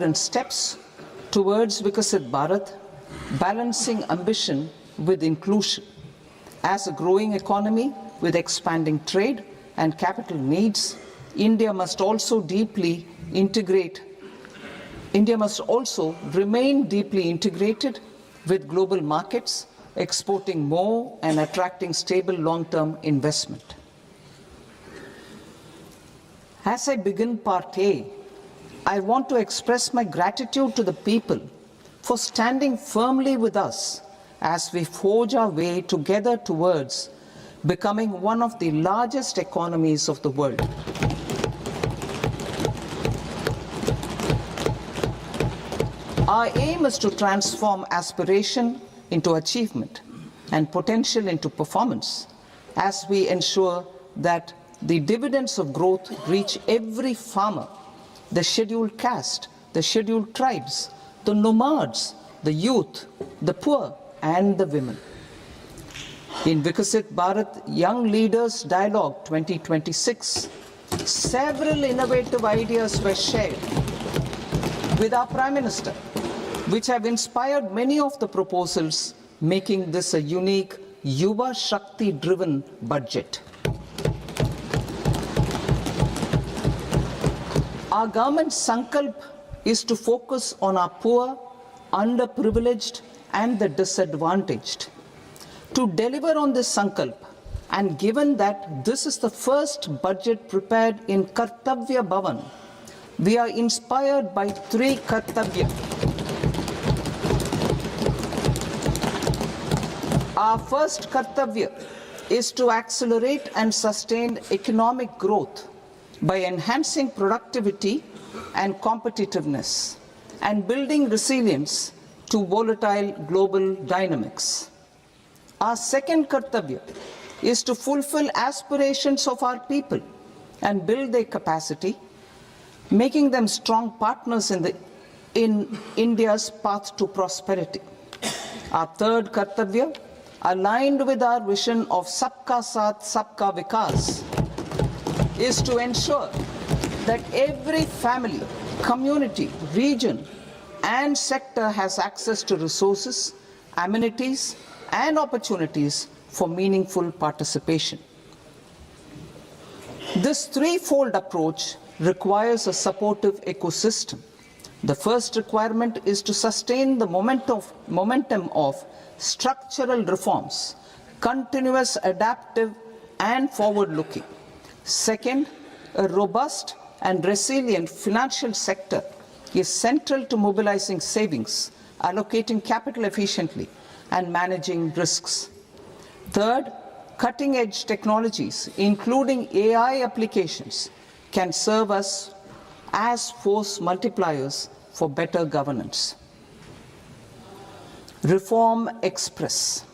and steps towards Vikasit Bharat, balancing ambition with inclusion. As a growing economy with expanding trade and capital needs, India must also remain deeply integrated with global markets, exporting more and attracting stable long-term investment. As I begin Part A, I want to express my gratitude to the people for standing firmly with us as we forge our way together towards becoming one of the largest economies of the world. Our aim is to transform aspiration into achievement and potential into performance as we ensure that the dividends of growth reach every farmer, the scheduled caste, the scheduled tribes, the nomads, the youth, the poor, and the women. In Vikasit Bharat Young Leaders Dialogue 2026, several innovative ideas were shared with our Prime Minister, which have inspired many of the proposals, making this a unique Yuva Shakti-driven budget. Our government's sankalp is to focus on our poor, underprivileged, and the disadvantaged. To deliver on this sankalp, and given that this is the first budget prepared in Kartavya Bhavan, we are inspired by three Kartavya. Our first Kartavya is to accelerate and sustain economic growth by enhancing productivity and competitiveness and building resilience to volatile global dynamics. Our second Kartavya is to fulfill aspirations of our people and build their capacity, making them strong partners in India's path to prosperity. Our third Kartavya, aligned with our vision of Sabka Saath, Sabka Vikas, is to ensure that every family, community, region, and sector has access to resources, amenities, and opportunities for meaningful participation. This threefold approach requires a supportive ecosystem. The first requirement is to sustain the momentum of structural reforms, continuous, adaptive, and forward-looking. Second, a robust and resilient financial sector is central to mobilizing savings, allocating capital efficiently, and managing risks. Third, cutting-edge technologies, including AI applications, can serve us as force multipliers for better governance. Reform Express.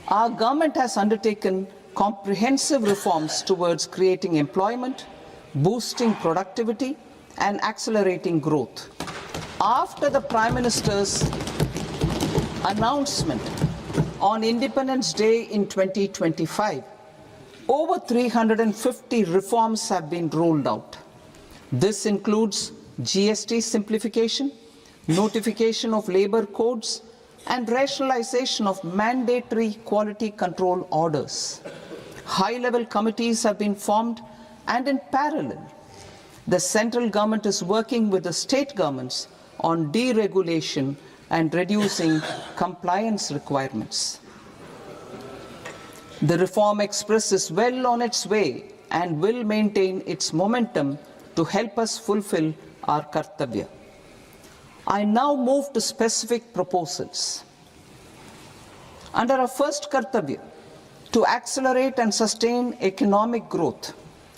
Our government has undertaken comprehensive reforms towards creating employment, boosting productivity, and accelerating growth. After the Prime Minister's announcement on Independence Day in 2025, over 350 reforms have been rolled out. This includes GST simplification, notification of labor codes, and rationalization of mandatory quality control orders. High-level committees have been formed, and in parallel, the central government is working with the state governments on deregulation and reducing compliance requirements. The Reform Express is well on its way and will maintain its momentum to help us fulfill our Kartavya. I now move to specific proposals. Under our first Kartavya, to accelerate and sustain economic growth,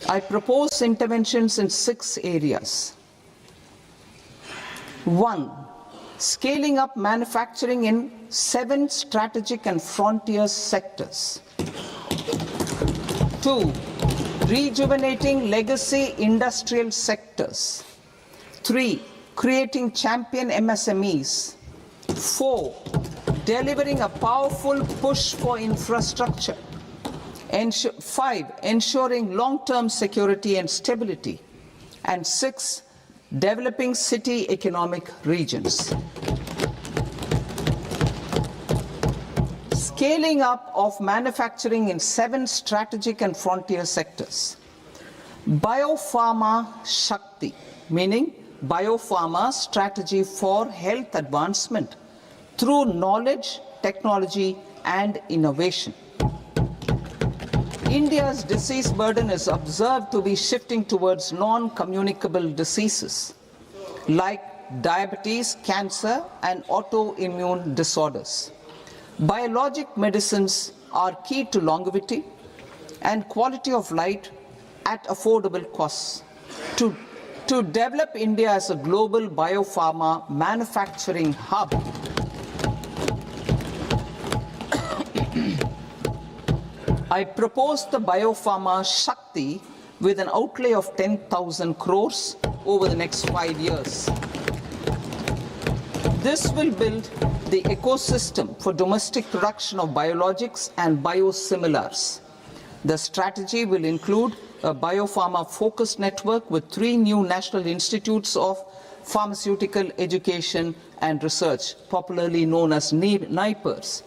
I propose interventions in 6 areas. 1. Scaling up manufacturing in 7 strategic and frontier sectors. 2. Rejuvenating legacy industrial sectors. 3. Creating champion MSMEs. 4. Delivering a powerful push for infrastructure. 5. Ensuring long-term security and stability. And 6. developing city economic regions, scaling up of manufacturing in 7 strategic and frontier sectors, biopharma Shakti, meaning biopharma strategy for health advancement through knowledge, technology and innovation. India's disease burden is observed to be shifting towards non-communicable diseases like diabetes, cancer and autoimmune disorders. Biologic medicines are key to longevity and quality of life at affordable costs. To develop India as a global biopharma manufacturing hub, I propose the Biopharma Shakti with an outlay of 10,000 crores over the next 5 years. This will build the ecosystem for domestic production of biologics and biosimilars. The strategy will include a biopharma-focused network with 3 new national institutes of pharmaceutical education and research, popularly known as NIPERs,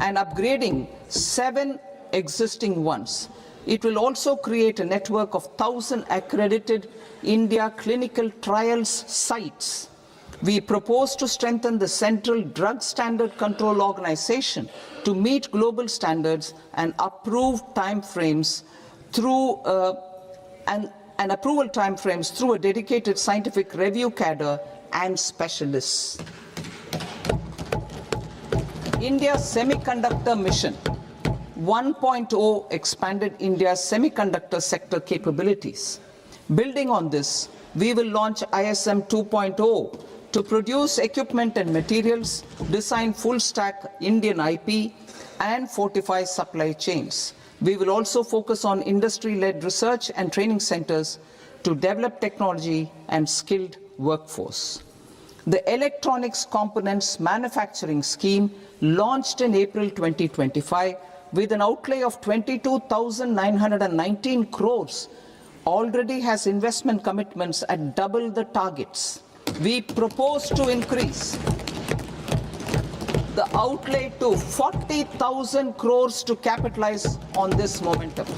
and upgrading 7 existing ones. It will also create a network of 1,000 accredited India clinical trials sites. We propose to strengthen the Central Drug Standard Control Organization to meet global standards and approve timeframes through and approval timeframes through a dedicated scientific review cadre and specialists. India's semiconductor mission 1.0 expanded India's semiconductor sector capabilities. Building on this, we will launch ISM 2.0 to produce equipment and materials, design full-stack Indian IP, and fortify supply chains. We will also focus on industry-led research and training centers to develop technology and skilled workforce. The Electronics Components Manufacturing Scheme, launched in April 2025, with an outlay of 22,919 crores, already has investment commitments at double the targets. We propose to increase the outlay to 40,000 crores to capitalize on this momentum.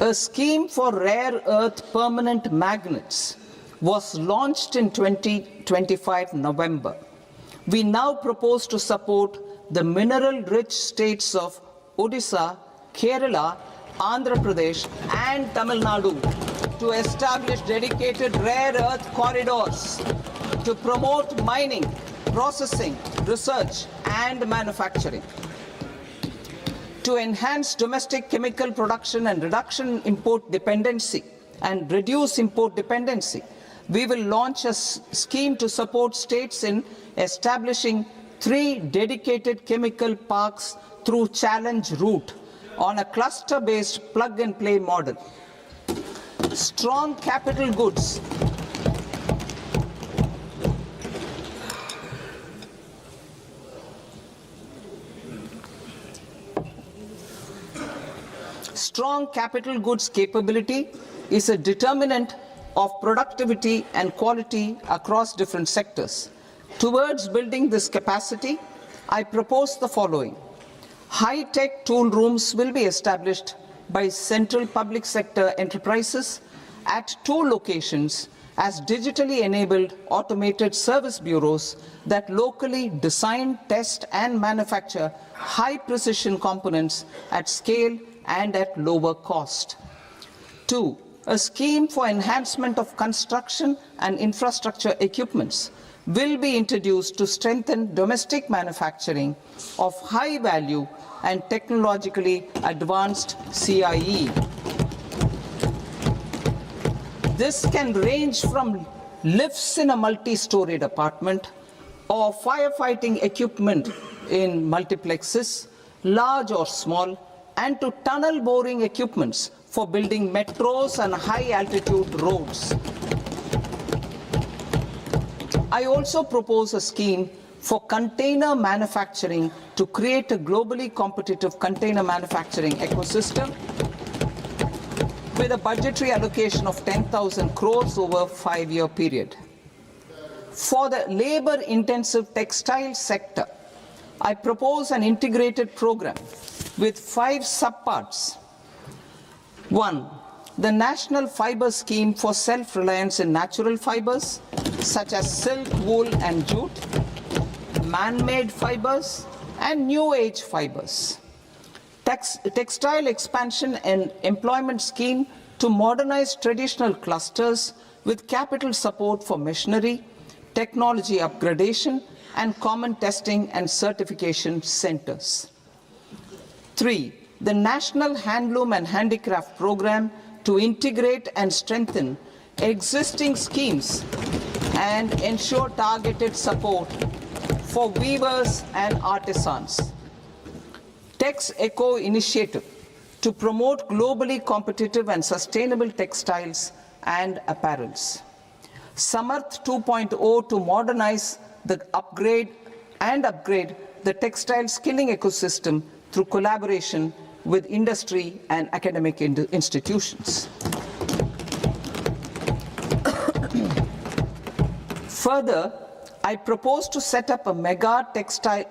A scheme for rare earth permanent magnets was launched in 2025 November. We now propose to support the mineral-rich states of Odisha, Kerala, Andhra Pradesh and Tamil Nadu to establish dedicated rare earth corridors to promote mining, processing, research and manufacturing. To enhance domestic chemical production and reduction import dependency and reduce import dependency, we will launch a scheme to support states in establishing 3 dedicated chemical parks through challenge route on a cluster-based plug-and-play model. Strong capital goods. Strong capital goods capability is a determinant of productivity and quality across different sectors. Towards building this capacity, I propose the following. High-tech tool rooms will be established by central public sector enterprises at 2 locations as digitally enabled automated service bureaus that locally design, test and manufacture high-precision components at scale and at lower cost. 2. A scheme for enhancement of construction and infrastructure equipments will be introduced to strengthen domestic manufacturing of high value and technologically advanced CIE. This can range from lifts in a multi-storied apartment or firefighting equipment in multiplexes, large or small, and to tunnel boring equipments for building metros and high-altitude roads. I also propose a scheme for container manufacturing to create a globally competitive container manufacturing ecosystem with a budgetary allocation of 10,000 crores over a 5-year period. For the labor-intensive textile sector, I propose an integrated program with 5 subparts. 1. The National Fiber Scheme for self-reliance in natural fibers, such as silk, wool, and jute, man-made fibers, and new age fibers. Textile expansion and employment scheme to modernize traditional clusters with capital support for machinery, technology upgradation, and common testing and certification centers. 3. The National Handloom and Handicraft Program to integrate and strengthen existing schemes and ensure targeted support for weavers and artisans. Tex Eco initiative to promote globally competitive and sustainable textiles and apparels. Samarth 2.0 to modernize the upgrade the textile skilling ecosystem through collaboration with industry and academic institutions. Further, I propose to set up mega textile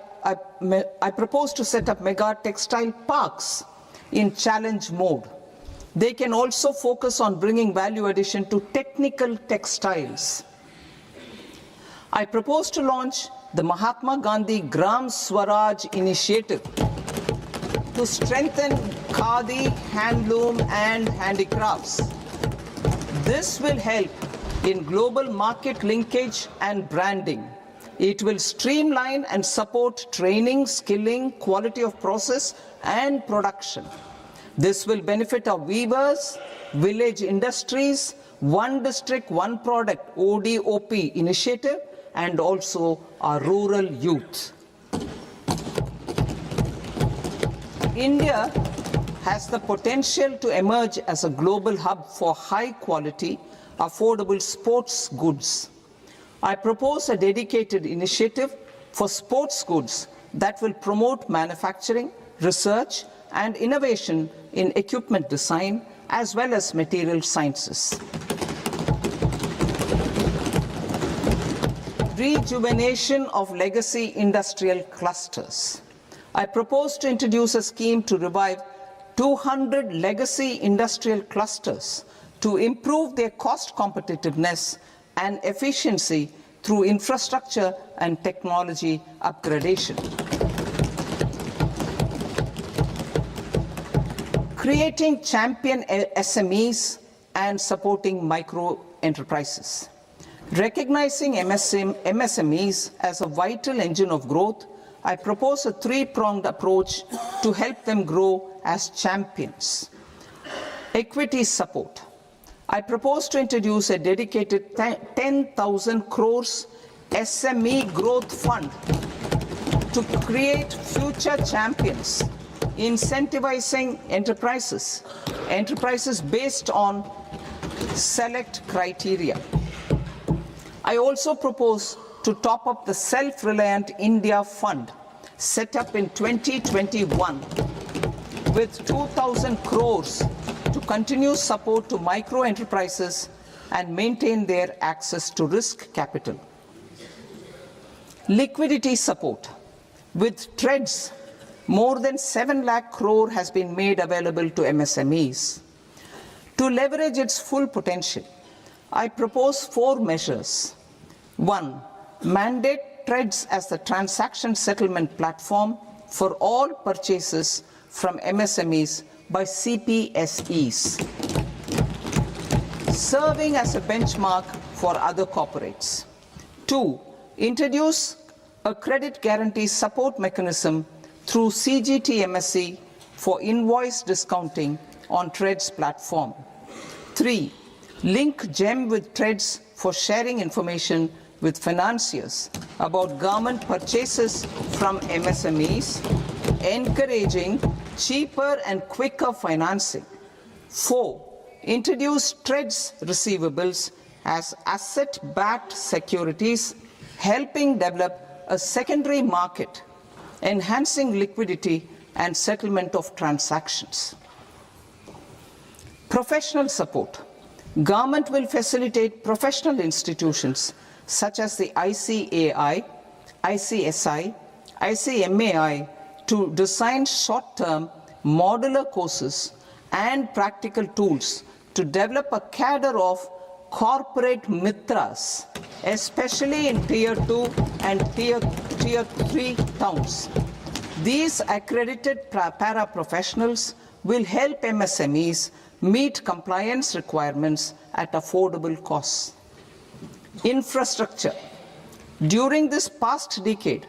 parks in challenge mode. They can also focus on bringing value addition to technical textiles. I propose to launch the Mahatma Gandhi Gram Swaraj initiative to strengthen khadi, handloom, and handicrafts. This will help in global market linkage and branding. It will streamline and support training, skilling, quality of process, and production. This will benefit our weavers, village industries, one district, one product ODOP initiative, and also our rural youth. India has the potential to emerge as a global hub for high quality, affordable sports goods. I propose a dedicated initiative for sports goods that will promote manufacturing, research, and innovation in equipment design as well as material sciences. Rejuvenation of legacy industrial clusters. I propose to introduce a scheme to revive 200 legacy industrial clusters to improve their cost competitiveness and efficiency through infrastructure and technology upgradation. Creating champion SMEs and supporting micro enterprises. Recognizing MSMEs as a vital engine of growth, I propose a 3-pronged approach to help them grow as champions. Equity support. I propose to introduce a dedicated 10,000 crores SME growth fund to create future champions, incentivizing enterprises based on select criteria. I also propose to top up the Self-Reliant India Fund set up in 2021 with 2,000 crores to continue support to micro enterprises and maintain their access to risk capital. Liquidity support. With TREDS, more than 7 lakh crore has been made available to MSMEs. To leverage its full potential, I propose 4 measures. 1. Mandate TREDS as the transaction settlement platform for all purchases from MSMEs by CPSEs, serving as a benchmark for other corporates. 2. Introduce a credit guarantee support mechanism through CGT MSE for invoice discounting on TREDS platform. 3. Link GEM with TREDS for sharing information with financiers about government purchases from MSMEs, encouraging cheaper and quicker financing. 4. Introduce TREDS receivables as asset-backed securities, helping develop a secondary market, enhancing liquidity and settlement of transactions. Professional support. Government will facilitate professional institutions such as the ICAI, ICSI, ICMAI to design short-term modular courses and practical tools to develop a cadre of corporate mitras, especially in Tier 2 and Tier 3 towns. These accredited para-professionals will help MSMEs meet compliance requirements at affordable costs. Infrastructure. During this past decade,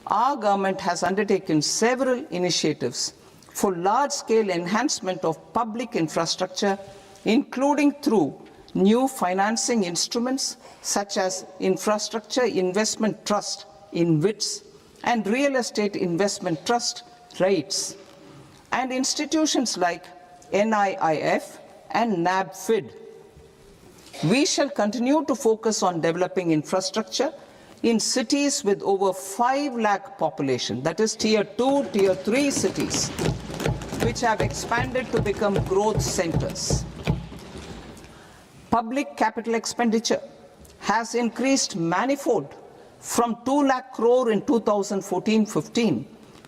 our government has undertaken several initiatives for large-scale enhancement of public infrastructure, including through new financing instruments such as Infrastructure Investment Trust (InvITs) and Real Estate Investment Trust (REITs), and institutions like NIIF and NABFID. We shall continue to focus on developing infrastructure in cities with over 5 lakh population, that is Tier 2, Tier 3 cities, which have expanded to become growth centers. Public capital expenditure has increased manifold from 2 lakh crore in 2014-15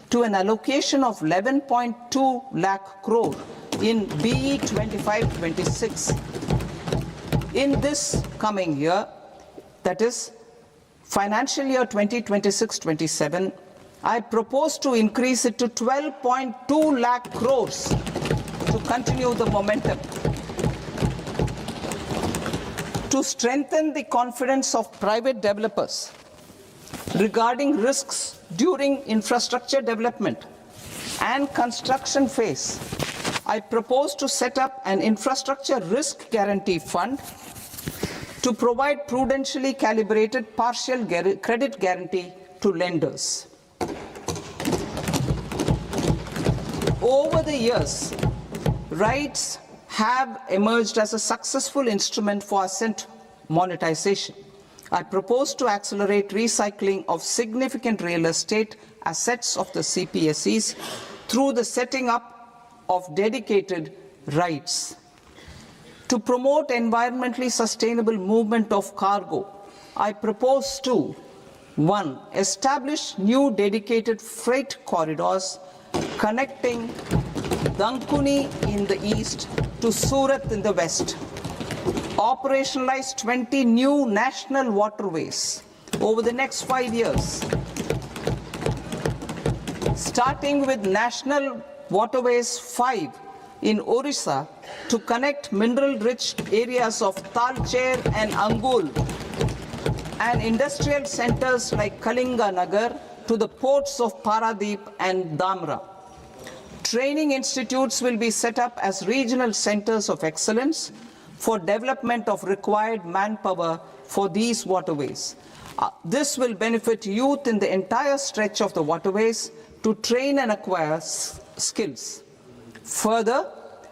to an allocation of 11.2 lakh crore in BE 25-26. In this coming year, that is financial year 2026-27, I propose to increase it to 12.2 lakh crores to continue the momentum. To strengthen the confidence of private developers regarding risks during infrastructure development and construction phase, I propose to set up an infrastructure risk guarantee fund to provide prudentially calibrated partial credit guarantee to lenders. Over the years, REITs have emerged as a successful instrument for asset monetization. I propose to accelerate recycling of significant real estate assets of the CPSEs through the setting up of dedicated REITs. To promote environmentally sustainable movement of cargo, I propose to 1. Establish new dedicated freight corridors connecting Dankuni in the east to Surat in the west. Operationalize 20 new national waterways over the next 5 years, starting with National Waterways 5 in Orissa to connect mineral-rich areas of Talcher and Angul and industrial centers like Kalinga Nagar to the ports of Paradeep and Dhamra. Training institutes will be set up as regional centers of excellence for development of required manpower for these waterways. This will benefit youth in the entire stretch of the waterways to train and acquire skills. Further,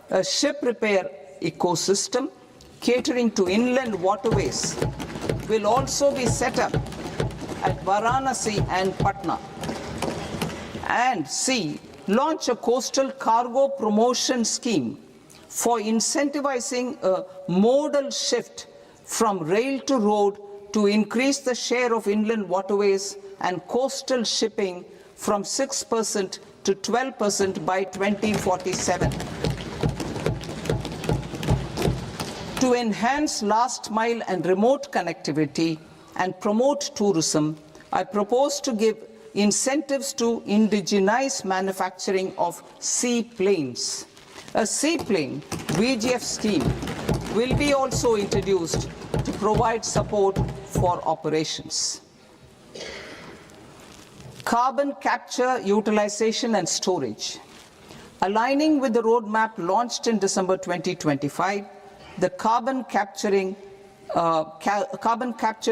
a ship repair ecosystem catering to inland waterways will also be set up at Varanasi and Patna. And C, launch a coastal cargo promotion scheme for incentivizing a modal shift from rail to road to increase the share of inland waterways and coastal shipping from 6% to 12% by 2047. To enhance last mile and remote connectivity and promote tourism, I propose to give incentives to indigenize manufacturing of seaplanes. A seaplane VGF scheme will be also introduced to provide support for operations. Carbon capture, utilization and storage. Aligning with the roadmap launched in December 2025, the carbon capture,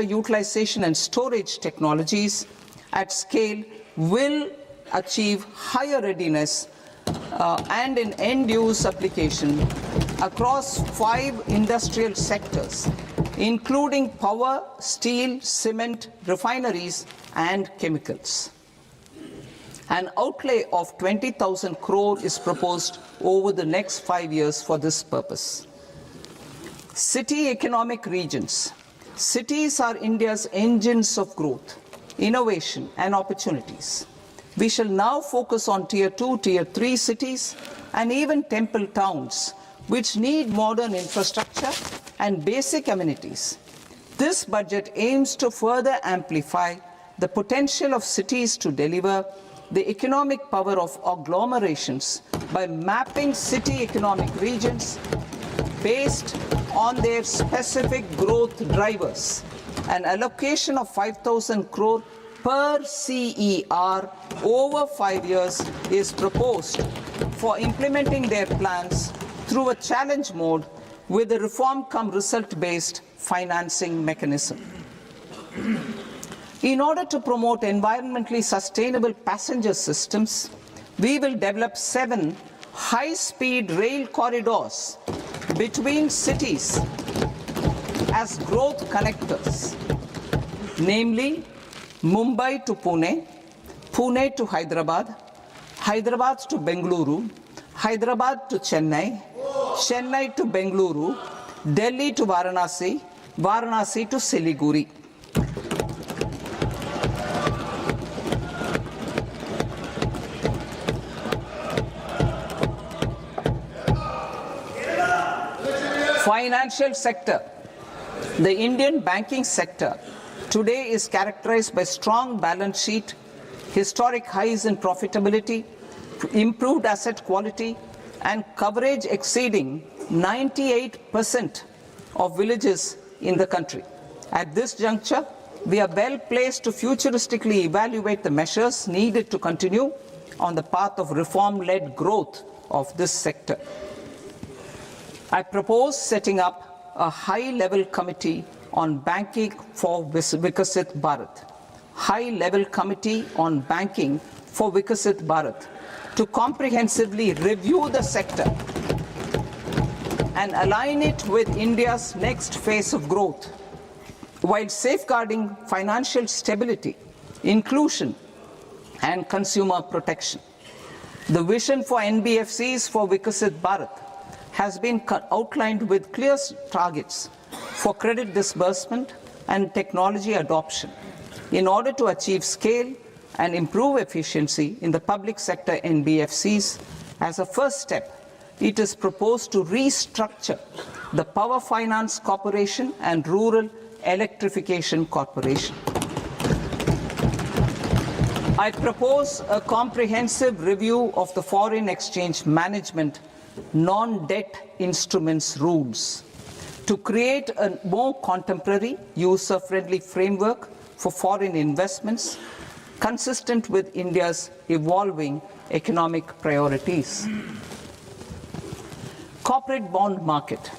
utilization and storage technologies at scale will achieve higher readiness and in end-use application across 5 industrial sectors, including power, steel, cement, refineries, and chemicals. An outlay of 20,000 crore is proposed over the next 5 years for this purpose. City economic regions. Cities are India's engines of growth, innovation and opportunities. We shall now focus on Tier 2, Tier 3 cities and even temple towns which need modern infrastructure and basic amenities. This budget aims to further amplify the potential of cities to deliver the economic power of agglomerations by mapping city economic regions based on their specific growth drivers. An allocation of 5,000 crore per CER over 5 years is proposed for implementing their plans through a challenge mode with a reform-cum-result-based financing mechanism. In order to promote environmentally sustainable passenger systems, we will develop 7 high-speed rail corridors between cities as growth connectors, namely Mumbai to Pune, Pune to Hyderabad, Hyderabad to Bengaluru, Hyderabad to Chennai, Chennai to Bengaluru, Delhi to Varanasi, Varanasi to Siliguri. Financial sector. The Indian banking sector today is characterized by strong balance sheet, historic highs in profitability, improved asset quality, and coverage exceeding 98% of villages in the country. At this juncture, we are well placed to futuristically evaluate the measures needed to continue on the path of reform-led growth of this sector. I propose setting up a high-level committee on banking for Vikasit Bharat. High-level committee on banking for Vikasit Bharat to comprehensively review the sector and align it with India's next phase of growth, while safeguarding financial stability, inclusion, and consumer protection. The vision for NBFCs for Vikasit Bharat has been outlined with clear targets for credit disbursement and technology adoption in order to achieve scale and improve efficiency in the public sector NBFCs. As a first step, it is proposed to restructure the Power Finance Corporation and Rural Electrification Corporation. I propose a comprehensive review of the foreign exchange management non-debt instruments rules to create a more contemporary, user-friendly framework for foreign investments consistent with India's evolving economic priorities. Corporate bond market.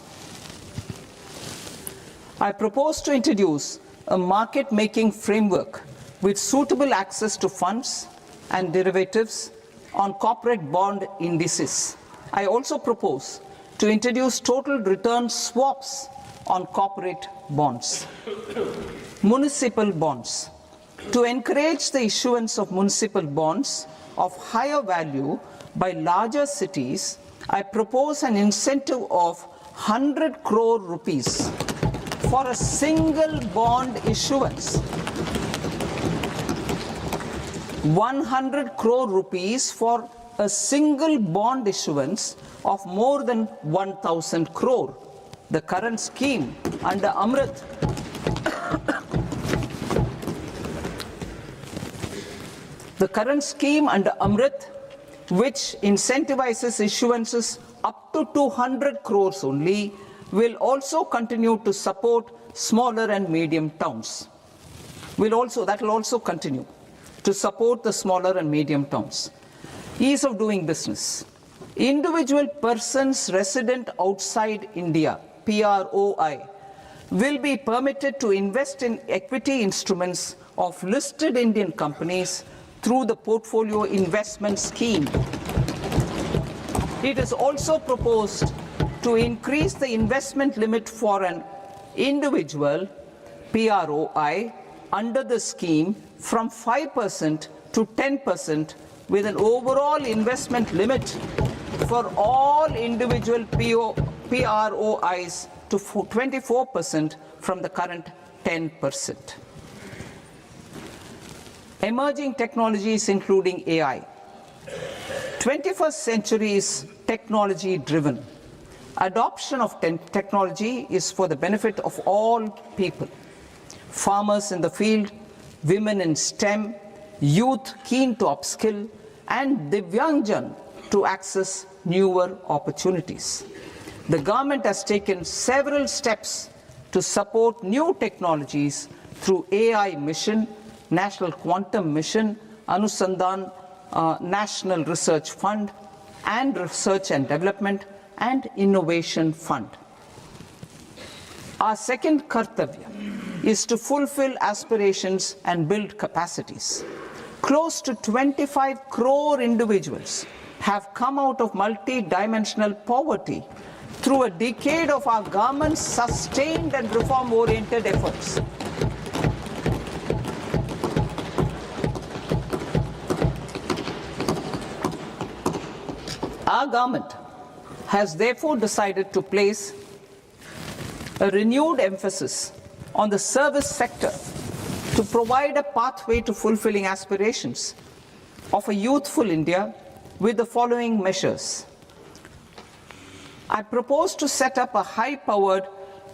I propose to introduce a market-making framework with suitable access to funds and derivatives on corporate bond indices. I also propose to introduce total return swaps on corporate bonds. Municipal bonds. To encourage the issuance of municipal bonds of higher value by larger cities, I propose an incentive of 100 crore rupees for a single bond issuance. 100 crore rupees for a single bond issuance of more than 1,000 crore. The current scheme under Amrit which incentivizes issuances up to 200 crores only, will also continue to support smaller and medium towns. That will also continue to support the smaller and medium towns. Ease of doing business. Individual persons resident outside India, PROI, will be permitted to invest in equity instruments of listed Indian companies through the Portfolio Investment Scheme. It is also proposed to increase the investment limit for an individual PROI under the scheme from 5% to 10% with an overall investment limit for all individual PROIs to 24% from the current 10%. Emerging technologies including AI. 21st century is technology-driven. Adoption of technology is for the benefit of all people. Farmers in the field, women in STEM, youth keen to upskill, and Divyangjan to access newer opportunities. The government has taken several steps to support new technologies through AI Mission, National Quantum Mission, Anusandhan National Research Fund, and Research and Development and Innovation Fund. Our second kartavya is to fulfill aspirations and build capacities. Close to 25 crore individuals have come out of multi-dimensional poverty through a decade of our government's sustained and reform-oriented efforts. Our government has therefore decided to place a renewed emphasis on the service sector to provide a pathway to fulfilling aspirations of a youthful India with the following measures. I propose to set up a high-powered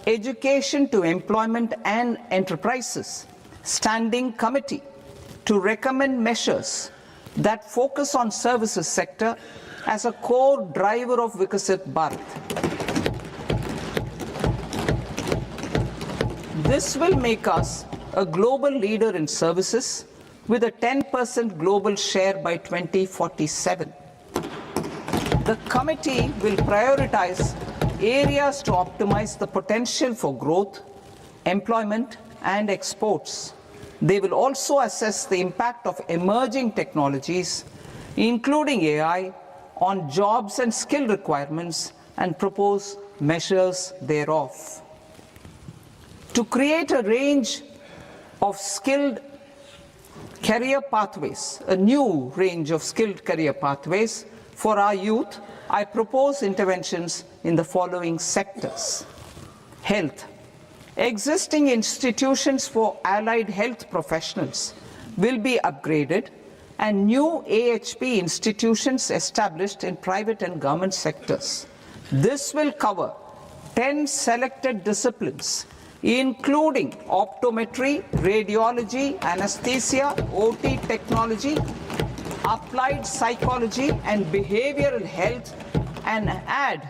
education to employment and enterprises standing committee to recommend measures that focus on services sector as a core driver of Vikasit Bharat. This will make us a global leader in services with a 10% global share by 2047. The committee will prioritize areas to optimize the potential for growth, employment, and exports. They will also assess the impact of emerging technologies, including AI, on jobs and skill requirements and propose measures thereof. To create a range of skilled career pathways, a new range of skilled career pathways for our youth, I propose interventions in the following sectors. Health. Existing institutions for allied health professionals will be upgraded and new AHP institutions established in private and government sectors. This will cover 10 selected disciplines, including optometry, radiology, anesthesia, OT technology, applied psychology and behavioral health, and add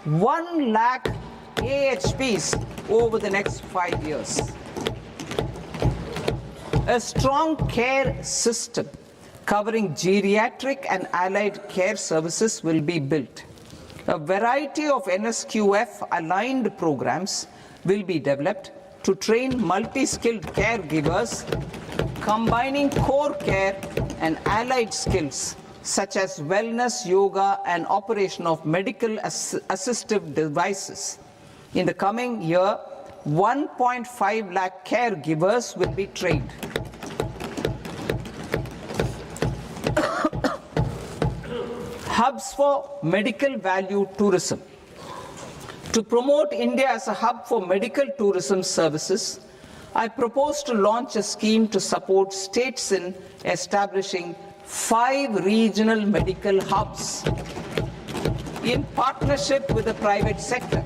1 lakh AHPs over the next 5 years. A strong care system covering geriatric and allied care services will be built. A variety of NSQF aligned programs will be developed to train multi-skilled caregivers, combining core care and allied skills such as wellness, yoga, and operation of medical assistive devices. In the coming year, 1.5 lakh caregivers will be trained. Hubs for medical value tourism. To promote India as a hub for medical tourism services, I propose to launch a scheme to support states in establishing 5 regional medical hubs in partnership with the private sector.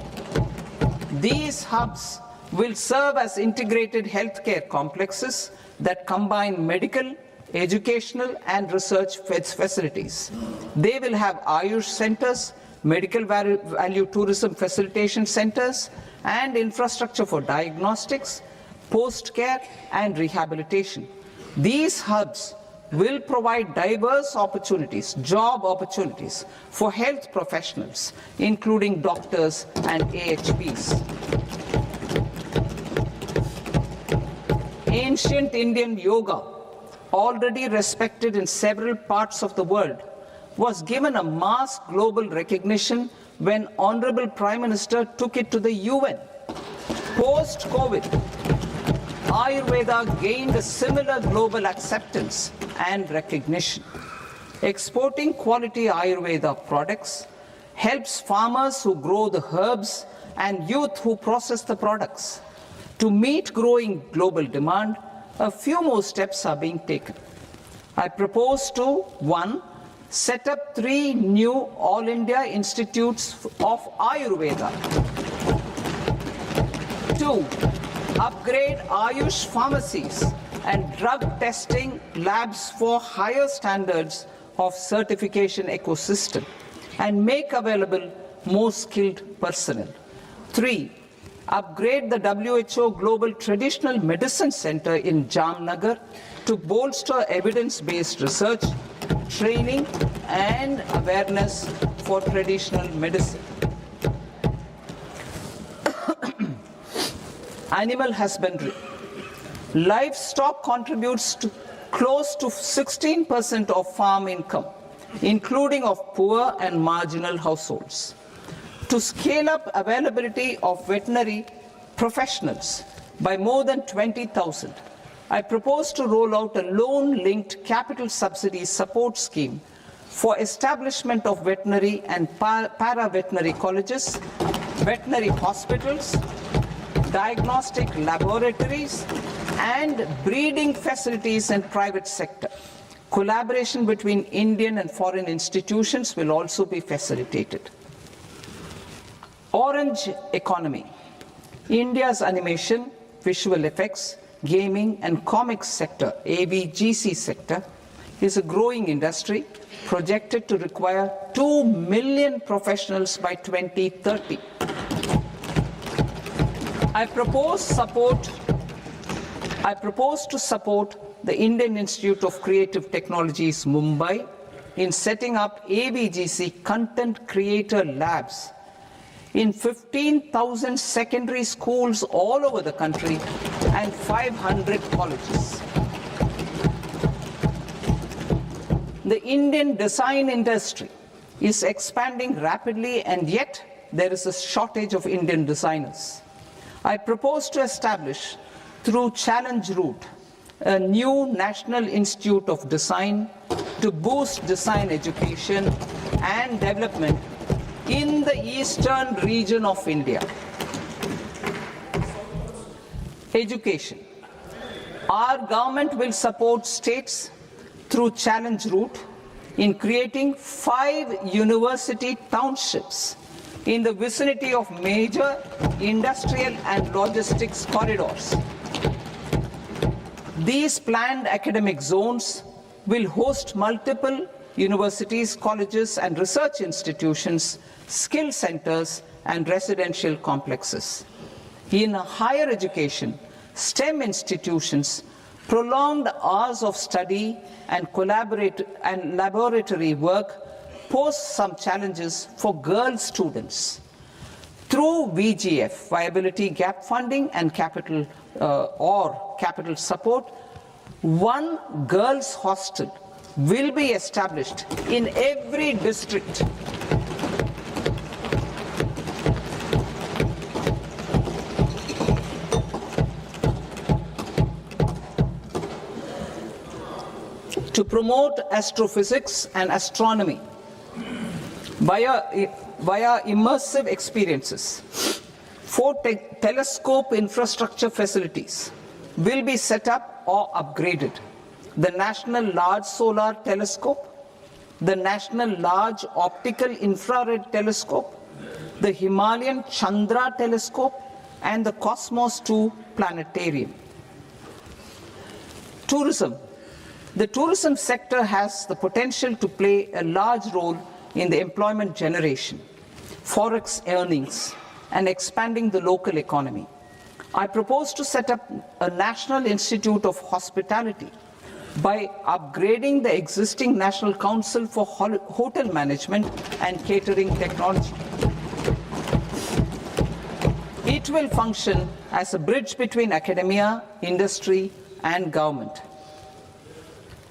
These hubs will serve as integrated healthcare complexes that combine medical, educational, and research facilities. They will have Ayush centers, medical value tourism facilitation centers, and infrastructure for diagnostics, post-care, and rehabilitation. These hubs will provide diverse opportunities, job opportunities for health professionals, including doctors and AHPs. Ancient Indian yoga, already respected in several parts of the world, was given a mass global recognition when Honorable Prime Minister took it to the UN. Post-COVID, Ayurveda gained a similar global acceptance and recognition. Exporting quality Ayurveda products helps farmers who grow the herbs and youth who process the products. To meet growing global demand, a few more steps are being taken. I propose to 1. Set up 3 new All India Institutes of Ayurveda. 2. Upgrade Ayush pharmacies and drug testing labs for higher standards of certification ecosystem and make available more skilled personnel. 3. Upgrade the WHO Global Traditional Medicine Center in Jamnagar to bolster evidence-based research, training and awareness for traditional medicine. Animal husbandry. Livestock contributes to close to 16% of farm income, including of poor and marginal households. To scale up availability of veterinary professionals by more than 20,000, I propose to roll out a loan-linked capital subsidy support scheme for establishment of veterinary and para-veterinary colleges, veterinary hospitals, diagnostic laboratories, and breeding facilities in private sector. Collaboration between Indian and foreign institutions will also be facilitated. Orange economy. India's animation, visual effects, gaming and comics sector, AVGC sector, is a growing industry projected to require 2 million professionals by 2030. I propose to support the Indian Institute of Creative Technologies, Mumbai, in setting up AVGC content creator labs in 15,000 secondary schools all over the country and 500 colleges. The Indian design industry is expanding rapidly, and yet there is a shortage of Indian designers. I propose to establish, through Challenge Route, a new National Institute of Design to boost design education and development in the eastern region of India. Education. Our government will support states through Challenge Route in creating 5 university townships in the vicinity of major industrial and logistics corridors. These planned academic zones will host multiple universities, colleges and research institutions, skill centers and residential complexes. In higher education, STEM institutions, prolonged hours of study and laboratory work pose some challenges for girl students. Through VGF, Viability Gap Funding and capital support, 1 girls' hostel will be established in every district. To promote astrophysics and astronomy via immersive experiences, 4 telescope infrastructure facilities will be set up or upgraded. The National Large Solar Telescope, the National Large Optical Infrared Telescope, the Himalayan Chandra Telescope, and the Cosmos 2 Planetarium. Tourism. The tourism sector has the potential to play a large role in the employment generation, forex earnings, and expanding the local economy. I propose to set up a National Institute of Hospitality by upgrading the existing National Council for Hotel Management and Catering Technology. It will function as a bridge between academia, industry, and government.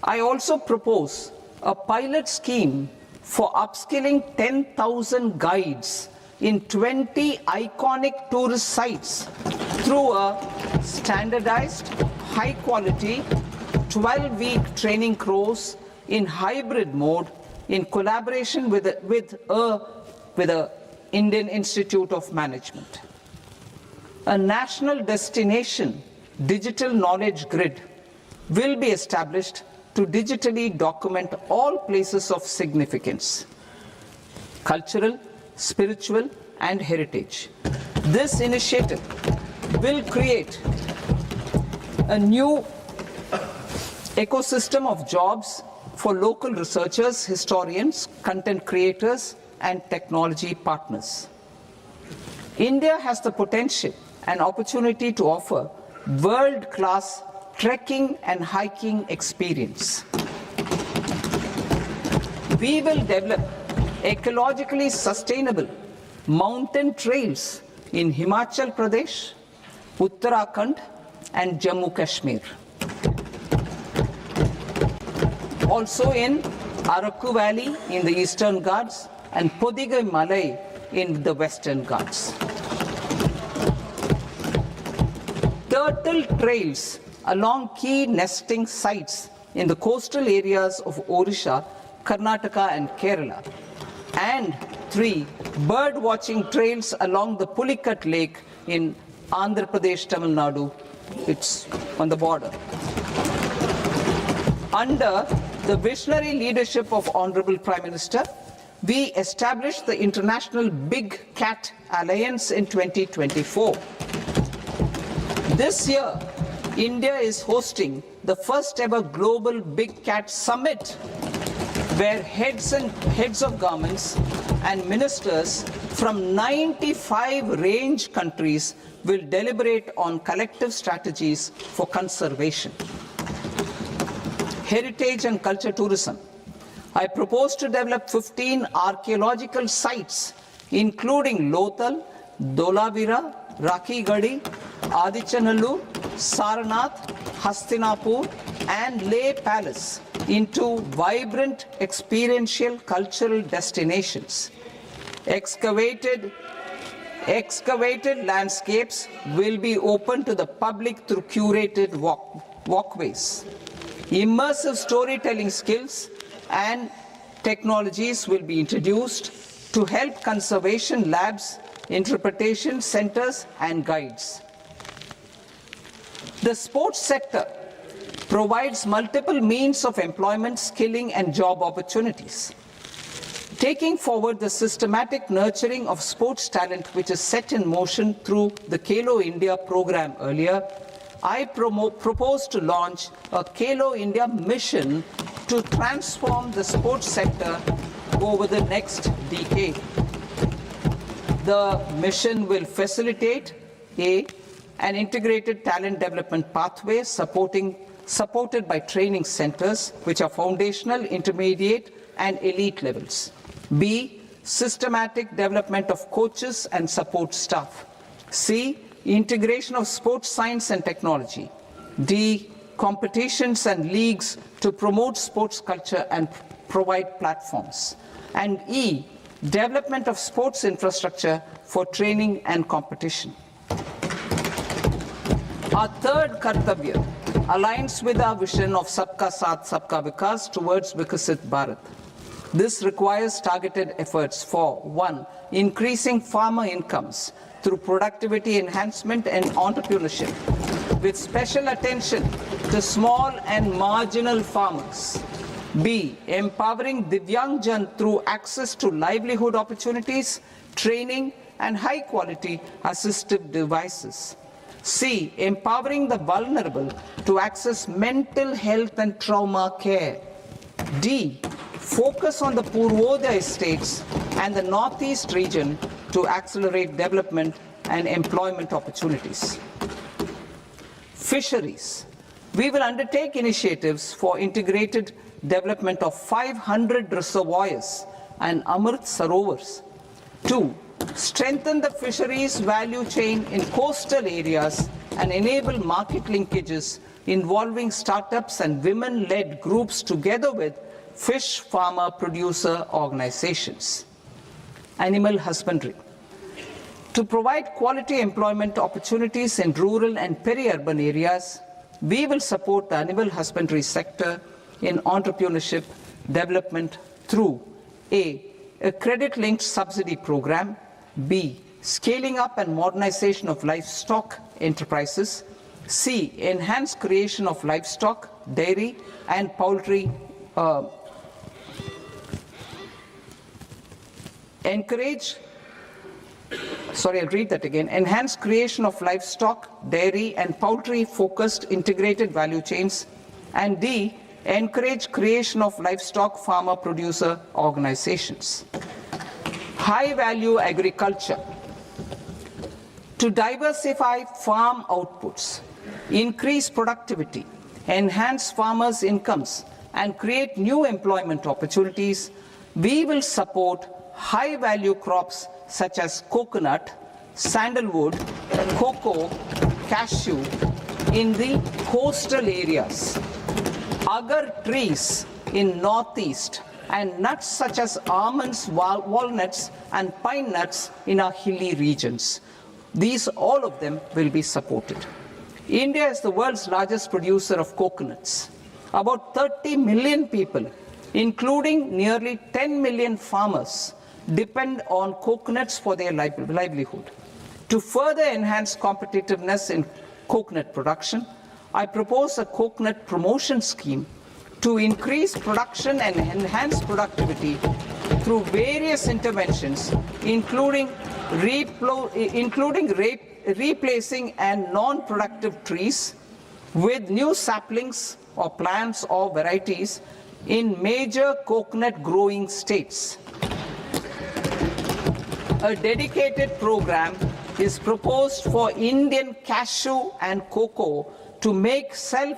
I also propose a pilot scheme for upskilling 10,000 guides in 20 iconic tourist sites through a standardized, high-quality, 12-week training course in hybrid mode in collaboration with the Indian Institute of Management. A national destination digital knowledge grid will be established to digitally document all places of significance, cultural, spiritual, and heritage. This initiative will create a new ecosystem of jobs for local researchers, historians, content creators, and technology partners. India has the potential and opportunity to offer world-class trekking and hiking experience. We will develop ecologically sustainable mountain trails in Himachal Pradesh, Uttarakhand, and Jammu Kashmir. Also in Araku Valley in the Eastern Ghats and Podigai Malai in the Western Ghats. Turtle trails along key nesting sites in the coastal areas of Odisha, Karnataka, and Kerala. And 3 bird watching trails along the Pulikat Lake in Andhra Pradesh, Tamil Nadu. It's on the border. Under the visionary leadership of Honorable Prime Minister, we established the International Big Cat Alliance in 2024. This year, India is hosting the first ever Global Big Cat Summit, where heads of governments and ministers from 95 range countries will deliberate on collective strategies for conservation. Heritage and culture tourism. I propose to develop 15 archaeological sites, including Lothal, Dolavira, Rakhi Gadi, Adichanallur, Saranath, Hastinapur, and Leh Palace into vibrant experiential cultural destinations. Excavated landscapes will be open to the public through curated walkways. Immersive storytelling skills and technologies will be introduced to help conservation labs, interpretation centers, and guides. The sports sector provides multiple means of employment, skilling, and job opportunities. Taking forward the systematic nurturing of sports talent which is set in motion through the Khelo India program earlier, I propose to launch a Khelo India mission to transform the sports sector over the next decade. The mission will facilitate an integrated talent development pathway supported by training centers which are foundational, intermediate, and elite levels. B, systematic development of coaches and support staff. C, integration of sports science and technology. D, competitions and leagues to promote sports culture and provide platforms. And E, development of sports infrastructure for training and competition. Our third Kartavya aligns with our vision of Sabka Saath, Sabka Vikas towards Vikasit Bharat. This requires targeted efforts for 1, increasing farmer incomes through productivity enhancement and entrepreneurship, with special attention to small and marginal farmers. B, empowering Divyangjan through access to livelihood opportunities, training, and high-quality assistive devices. C, empowering the vulnerable to access mental health and trauma care. D, focus on the Purvodaya states and the Northeast region to accelerate development and employment opportunities. Fisheries. We will undertake initiatives for integrated development of 500 reservoirs and Amrit Sarovars. 2, strengthen the fisheries value chain in coastal areas and enable market linkages involving startups and women-led groups together with fish farmer producer organizations. Animal husbandry. To provide quality employment opportunities in rural and peri-urban areas, we will support the animal husbandry sector in entrepreneurship development through A, a credit-linked subsidy program, B, scaling up and modernization of livestock enterprises, C, enhanced creation of livestock, dairy and poultry, enhanced creation of livestock, dairy and poultry focused integrated value chains, and D, encourage creation of livestock farmer producer organizations. High value agriculture. To diversify farm outputs, increase productivity, enhance farmers' incomes, and create new employment opportunities, we will support high value crops such as coconut, sandalwood, cocoa, cashew in the coastal areas, agar trees in northeast, and nuts such as almonds, walnuts, and pine nuts in our hilly regions. These, all of them, will be supported. India is the world's largest producer of coconuts. About 30 million people, including nearly 10 million farmers, depend on coconuts for their livelihood. To further enhance competitiveness in coconut production, I propose a coconut promotion scheme to increase production and enhance productivity through various interventions, including replacing and non-productive trees with new saplings or plants or varieties in major coconut growing states. A dedicated program is proposed for Indian cashew and cocoa to make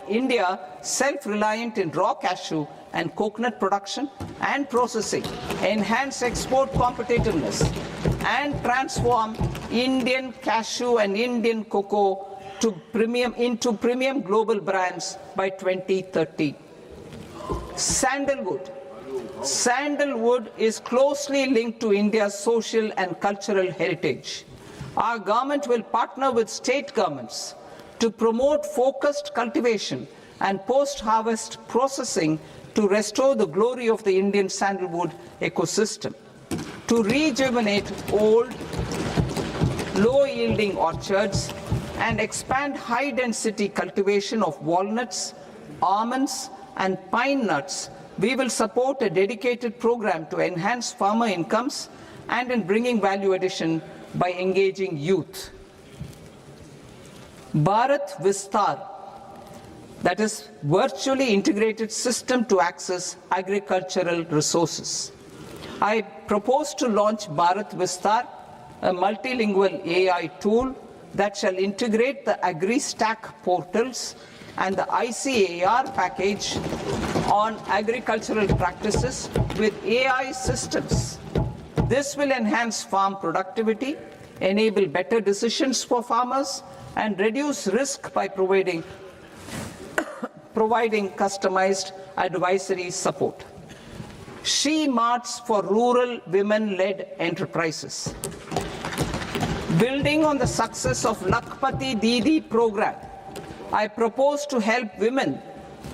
India self-reliant in raw cashew and coconut production and processing, enhance export competitiveness, and transform Indian cashew and Indian cocoa into premium global brands by 2030. Sandalwood. Sandalwood is closely linked to India's social and cultural heritage. Our government will partner with state governments to promote focused cultivation and post-harvest processing to restore the glory of the Indian sandalwood ecosystem, to rejuvenate old, low-yielding orchards, and expand high-density cultivation of walnuts, almonds, and pine nuts. We will support a dedicated program to enhance farmer incomes and in bringing value addition by engaging youth. Bharat Vistar, that is virtually integrated system to access agricultural resources. I propose to launch Bharat Vistar, a multilingual AI tool that shall integrate the AgriStack portals and the ICAR package on agricultural practices with AI systems. This will enhance farm productivity, enable better decisions for farmers, and reduce risk by providing customized advisory support. She Marts for rural women-led enterprises. Building on the success of Lakpati Didi program, I propose to help women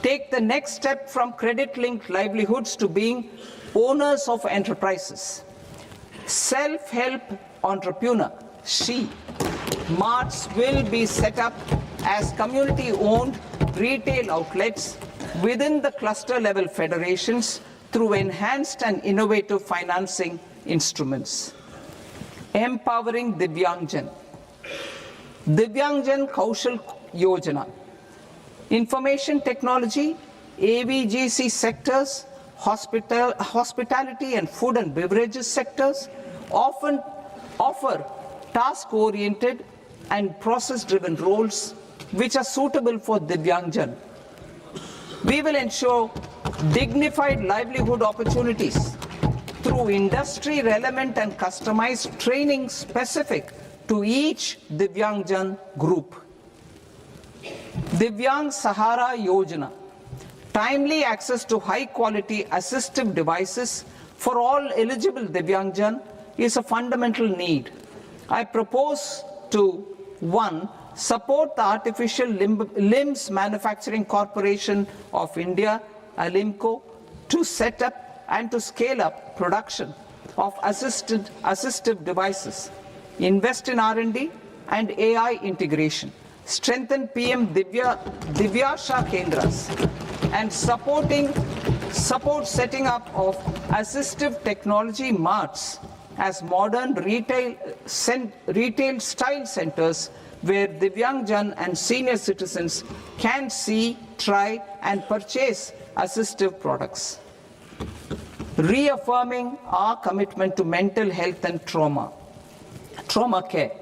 take the next step from credit-linked livelihoods to being owners of enterprises. Self-help entrepreneur, She Marts will be set up as community-owned retail outlets within the cluster-level federations through enhanced and innovative financing instruments. Empowering Divyangjan. Divyangjan Kaushal Yojana. Information technology, AVGC sectors, hospitality and food and beverages sectors often offer task-oriented and process-driven roles which are suitable for Divyangjan. We will ensure dignified livelihood opportunities through industry-relevant and customized training specific to each Divyangjan group. Divyang Sahara Yojana. Timely access to high-quality assistive devices for all eligible Divyangjan is a fundamental need. I propose to 1. Support the Artificial Limbs Manufacturing Corporation of India Alimco to set up and to scale up production of assistive devices, invest in R&D and AI integration, strengthen PM Divyasha Kendras, and support setting up of assistive technology marts as modern retail style centers where Divyangjan and senior citizens can see, try and purchase assistive products. Reaffirming our commitment to mental health and trauma care.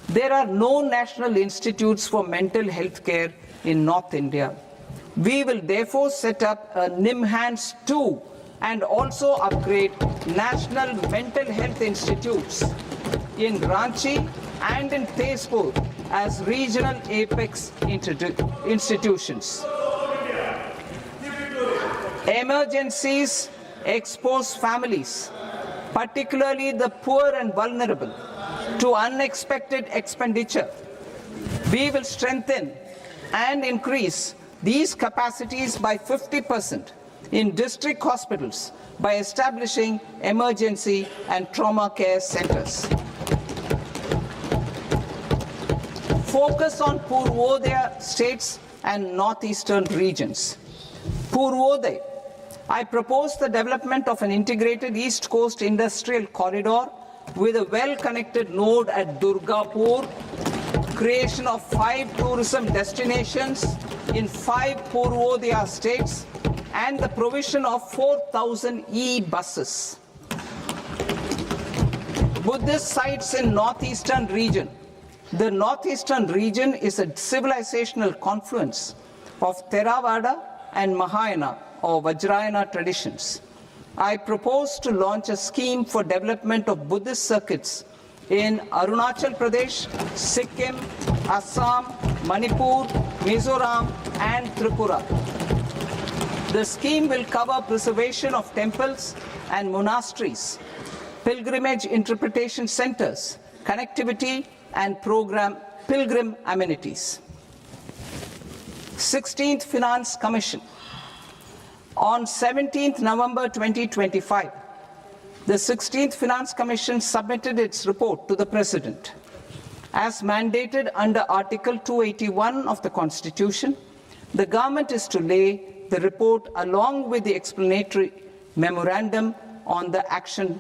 There are no national institutes for mental health care in North India. We will therefore set up a NIMHANS 2 and also upgrade national mental health institutes in Ranchi and in Tezpur as regional apex institutions. Emergencies expose families, particularly the poor and vulnerable, to unexpected expenditure. We will strengthen and increase these capacities by 50% in district hospitals by establishing emergency and trauma care centers. Focus on Purvodaya states and northeastern regions. Purvodaya, I propose the development of an integrated East Coast industrial corridor with a well-connected node at Durgapur, creation of 5 tourism destinations in 5 Purvodaya states, and the provision of 4,000 e-buses. Buddhist sites in northeastern region. The northeastern region is a civilizational confluence of Theravada and Mahayana or Vajrayana traditions. I propose to launch a scheme for development of Buddhist circuits in Arunachal Pradesh, Sikkim, Assam, Manipur, Mizoram and Tripura. The scheme will cover preservation of temples and monasteries, pilgrimage interpretation centers, connectivity and pilgrim amenities. 16th Finance Commission. On 17th November 2025, the 16th Finance Commission submitted its report to the President. As mandated under Article 281 of the Constitution, the government is to lay the report along with the explanatory memorandum on the action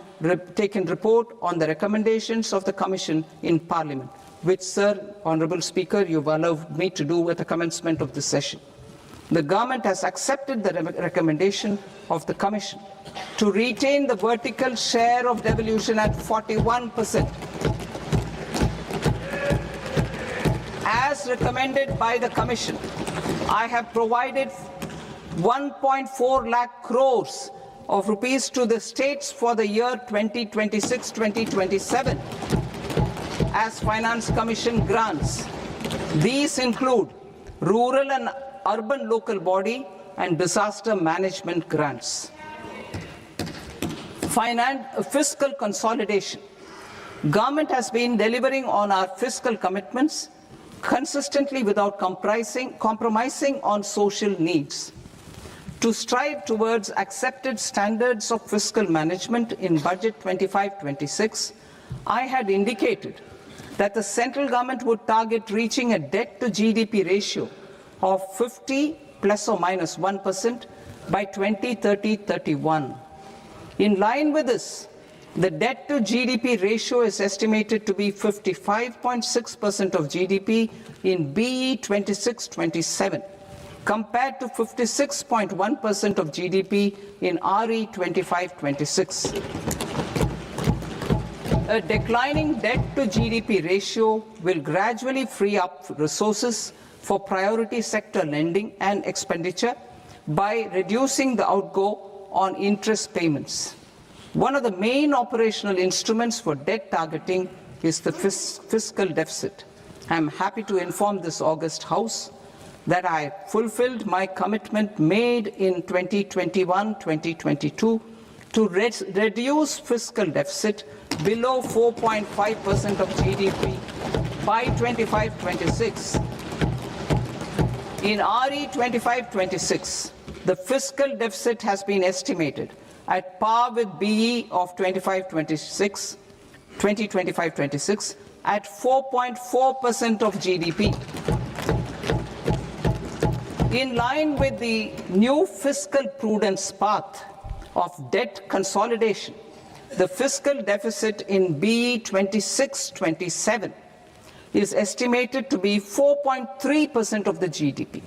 taken report on the recommendations of the Commission in Parliament, which, Sir, Honourable Speaker, you've allowed me to do at the commencement of this session. The government has accepted the recommendation of the Commission to retain the vertical share of devolution at 41%. As recommended by the Commission, I have provided 1.4 lakh crores of rupees to the states for the year 2026-2027 as Finance Commission grants. These include rural and urban local body and disaster management grants. Fiscal consolidation. Government has been delivering on our fiscal commitments consistently without compromising on social needs. To strive towards accepted standards of fiscal management in Budget 25-26, I had indicated that the central government would target reaching a debt to GDP ratio of 50 plus or minus 1% by 2030-31. In line with this, the debt to GDP ratio is estimated to be 55.6% of GDP in BE 26-27, compared to 56.1% of GDP in RE 25-26. A declining debt to GDP ratio will gradually free up resources for priority sector lending and expenditure by reducing the outgo on interest payments. One of the main operational instruments for debt targeting is the fiscal deficit. I am happy to inform this august House that I fulfilled my commitment made in 2021-2022 to reduce fiscal deficit below 4.5% of GDP by 25-26. In RE 25-26, The fiscal deficit has been estimated at par with BE of 2025-26 at 4.4% of GDP. In line with the new fiscal prudence path of debt consolidation, the fiscal deficit in BE 26-27 is estimated to be 4.3% of the GDP.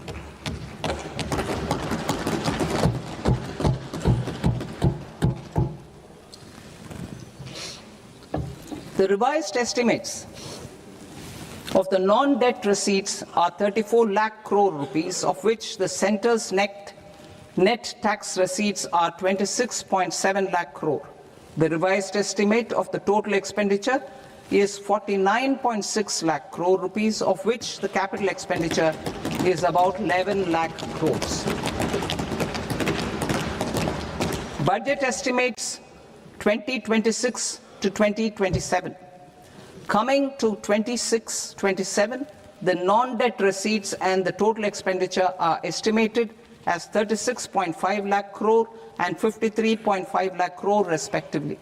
The revised estimates of the non-debt receipts are 34 lakh crore rupees, of which the centre's net tax receipts are 26.7 lakh crore. The revised estimate of the total expenditure is 49.6 lakh crore rupees, of which the capital expenditure is about 11 lakh crores. Budget estimates 2026 to 2027. Coming to 26-27, the non-debt receipts and the total expenditure are estimated as 36.5 lakh crore and 53.5 lakh crore respectively.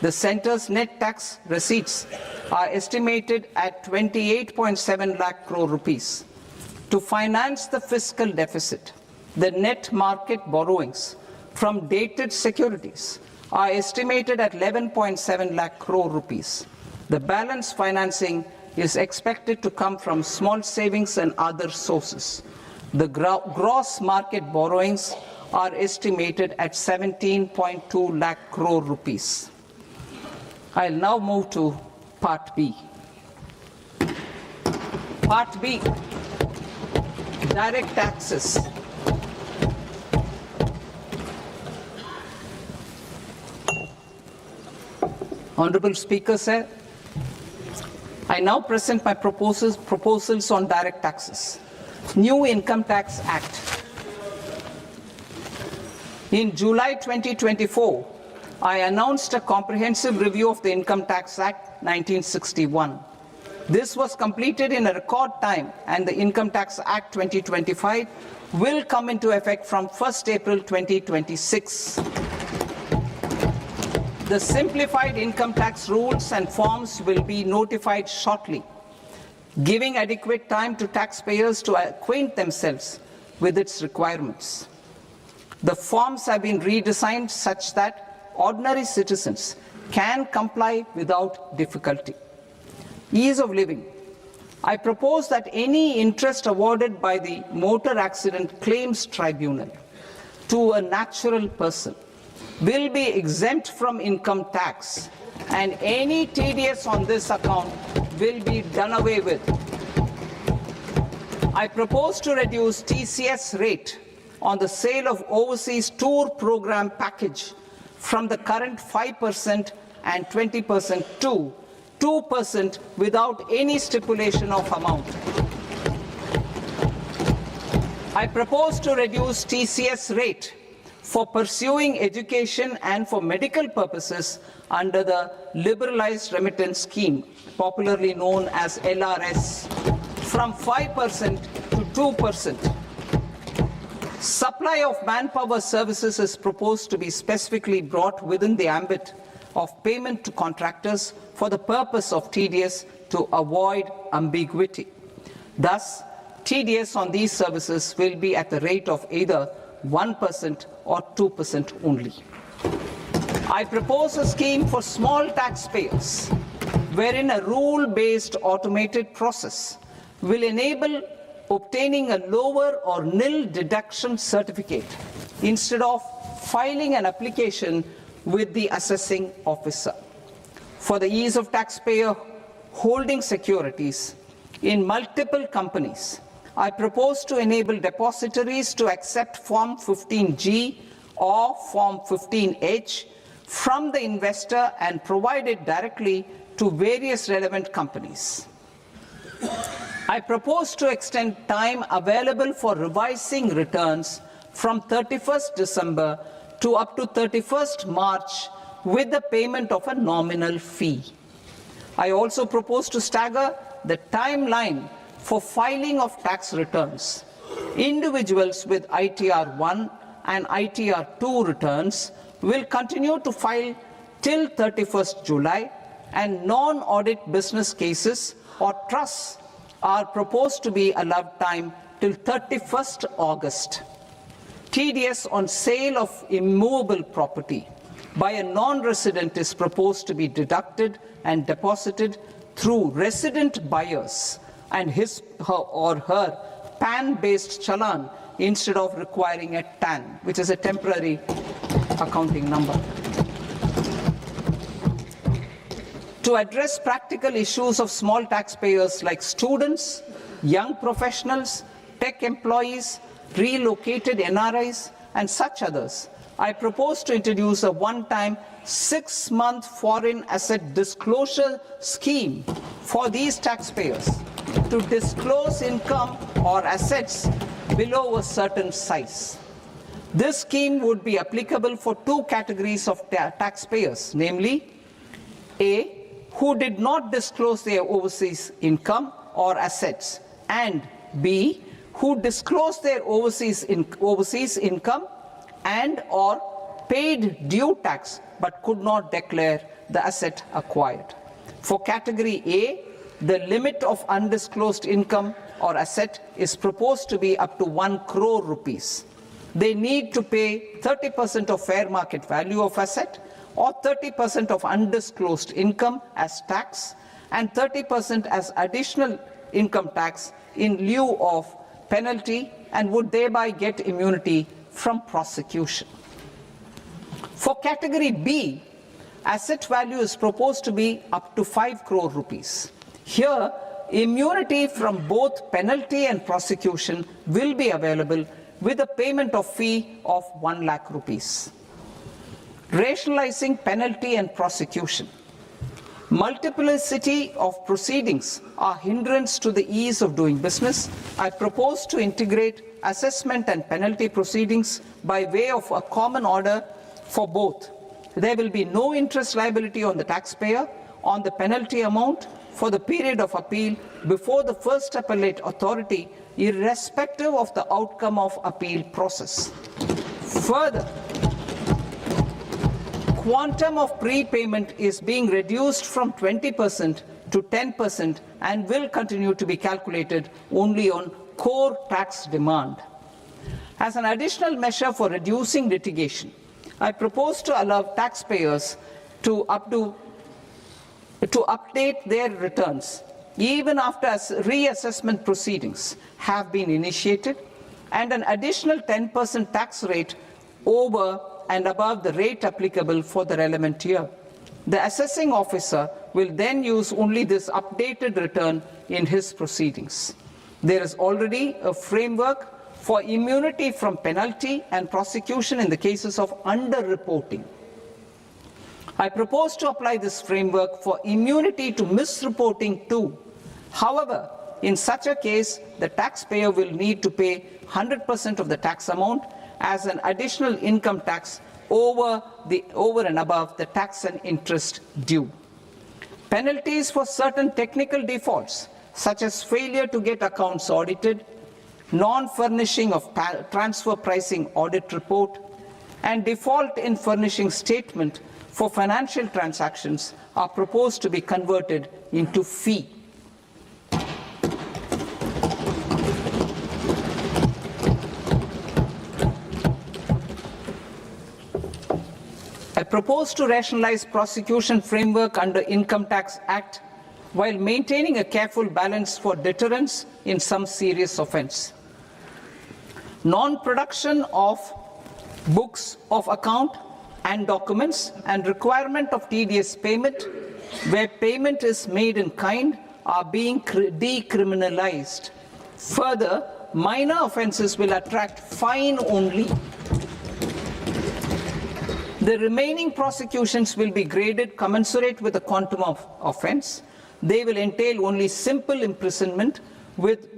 The centre's net tax receipts are estimated at 28.7 lakh crore rupees. To finance the fiscal deficit, the net market borrowings from dated securities are estimated at 11.7 lakh crore rupees. The balance financing is expected to come from small savings and other sources. The gross market borrowings are estimated at 17.2 lakh crore rupees. I'll now move to Part B. Part B, direct taxes. Honorable Speaker, sir, I now present my proposals on direct taxes. New Income Tax Act. In July 2024, I announced a comprehensive review of the Income Tax Act 1961. This was completed in a record time, and the Income Tax Act 2025 will come into effect from 1st April 2026. The simplified income tax rules and forms will be notified shortly, giving adequate time to taxpayers to acquaint themselves with its requirements. The forms have been redesigned such that ordinary citizens can comply without difficulty. Ease of living. I propose that any interest awarded by the Motor Accident Claims Tribunal to a natural person will be exempt from income tax, and any TDS on this account will be done away with. I propose to reduce TCS rate on the sale of overseas tour program package from the current 5% and 20% to 2% without any stipulation of amount. I propose to reduce TCS rate for pursuing education and for medical purposes under the Liberalized Remittance Scheme, popularly known as LRS, from 5% to 2%. Supply of manpower services is proposed to be specifically brought within the ambit of payment to contractors for the purpose of TDS to avoid ambiguity. Thus, TDS on these services will be at the rate of either 1% or 2% only. I propose a scheme for small taxpayers, wherein a rule-based automated process will enable obtaining a lower or nil deduction certificate instead of filing an application with the assessing officer. For the ease of taxpayer holding securities in multiple companies, I propose to enable depositories to accept Form 15G or Form 15H from the investor and provide it directly to various relevant companies. I propose to extend time available for revising returns from 31st December to up to 31st March with the payment of a nominal fee. I also propose to stagger the timeline for filing of tax returns. Individuals with ITR 1 and ITR2 returns will continue to file till 31st July, and non-audit business cases or trusts are proposed to be allowed time till 31st August. TDS on sale of immovable property by a non-resident is proposed to be deducted and deposited through resident buyers and his or her PAN-based challan instead of requiring a TAN, which is a temporary accounting number. To address practical issues of small taxpayers like students, young professionals, tech employees, relocated NRIs, and such others, I propose to introduce a one-time 6-month foreign asset disclosure scheme for these taxpayers to disclose income or assets below a certain size. This scheme would be applicable for two categories of taxpayers, namely A, who did not disclose their overseas income or assets, and B, who disclosed their overseas income and or paid due tax but could not declare the asset acquired. For category A, the limit of undisclosed income or asset is proposed to be up to 1 crore rupees. They need to pay 30% of fair market value of asset or 30% of undisclosed income as tax and 30% as additional income tax in lieu of penalty, and would thereby get immunity from prosecution. For category B, asset value is proposed to be up to 5 crore rupees. Here, immunity from both penalty and prosecution will be available with a payment of fee of 1 lakh rupees. Rationalizing penalty and prosecution. Multiplicity of proceedings are hindrance to the ease of doing business. I propose to integrate assessment and penalty proceedings by way of a common order for both. There will be no interest liability on the taxpayer on the penalty amount for the period of appeal before the first appellate authority, irrespective of the outcome of appeal process. Further, quantum of prepayment is being reduced from 20% to 10% and will continue to be calculated only on core tax demand. As an additional measure for reducing litigation, I propose to allow taxpayers to update their returns even after reassessment proceedings have been initiated, and an additional 10% tax rate over and above the rate applicable for the relevant year. The assessing officer will then use only this updated return in his proceedings. There is already a framework for immunity from penalty and prosecution in the cases of underreporting. I propose to apply this framework for immunity to misreporting too. However, in such a case, the taxpayer will need to pay 100% of the tax amount as an additional income tax over and above the tax and interest due. Penalties for certain technical defaults, such as failure to get accounts audited, non-furnishing of transfer pricing audit report, and default in furnishing statement for financial transactions are proposed to be converted into fee. I propose to rationalize prosecution framework under Income Tax Act while maintaining a careful balance for deterrence in some serious offence. Non-production of books of account and documents and requirement of TDS payment where payment is made in kind are being decriminalized. Further, minor offences will attract fine only. The remaining prosecutions will be graded commensurate with the quantum of offence. They will entail only simple imprisonment with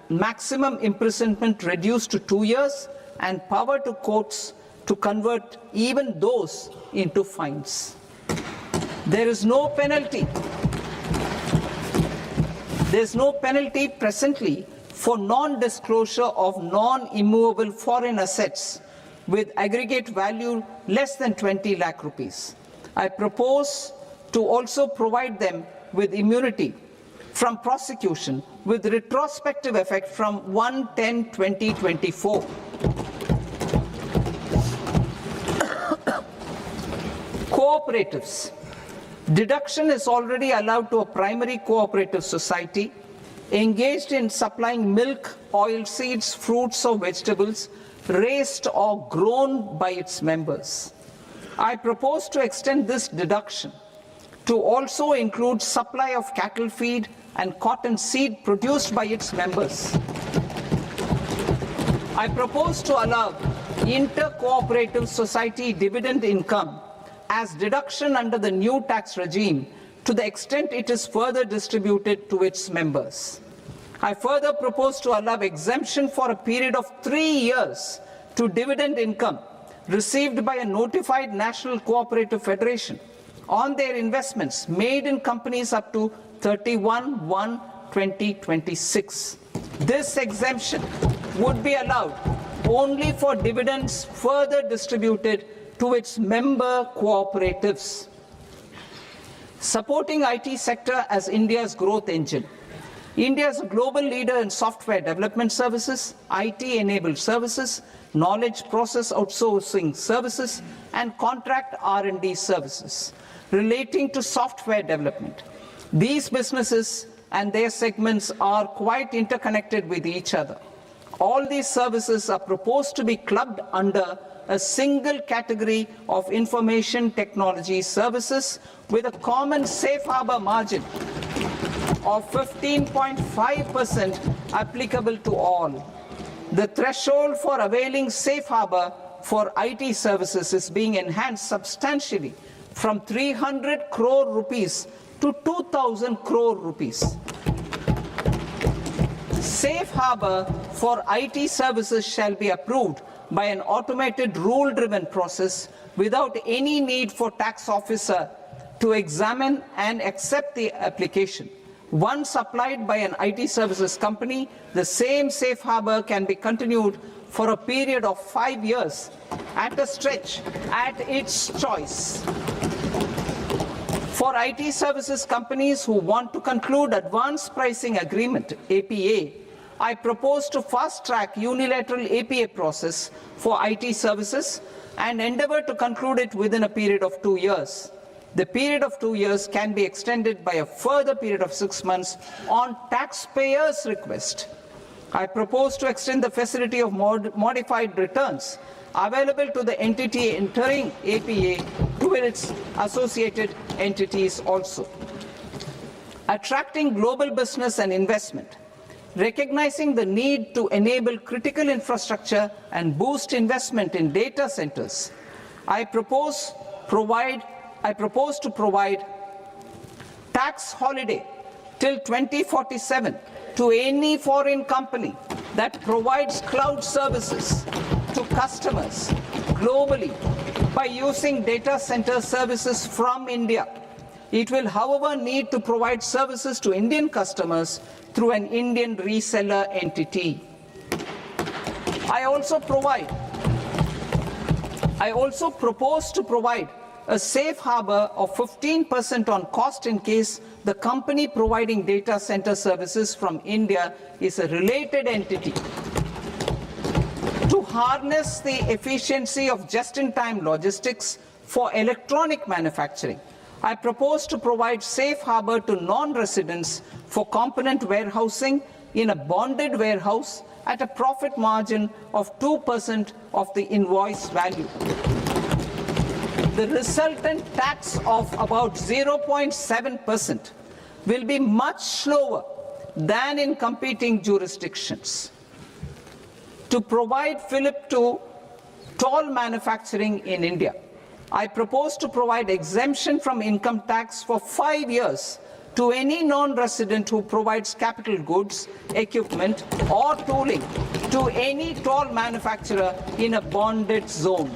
maximum imprisonment reduced to 2 years and power to courts to convert even those into fines. There is no penalty. There is no penalty presently for non-disclosure of non-immovable foreign assets with aggregate value less than 20 lakh rupees. I propose to also provide them with immunity from prosecution with retrospective effect from 1/10/2024. Cooperatives. Deduction is already allowed to a primary cooperative society engaged in supplying milk, oilseeds, fruits or vegetables raised or grown by its members. I propose to extend this deduction to also include supply of cattle feed and cotton seed produced by its members. I propose to allow inter-cooperative society dividend income as deduction under the new tax regime to the extent it is further distributed to its members. I further propose to allow exemption for a period of 3 years to dividend income received by a notified national cooperative federation on their investments made in companies up to 31/1/2026. This exemption would be allowed only for dividends further distributed to its member cooperatives. Supporting IT sector as India's growth engine. India is a global leader in software development services, IT-enabled services, knowledge process outsourcing services, and contract R&D services relating to software development. These businesses and their segments are quite interconnected with each other. All these services are proposed to be clubbed under a single category of information technology services with a common safe harbor margin of 15.5% applicable to all. The threshold for availing safe harbor for IT services is being enhanced substantially from 300 crore rupees to 2,000 crore rupees. Safe harbor for IT services shall be approved by an automated rule-driven process without any need for tax officer to examine and accept the application. Once applied by an IT services company, the same safe harbor can be continued for a period of 5 years at a stretch at its choice. For IT services companies who want to conclude advanced pricing agreement, APA, I propose to fast-track unilateral APA process for IT services and endeavor to conclude it within a period of 2 years. The period of 2 years can be extended by a further period of 6 months on taxpayers' request. I propose to extend the facility of modified returns available to the entity entering APA to its associated entities also. Attracting global business and investment. Recognizing the need to enable critical infrastructure and boost investment in data centers, I propose to provide tax holiday till 2047 to any foreign company that provides cloud services to customers globally by using data center services from India. It will, however, need to provide services to Indian customers through an Indian reseller entity. I also propose to provide a safe harbor of 15% on cost in case the company providing data center services from India is a related entity. To harness the efficiency of just-in-time logistics for electronic manufacturing, I propose to provide safe harbor to non-residents for component warehousing in a bonded warehouse at a profit margin of 2% of the invoice value. The resultant tax of about 0.7% will be much lower than in competing jurisdictions. To provide fillip to toll manufacturing in India, I propose to provide exemption from income tax for 5 years to any non-resident who provides capital goods, equipment, or tooling to any toll manufacturer in a bonded zone.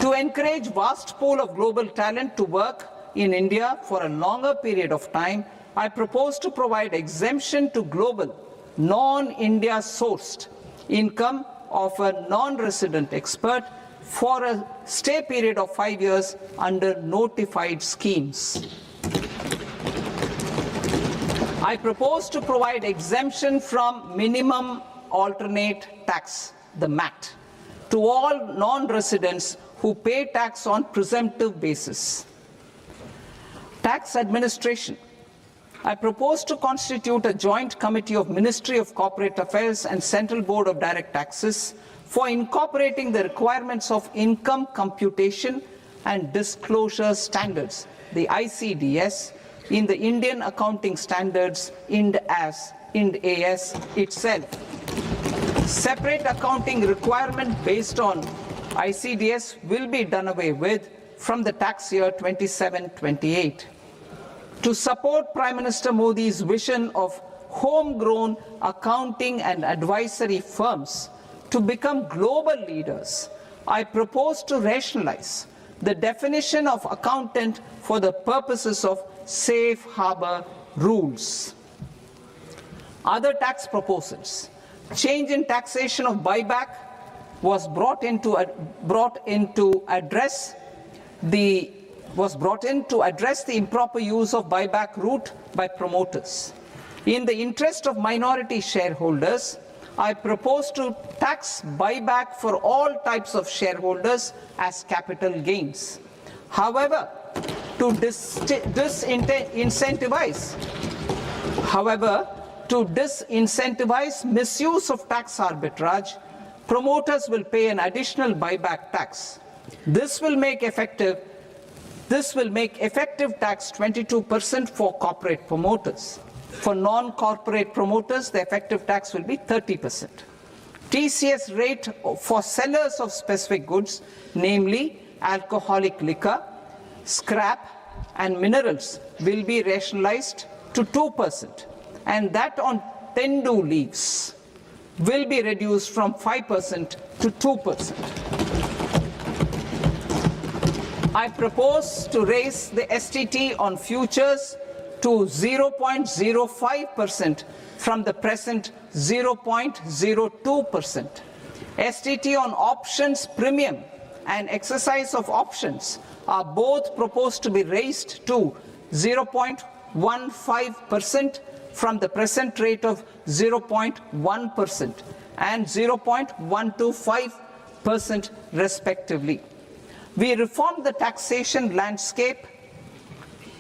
To encourage vast pool of global talent to work in India for a longer period of time, I propose to provide exemption to global, non-India sourced income of a non-resident expert for a stay period of 5 years under notified schemes. I propose to provide exemption from minimum alternate tax, the MAT, to all non-residents who pay tax on presumptive basis. Tax administration. I propose to constitute a joint committee of Ministry of Corporate Affairs and Central Board of Direct Taxes for incorporating the requirements of income computation and disclosure standards, the ICDS, in the Indian Accounting Standards, IND AS itself. Separate accounting requirement based on ICDS will be done away with from the tax year 27-28. To support Prime Minister Modi's vision of homegrown accounting and advisory firms to become global leaders, I propose to rationalize the definition of accountant for the purposes of safe harbor rules. Other tax proposals. Change in taxation of buyback was brought in to address the improper use of buyback route by promoters. In the interest of minority shareholders, I propose to tax buyback for all types of shareholders as capital gains. However, to disincentivize misuse of tax arbitrage, promoters will pay an additional buyback tax. This will make effective tax 22% for corporate promoters. For non-corporate promoters, the effective tax will be 30%. TCS rate for sellers of specific goods, namely alcoholic liquor, scrap, and minerals, will be rationalized to 2%, and that on tendu leaves will be reduced from 5% to 2%. I propose to raise the STT on futures to 0.05% from the present 0.02%. STT on options premium and exercise of options are both proposed to be raised to 0.15% from the present rate of 0.1% and 0.125% respectively. We reformed the taxation landscape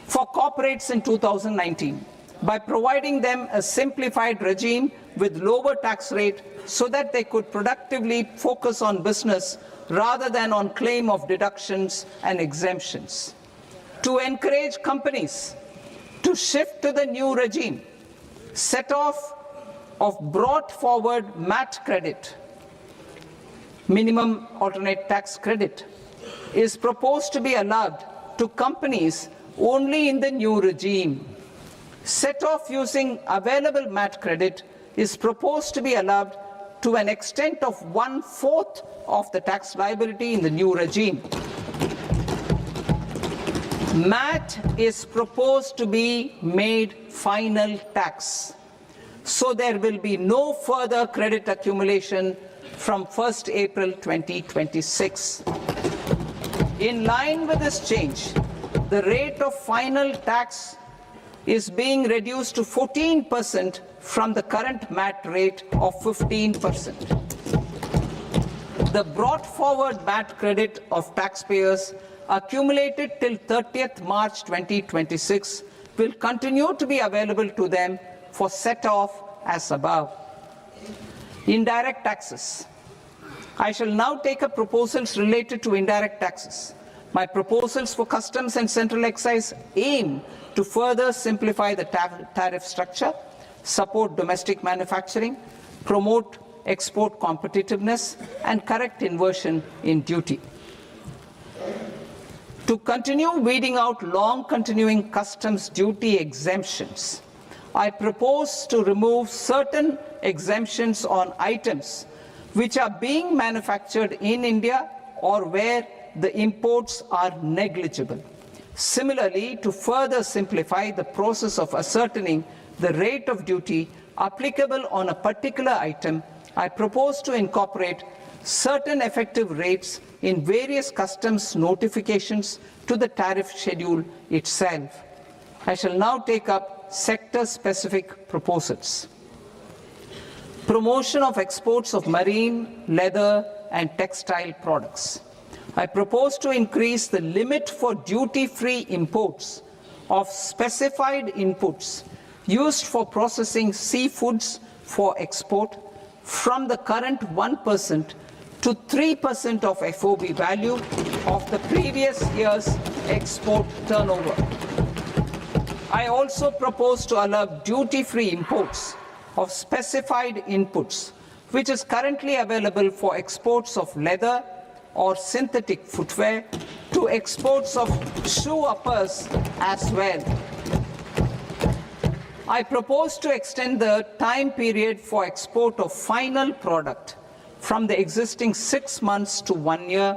for corporates in 2019 by providing them a simplified regime with lower tax rate so that they could productively focus on business rather than on claim of deductions and exemptions. To encourage companies to shift to the new regime, set off of brought forward MAT credit, minimum alternate tax credit, is proposed to be allowed to companies only in the new regime. Set off using available MAT credit is proposed to be allowed to an extent of 1/4 of the tax liability in the new regime. MAT is proposed to be made final tax, so there will be no further credit accumulation from 1st April 2026. In line with this change, the rate of final tax is being reduced to 14% from the current MAT rate of 15%. The brought forward MAT credit of taxpayers accumulated till 30th March 2026 will continue to be available to them for set-off as above. Indirect taxes. I shall now take up proposals related to indirect taxes. My proposals for customs and central excise aim to further simplify the tariff structure, support domestic manufacturing, promote export competitiveness, and correct inversion in duty. To continue weeding out long continuing customs duty exemptions, I propose to remove certain exemptions on items which are being manufactured in India or where the imports are negligible. Similarly, to further simplify the process of ascertaining the rate of duty applicable on a particular item, I propose to incorporate certain effective rates in various customs notifications to the tariff schedule itself. I shall now take up sector-specific proposals. Promotion of exports of marine, leather, and textile products. I propose to increase the limit for duty-free imports of specified inputs used for processing seafoods for export from the current 1% to 3% of FOB value of the previous year's export turnover. I also propose to allow duty-free imports of specified inputs, which is currently available for exports of leather or synthetic footwear, to exports of shoe uppers as well. I propose to extend the time period for export of final product from the existing 6 months to 1 year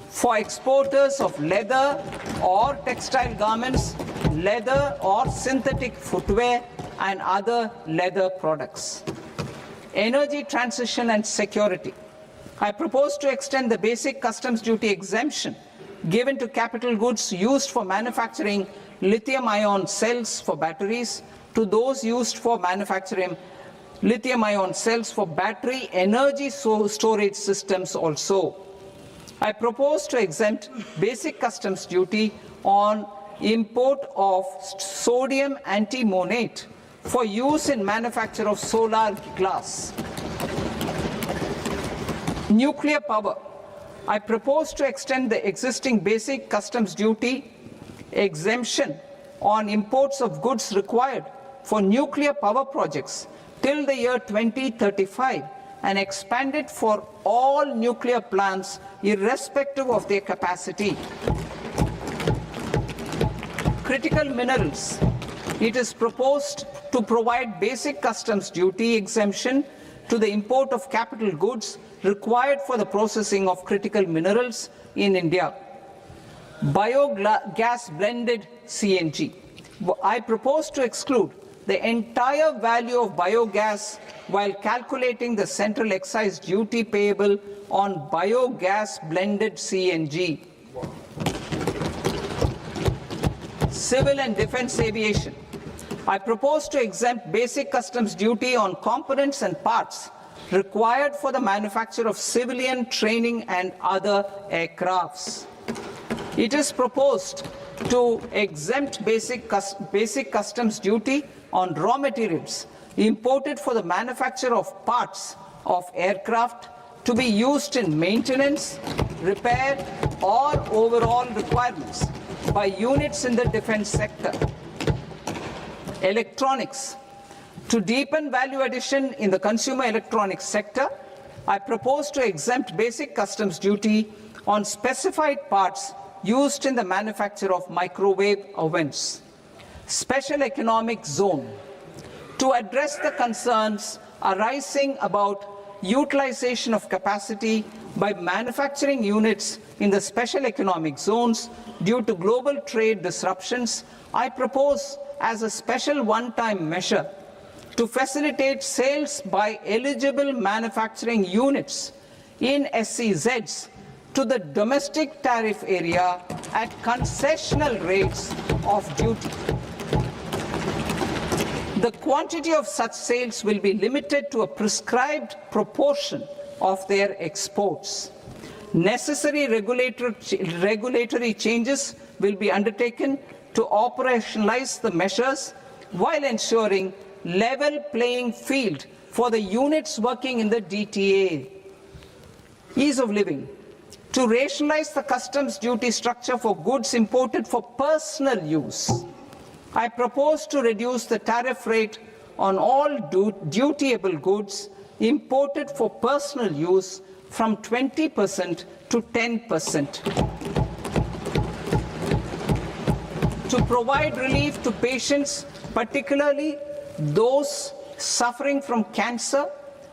for exporters of leather or textile garments, leather or synthetic footwear, and other leather products. Energy transition and security. I propose to extend the basic customs duty exemption given to capital goods used for manufacturing lithium-ion cells for batteries to those used for manufacturing lithium-ion cells for battery energy storage systems also. I propose to exempt basic customs duty on import of sodium antimonate for use in manufacture of solar glass. Nuclear power. I propose to extend the existing basic customs duty exemption on imports of goods required for nuclear power projects till the year 2035 and expand it for all nuclear plants irrespective of their capacity. Critical minerals. It is proposed to provide basic customs duty exemption to the import of capital goods required for the processing of critical minerals in India. Biogas blended CNG. I propose to exclude the entire value of biogas while calculating the central excise duty payable on biogas blended CNG. Civil and defense aviation. I propose to exempt basic customs duty on components and parts required for the manufacture of civilian training and other aircrafts. It is proposed to exempt basic customs duty on raw materials imported for the manufacture of parts of aircraft to be used in maintenance, repair, or overall requirements by units in the defense sector. Electronics. To deepen value addition in the consumer electronics sector, I propose to exempt basic customs duty on specified parts used in the manufacture of microwave ovens. Special economic zone. To address the concerns arising about utilization of capacity by manufacturing units in the special economic zones due to global trade disruptions, I propose as a special one-time measure to facilitate sales by eligible manufacturing units in SEZs to the domestic tariff area at concessional rates of duty. The quantity of such sales will be limited to a prescribed proportion of their exports. Necessary regulatory changes will be undertaken to operationalize the measures while ensuring level playing field for the units working in the DTA. Ease of living. To rationalize the customs duty structure for goods imported for personal use, I propose to reduce the tariff rate on all dutiable goods imported for personal use from 20% to 10%. To provide relief to patients, particularly those suffering from cancer,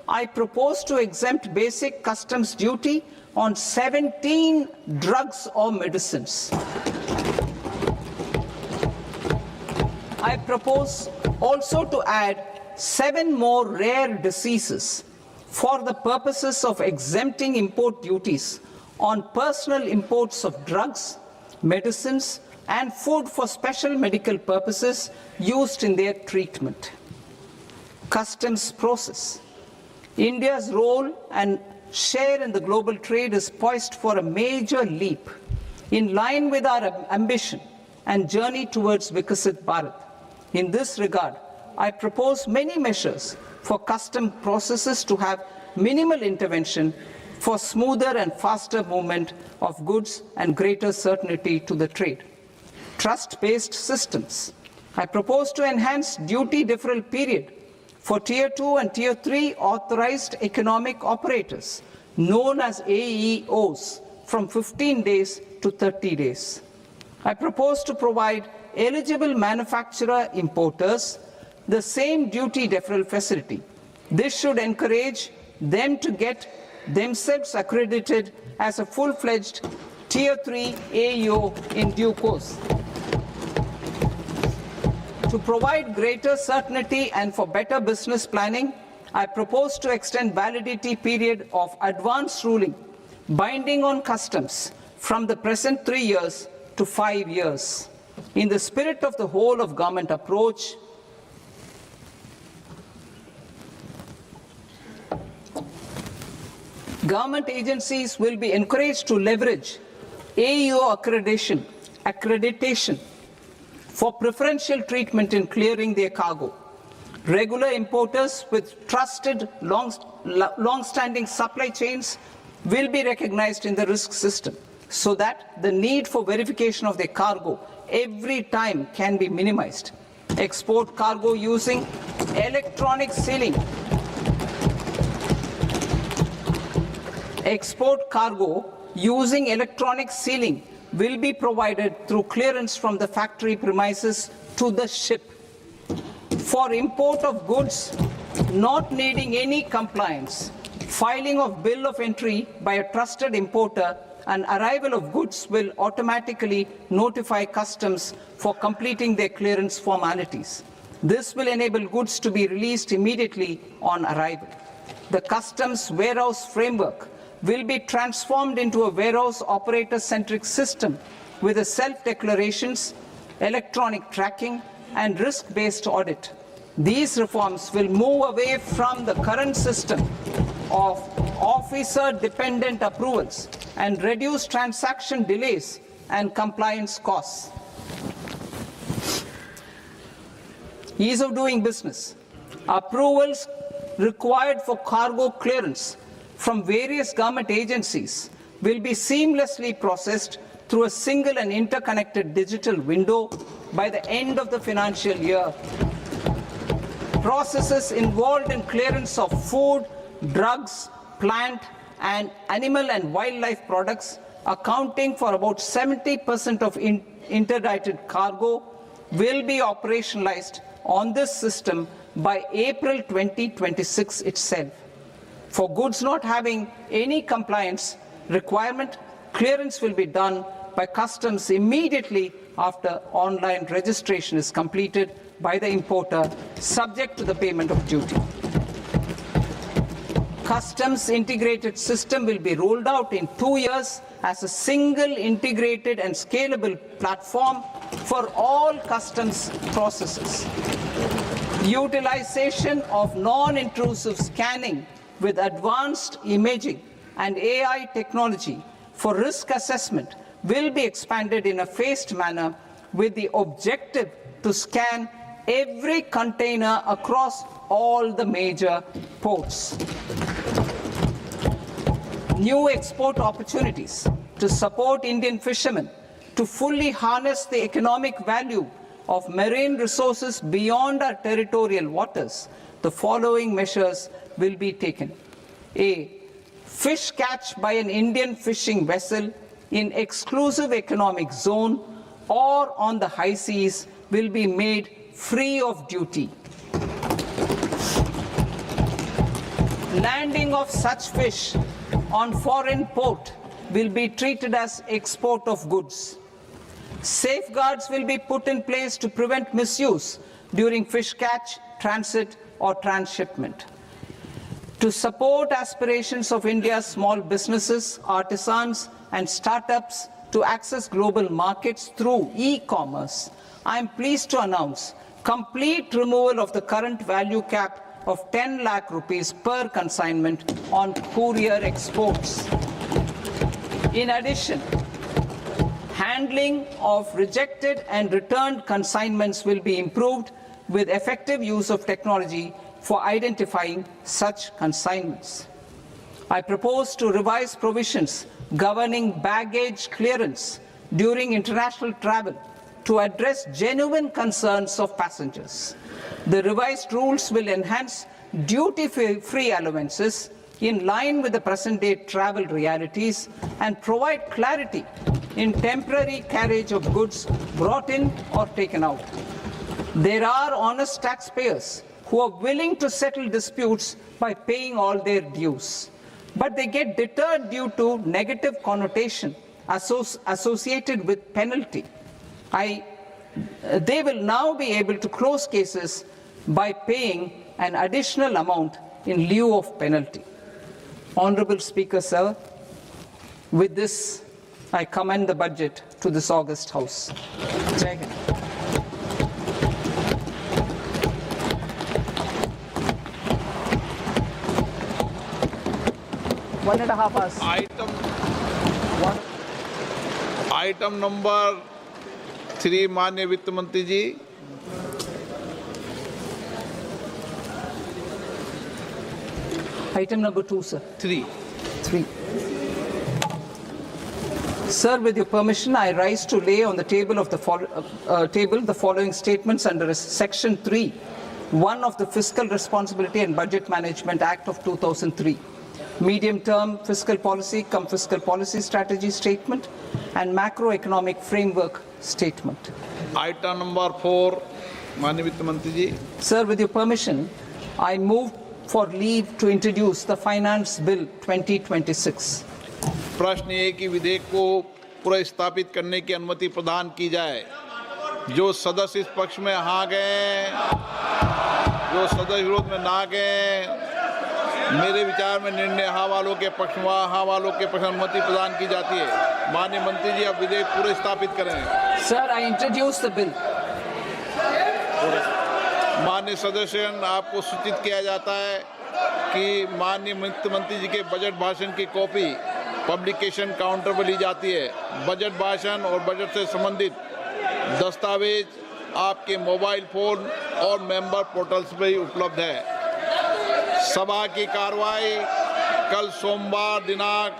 I propose to exempt basic customs duty on 17 drugs or medicines. I propose also to add 7 more rare diseases for the purposes of exempting import duties on personal imports of drugs, medicines, and food for special medical purposes used in their treatment. Customs process. India's role and share in the global trade is poised for a major leap in line with our ambition and journey towards Vikasit Bharat. In this regard, I propose many measures for custom processes to have minimal intervention for smoother and faster movement of goods and greater certainty to the trade. Trust-based systems. I propose to enhance duty deferral period for Tier 2 and Tier 3 authorized economic operators, known as AEOs, from 15 days to 30 days. I propose to provide eligible manufacturer importers the same duty deferral facility. This should encourage them to get themselves accredited as a full-fledged Tier 3 AEO in due course. To provide greater certainty and for better business planning, I propose to extend validity period of advance ruling binding on customs from the present 3 years to 5 years. In the spirit of the whole of government approach, government agencies will be encouraged to leverage AEO accreditation for preferential treatment in clearing their cargo. Regular importers with trusted long-standing supply chains will be recognized in the risk system so that the need for verification of their cargo every time can be minimized. Export cargo using electronic sealing. Export cargo using electronic sealing will be provided through clearance from the factory premises to the ship. For import of goods not needing any compliance, filing of bill of entry by a trusted importer and arrival of goods will automatically notify customs for completing their clearance formalities. This will enable goods to be released immediately on arrival. The customs warehouse framework will be transformed into a warehouse operator-centric system with a self-declarations, electronic tracking, and risk-based audit. These reforms will move away from the current system of officer-dependent approvals and reduce transaction delays and compliance costs. Ease of doing business. Approvals required for cargo clearance from various government agencies will be seamlessly processed through a single and interconnected digital window by the end of the financial year. Processes involved in clearance of food, drugs, plant, and animal and wildlife products, accounting for about 70% of interdicted cargo, will be operationalized on this system by April 2026 itself. For goods not having any compliance requirement, clearance will be done by customs immediately after online registration is completed by the importer, subject to the payment of duty. Customs integrated system will be rolled out in 2 years as a single integrated and scalable platform for all customs processes. Utilization of non-intrusive scanning with advanced imaging and AI technology for risk assessment will be expanded in a phased manner with the objective to scan every container across all the major ports. New export opportunities to support Indian fishermen to fully harness the economic value of marine resources beyond our territorial waters. The following measures will be taken. A. Fish catch by an Indian fishing vessel in exclusive economic zone or on the high seas will be made free of duty. Landing of such fish on foreign port will be treated as export of goods. Safeguards will be put in place to prevent misuse during fish catch, transit, or transshipment. To support aspirations of India's small businesses, artisans, and startups to access global markets through e-commerce, I am pleased to announce complete removal of the current value cap of 10 lakh rupees per consignment on courier exports. In addition, handling of rejected and returned consignments will be improved with effective use of technology for identifying such consignments. I propose to revise provisions governing baggage clearance during international travel to address genuine concerns of passengers. The revised rules will enhance duty-free allowances in line with the present-day travel realities and provide clarity in temporary carriage of goods brought in or taken out. There are honest taxpayers who are willing to settle disputes by paying all their dues, but they get deterred due to negative connotation associated with penalty. They will now be able to close cases by paying an additional amount in lieu of penalty. Honorable Speaker, sir, with this, I commend the budget to this august House. Jai Hind. One and a half hours. Item number 3 माननीय वित्त मंत्री जी। Item number 2, sir. 3. Sir, with your permission, I rise to lay on the table of the following statements under Section 3(1) of the Fiscal Responsibility and Budget Management Act of 2003. Medium-term fiscal policy cum fiscal policy strategy statement and macroeconomic framework statement. Item number 4 माननीय वित्त मंत्री जी। Sir, with your permission, I move for leave to introduce the Finance Bill 2026. प्रश्न ये कि विधेयक को पुनर्स्थापित करने की अनुमति प्रदान की जाए। जो सदस्य इस पक्ष में हाँ गए, जो सदस्य विरोध में ना गए, मेरे विचार में निर्णय हाँ वालों के पक्ष में हाँ वालों के पक्ष में अनुमति प्रदान की जाती है। माननीय मंत्री जी, अब विधेयक पूरे स्थापित करें। Sir, I introduce the bill. माननीय सदस्यगण, आपको सूचित किया जाता है कि माननीय वित्त मंत्री जी के बजट भाषण की कॉपी पब्लिकेशन काउंटर पर ली जाती है। बजट भाषण और बजट से संबंधित दस्तावेज आपके मोबाइल फोन और मेंबर पोर्टल्स पर ही उपलब्ध है। सभा की कार्रवाई कल सोमवार दिनांक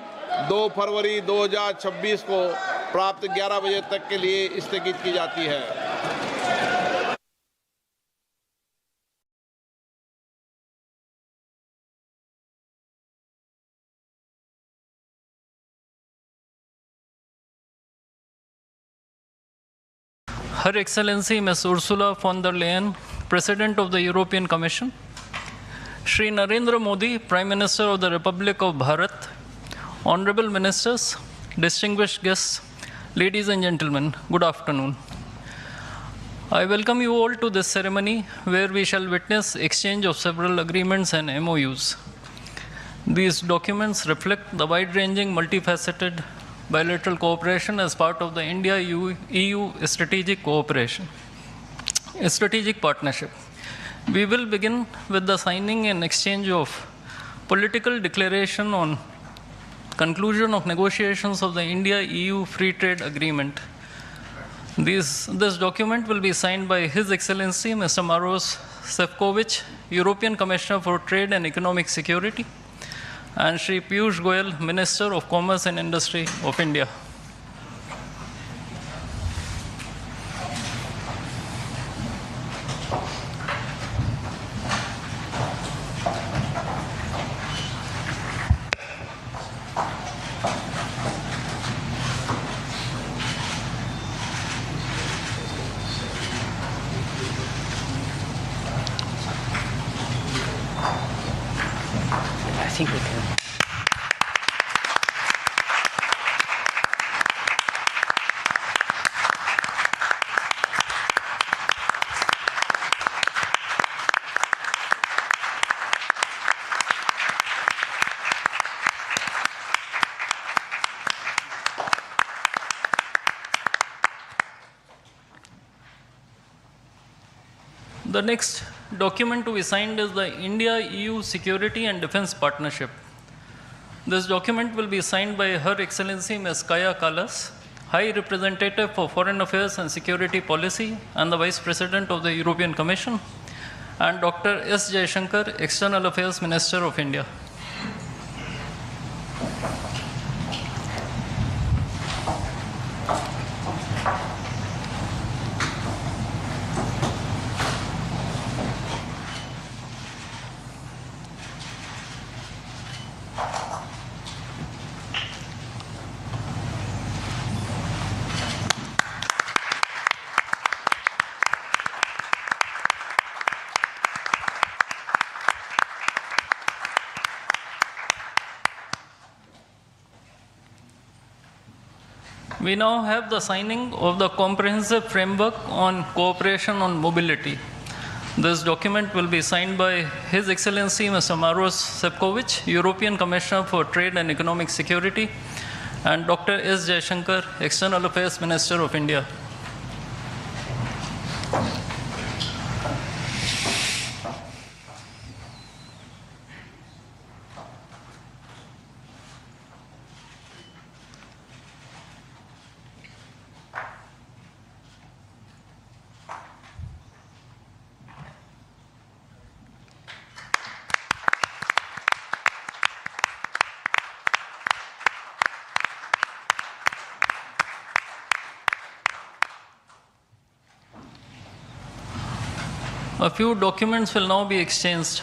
2 फरवरी 2026 को प्राप्त 11 बजे तक के लिए स्थगित की जाती है। Her Excellency Ms. Ursula von der Leyen, President of the European Commission, Shri Narendra Modi, Prime Minister of the Republic of Bharat, Honorable Ministers, distinguished guests, ladies and gentlemen, good afternoon. I welcome you all to this ceremony where we shall witness exchange of several agreements and MOUs. These documents reflect the wide-ranging, multifaceted bilateral cooperation as part of the India-EU strategic partnership. We will begin with the signing and exchange of political declaration on conclusion of negotiations of the India-EU Free Trade Agreement. This document will be signed by His Excellency Mr. Maros Sefcovic, European Commissioner for Trade and Economic Security, and Shri Piyush Goyal, Minister of Commerce and Industry of India. I think we can. The next document to be signed is the India-EU Security and Defense Partnership. This document will be signed by Her Excellency Ms. Kaya Kallas, High Representative for Foreign Affairs and Security Policy and the Vice President of the European Commission, and Dr. S. Jaishankar, External Affairs Minister of India. We now have the signing of the Comprehensive Framework on Cooperation on Mobility. This document will be signed by His Excellency Mr. Maros Sefcovic, European Commissioner for Trade and Economic Security, and Dr. S. Jaishankar, External Affairs Minister of India. A few documents will now be exchanged.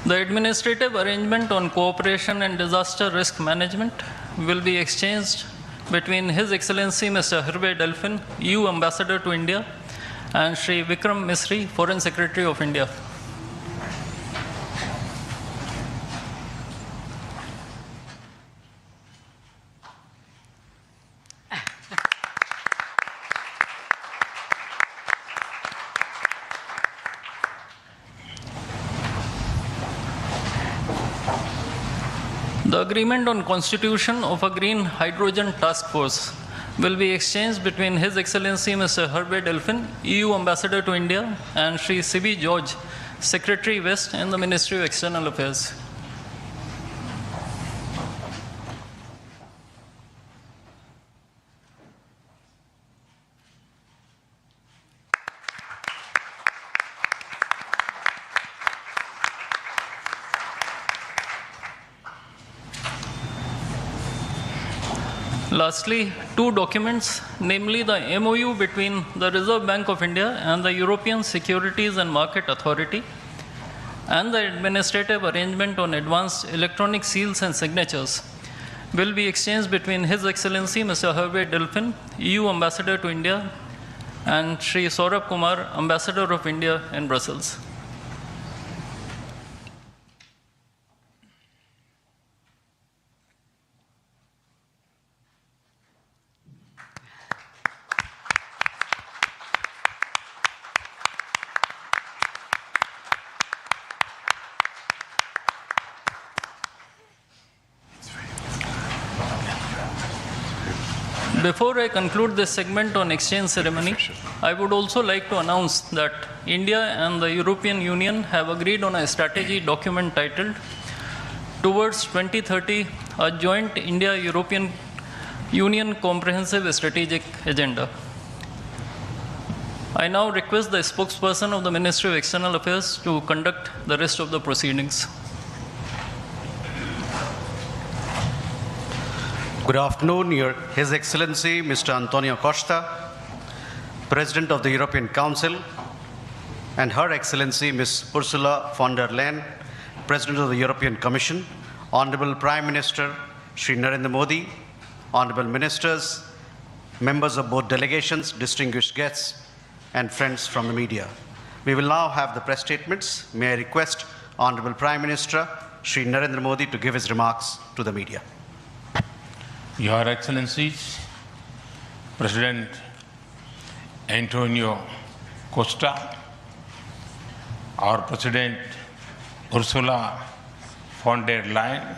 The administrative arrangement on cooperation and disaster risk management will be exchanged between His Excellency Mr. Hervé Delphin, EU Ambassador to India, and Shri Vikram Misri, Foreign Secretary of India. The agreement on constitution of a green hydrogen task force will be exchanged between His Excellency Mr. Hervé Delphin, EU Ambassador to India, and Shri C.B. George, Secretary West in the Ministry of External Affairs. Lastly, two documents, namely the MOU between the Reserve Bank of India and the European Securities and Market Authority, and the administrative arrangement on advanced electronic seals and signatures, will be exchanged between His Excellency Mr. Hervé Delphin, EU Ambassador to India, and Shri Saurabh Kumar, Ambassador of India in Brussels. Before I conclude this segment on exchange ceremony, I would also like to announce that India and the European Union have agreed on a strategy document titled Towards 2030, a Joint India-European Union Comprehensive Strategic Agenda. I now request the spokesperson of the Ministry of External Affairs to conduct the rest of the proceedings. Good afternoon, His Excellency Mr. Antonio Costa, President of the European Council, and Her Excellency Ms. Ursula von der Leyen, President of the European Commission, Honorable Prime Minister Shri Narendra Modi, Honorable Ministers, members of both delegations, distinguished guests, and friends from the media. We will now have the press statements. May I request Honorable Prime Minister Shri Narendra Modi to give his remarks to the media. Your Excellencies, President Antonio Costa, our President Ursula von der Leyen,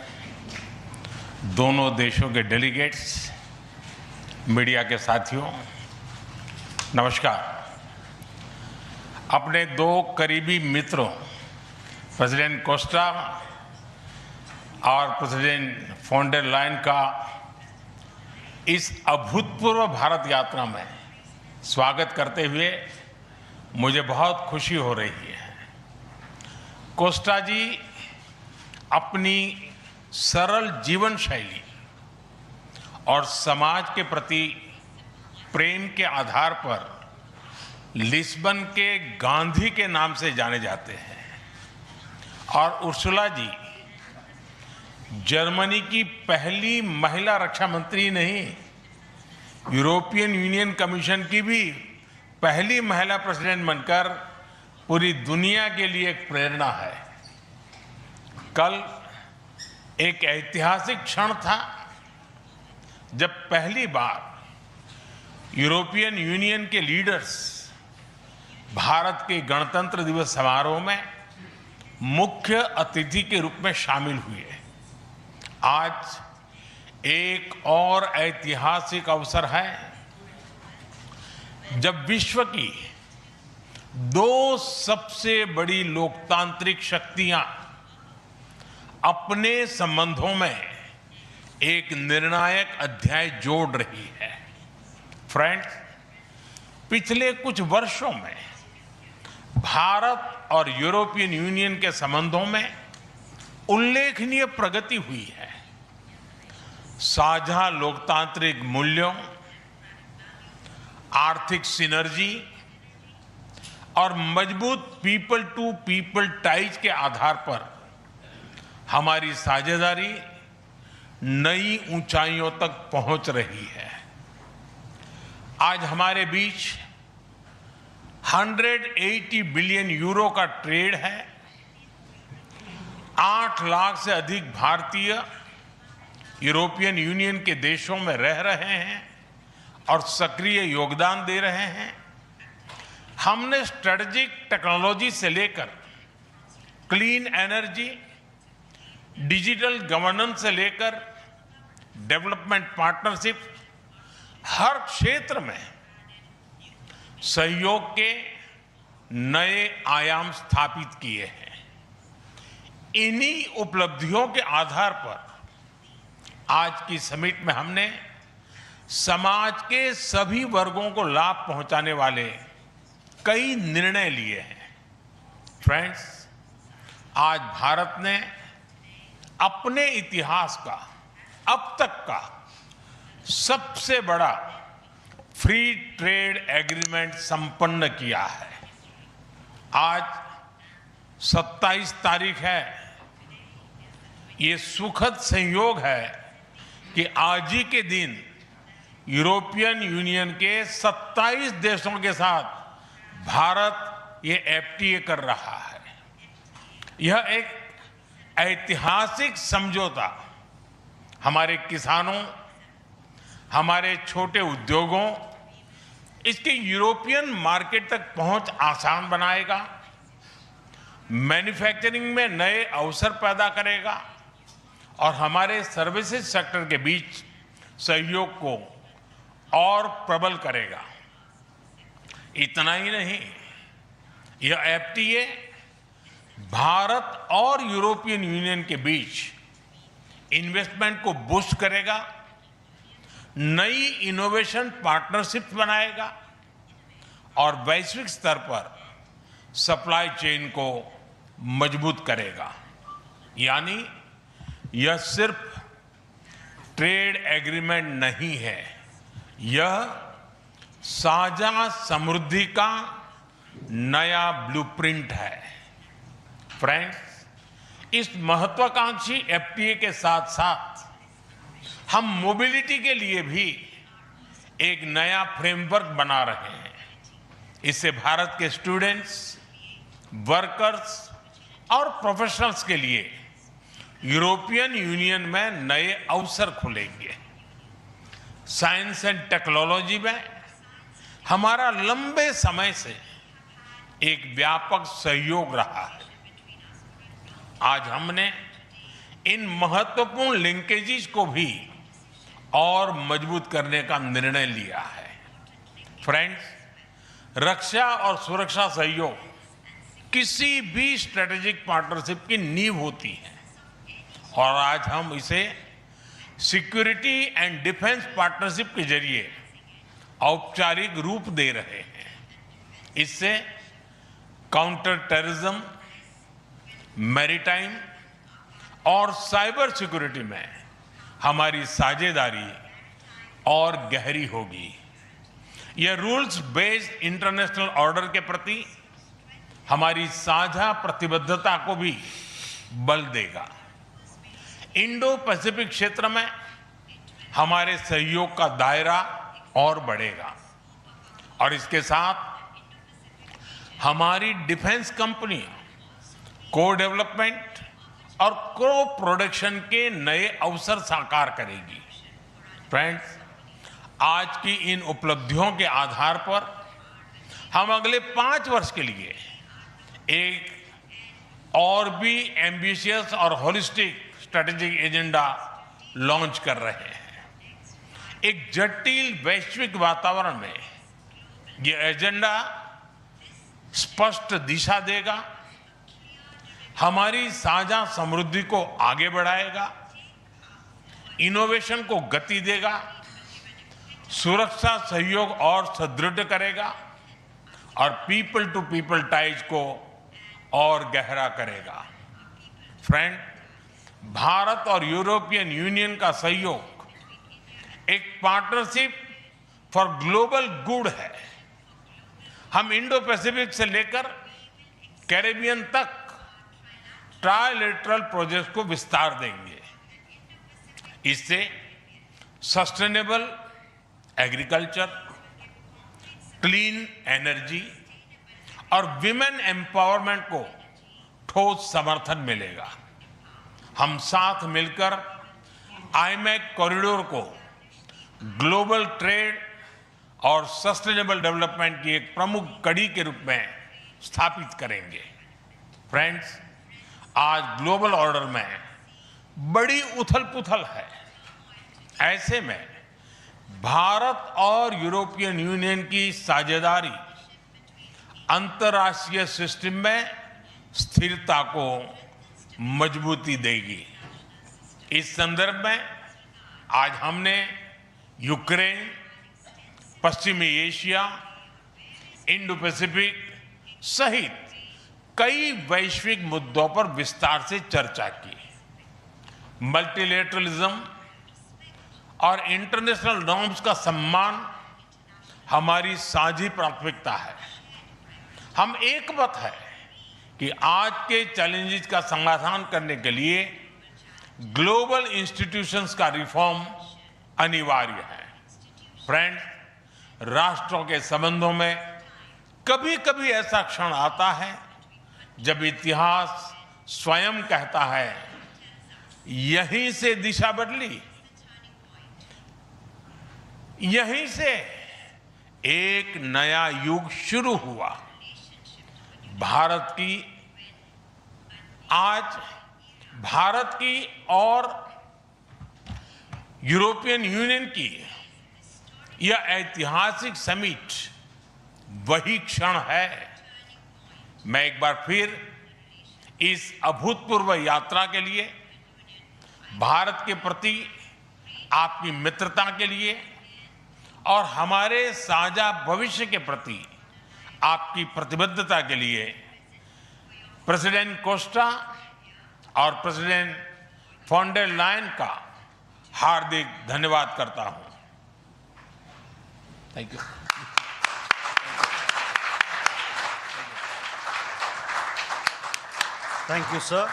दोनों देशों के delegates, media के साथियों, नमस्कार। अपने दो करीबी मित्रों प्रेसिडेंट कोस्टा और प्रेसिडेंट फॉन डर लायन का इस अभूतपूर्व भारत यात्रा में स्वागत करते हुए मुझे बहुत खुशी हो रही है। कोस्टा जी अपनी सरल जीवन शैली और समाज के प्रति प्रेम के आधार पर लिस्बन के गांधी के नाम से जाने जाते हैं और उर्सुला जी जर्मनी की पहली महिला रक्षा मंत्री नहीं, यूरोपियन यूनियन कमीशन की भी पहली महिला प्रेसिडेंट बनकर पूरी दुनिया के लिए एक प्रेरणा है। कल एक ऐतिहासिक क्षण था जब पहली बार यूरोपियन यूनियन के लीडर्स भारत के गणतंत्र दिवस समारोह में मुख्य अतिथि के रूप में शामिल हुए। आज एक और ऐतिहासिक अवसर है जब विश्व की दो सबसे बड़ी लोकतांत्रिक शक्तियां अपने संबंधों में एक निर्णायक अध्याय जोड़ रही है। फ्रेंड्स, पिछले कुछ वर्षों में भारत और यूरोपियन यूनियन के संबंधों में उल्लेखनीय प्रगति हुई है। साझा लोकतांत्रिक मूल्यों, आर्थिक सिनर्जी और मजबूत पीपल टू पीपल टाइज के आधार पर हमारी साझेदारी नई ऊंचाइयों तक पहुंच रही है। आज हमारे बीच 180 बिलियन यूरो का ट्रेड है। 8 लाख से अधिक भारतीय यूरोपियन यूनियन के देशों में रह रहे हैं और सक्रिय योगदान दे रहे हैं। हमने स्ट्रेटेजिक टेक्नोलॉजी से लेकर क्लीन एनर्जी, डिजिटल गवर्नेंस से लेकर डेवलपमेंट पार्टनरशिप, हर क्षेत्र में सहयोग के नए आयाम स्थापित किए हैं। इन्हीं उपलब्धियों के आधार पर आज की समिट में हमने समाज के सभी वर्गों को लाभ पहुंचाने वाले कई निर्णय लिए हैं। फ्रेंड्स, आज भारत ने अपने इतिहास का अब तक का सबसे बड़ा फ्री ट्रेड एग्रीमेंट संपन्न किया है। आज 27 तारीख है। ये सुखद संयोग है कि आज ही के दिन यूरोपियन यूनियन के 27 देशों के साथ भारत ये एफटीए कर रहा है। यह एक ऐतिहासिक समझौता हमारे किसानों, हमारे छोटे उद्योगों, इसके यूरोपियन मार्केट तक पहुंच आसान बनाएगा, मैन्युफैक्चरिंग में नए अवसर पैदा करेगा और हमारे सर्विसेज सेक्टर के बीच सहयोग को और प्रबल करेगा। इतना ही नहीं, यह एफटीए भारत और यूरोपियन यूनियन के बीच इन्वेस्टमेंट को बूस्ट करेगा, नई इनोवेशन पार्टनरशिप बनाएगा और वैश्विक स्तर पर सप्लाई चेन को मजबूत करेगा। यानी यह सिर्फ ट्रेड एग्रीमेंट नहीं है, यह साझा समृद्धि का नया ब्लूप्रिंट है। फ्रेंड्स, इस महत्वाकांक्षी एफटीए के साथ साथ हम मोबिलिटी के लिए भी एक नया फ्रेमवर्क बना रहे हैं। इससे भारत के स्टूडेंट्स, वर्कर्स और प्रोफेशनल्स के लिए यूरोपियन यूनियन में नए अवसर खुलेंगे। साइंस एंड टेक्नोलॉजी में हमारा लंबे समय से एक व्यापक सहयोग रहा है। आज हमने इन महत्वपूर्ण लिंकेजेस को भी और मजबूत करने का निर्णय लिया है। फ्रेंड्स, रक्षा और सुरक्षा सहयोग किसी भी स्ट्रेटेजिक पार्टनरशिप की नींव होती है और आज हम इसे सिक्योरिटी एंड डिफेंस पार्टनरशिप के जरिए औपचारिक रूप दे रहे हैं। इससे काउंटर टेररिज्म, मैरीटाइम और साइबर सिक्योरिटी में हमारी साझेदारी और गहरी होगी। यह रूल्स बेस्ड इंटरनेशनल ऑर्डर के प्रति हमारी साझा प्रतिबद्धता को भी बल देगा। इंडो पैसिफिक क्षेत्र में हमारे सहयोग का दायरा और बढ़ेगा और इसके साथ हमारी डिफेंस कंपनियां को डेवलपमेंट और को प्रोडक्शन के नए अवसर साकार करेगी। फ्रेंड्स, आज की इन उपलब्धियों के आधार पर हम अगले 5 वर्ष के लिए एक और भी एम्बिशियस और होलिस्टिक स्ट्रेटेजिक एजेंडा लॉन्च कर रहे हैं। एक जटिल वैश्विक वातावरण में यह एजेंडा स्पष्ट दिशा देगा, हमारी साझा समृद्धि को आगे बढ़ाएगा, इनोवेशन को गति देगा, सुरक्षा सहयोग और सुदृढ़ करेगा और पीपल टू पीपल टाइज को और गहरा करेगा। फ्रेंड, भारत और यूरोपियन यूनियन का सहयोग एक पार्टनरशिप फॉर ग्लोबल गुड है। हम इंडो पैसिफिक से लेकर कैरेबियन तक ट्राइलेटरल प्रोजेक्ट को विस्तार देंगे। इससे सस्टेनेबल एग्रीकल्चर, क्लीन एनर्जी और विमेन एम्पावरमेंट को ठोस समर्थन मिलेगा। हम साथ मिलकर आईमैक कॉरिडोर को ग्लोबल ट्रेड और सस्टेनेबल डेवलपमेंट की एक प्रमुख कड़ी के रूप में स्थापित करेंगे। फ्रेंड्स, आज ग्लोबल ऑर्डर में बड़ी उथल-पुथल है। ऐसे में भारत और यूरोपियन यूनियन की साझेदारी अंतर्राष्ट्रीय सिस्टम में स्थिरता को मजबूती देगी। इस संदर्भ में आज हमने यूक्रेन, पश्चिमी एशिया, इंडो पैसिफिक सहित कई वैश्विक मुद्दों पर विस्तार से चर्चा की। मल्टीलेटरलिज्म और इंटरनेशनल नॉर्म्स का सम्मान हमारी साझी प्राथमिकता है। हम एकमत है कि आज के चैलेंजेस का समाधान करने के लिए ग्लोबल इंस्टीट्यूशंस का रिफॉर्म अनिवार्य है। फ्रेंड्स, राष्ट्रों के संबंधों में कभी-कभी ऐसा क्षण आता है जब इतिहास स्वयं कहता है, यहीं से दिशा बदली, यहीं से एक नया युग शुरू हुआ। भारत की और यूरोपियन यूनियन की यह ऐतिहासिक समिट वही क्षण है। मैं एक बार फिर इस अभूतपूर्व यात्रा के लिए, भारत के प्रति आपकी मित्रता के लिए और हमारे साझा भविष्य के प्रति आपकी प्रतिबद्धता के लिए प्रेसिडेंट कोस्टा और प्रेसिडेंट फॉन डर लायन का हार्दिक धन्यवाद करता हूं। Thank you. Thank you, sir.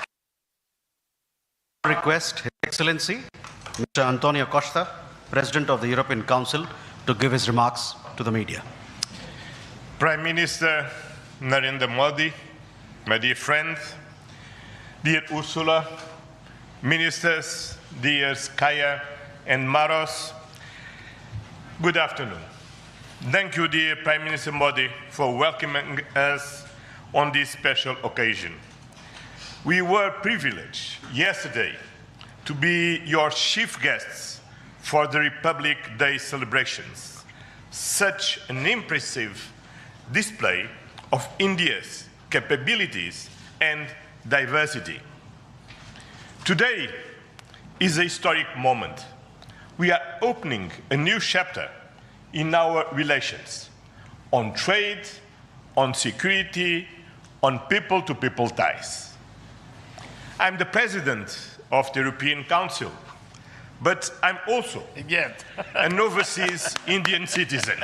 Request His Excellency, Mr. Antonio Costa, President of the European Council, to give his remarks to the media. Prime Minister Narendra Modi, my dear friends, dear Ursula, ministers, dear Kaya and Maros, good afternoon. Thank you, dear Prime Minister Modi, for welcoming us on this special occasion. We were privileged yesterday to be your chief guests for the Republic Day celebrations. Such an impressive display of India's capabilities and diversity. Today is a historic moment. We are opening a new chapter in our relations on trade, on security, on people-to-people ties. I'm the president of the European Council, but I'm also an overseas Indian citizen.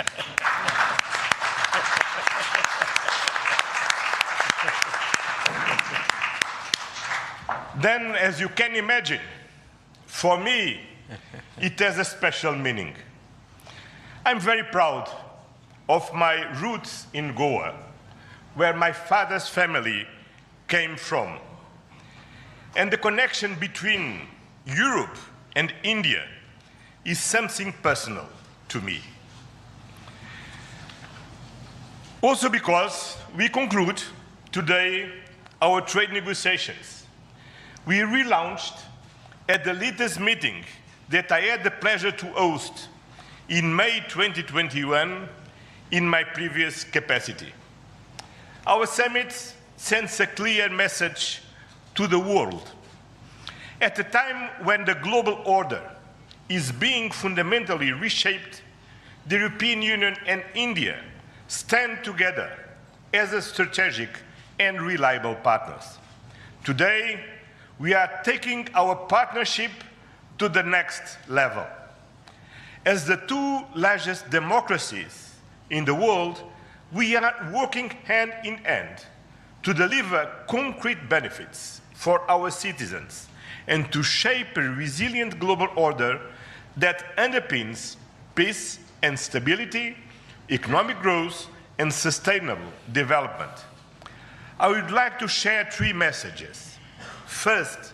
Then, as you can imagine, for me, it has a special meaning. I'm very proud of my roots in Goa, where my father's family came from. And the connection between Europe and India is something personal to me. Also because we conclude today our trade negotiations. We relaunched at the latest meeting that I had the pleasure to host in May 2021 in my previous capacity. Our summit sends a clear message to the world. At a time when the global order is being fundamentally reshaped, the European Union and India stand together as a strategic and reliable partners. Today, we are taking our partnership to the next level. As the two largest democracies in the world, we are working hand in hand to deliver concrete benefits for our citizens and to shape a resilient global order that underpins peace and stability, economic growth, and sustainable development. I would like to share three messages. First,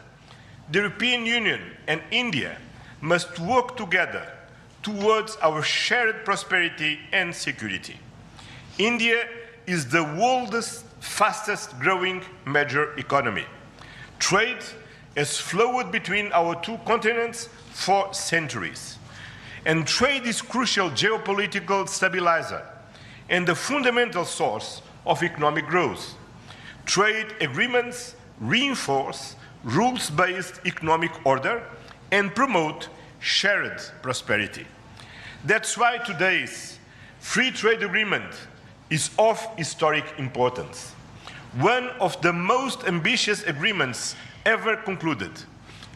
the European Union and India must work together towards our shared prosperity and security. India is the world's fastest growing major economy. Trade has flowed between our two continents for centuries. And trade is crucial geopolitical stabilizer and the fundamental source of economic growth. Trade agreements reinforce rules-based economic order and promote shared prosperity. That's why today's free trade agreement is of historic importance, one of the most ambitious agreements ever concluded,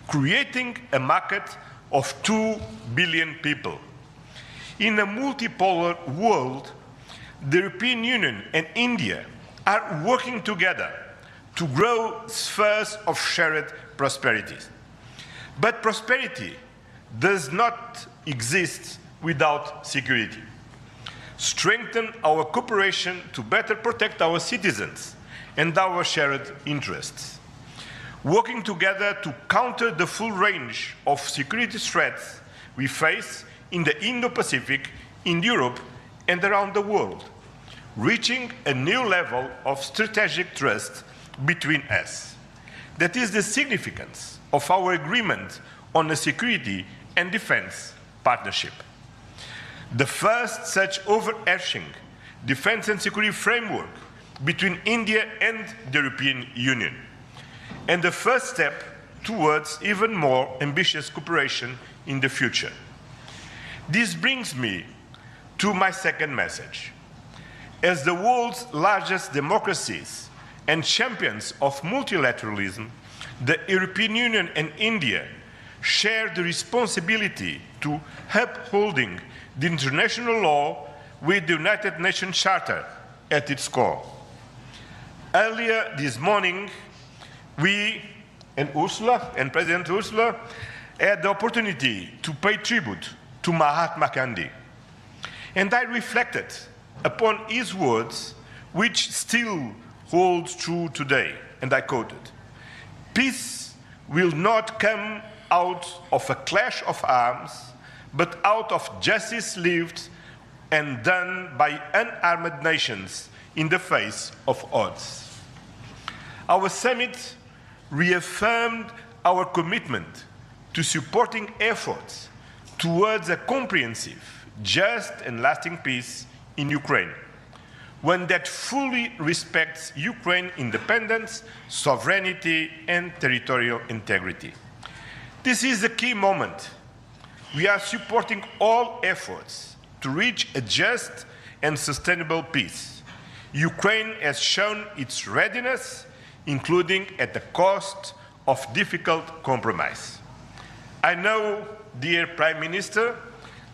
creating a market of 2 billion people. In a multipolar world, the European Union and India are working together to grow spheres of shared prosperity. But prosperity does not exist without security. Strengthen our cooperation to better protect our citizens and our shared interests. Working together to counter the full range of security threats we face in the Indo-Pacific, in Europe, and around the world, reaching a new level of strategic trust between us. That is the significance of our agreement on a security and defense partnership. The first such overarching defense and security framework between India and the European Union, and the first step towards even more ambitious cooperation in the future. This brings me to my second message. As the world's largest democracies and champions of multilateralism, the European Union and India share the responsibility to upholding the international law with the United Nations Charter at its core. Earlier this morning, we and President Ursula had the opportunity to pay tribute to Mahatma Gandhi. And I reflected upon his words, which still holds true today, and I quoted, "Peace will not come out of a clash of arms, but out of justice lived and done by unarmed nations in the face of odds." Our summit reaffirmed our commitment to supporting efforts towards a comprehensive, just and lasting peace in Ukraine. one that fully respects Ukraine's independence, sovereignty, and territorial integrity. This is a key moment. We are supporting all efforts to reach a just and sustainable peace. Ukraine has shown its readiness, including at the cost of difficult compromise. I know, dear Prime Minister,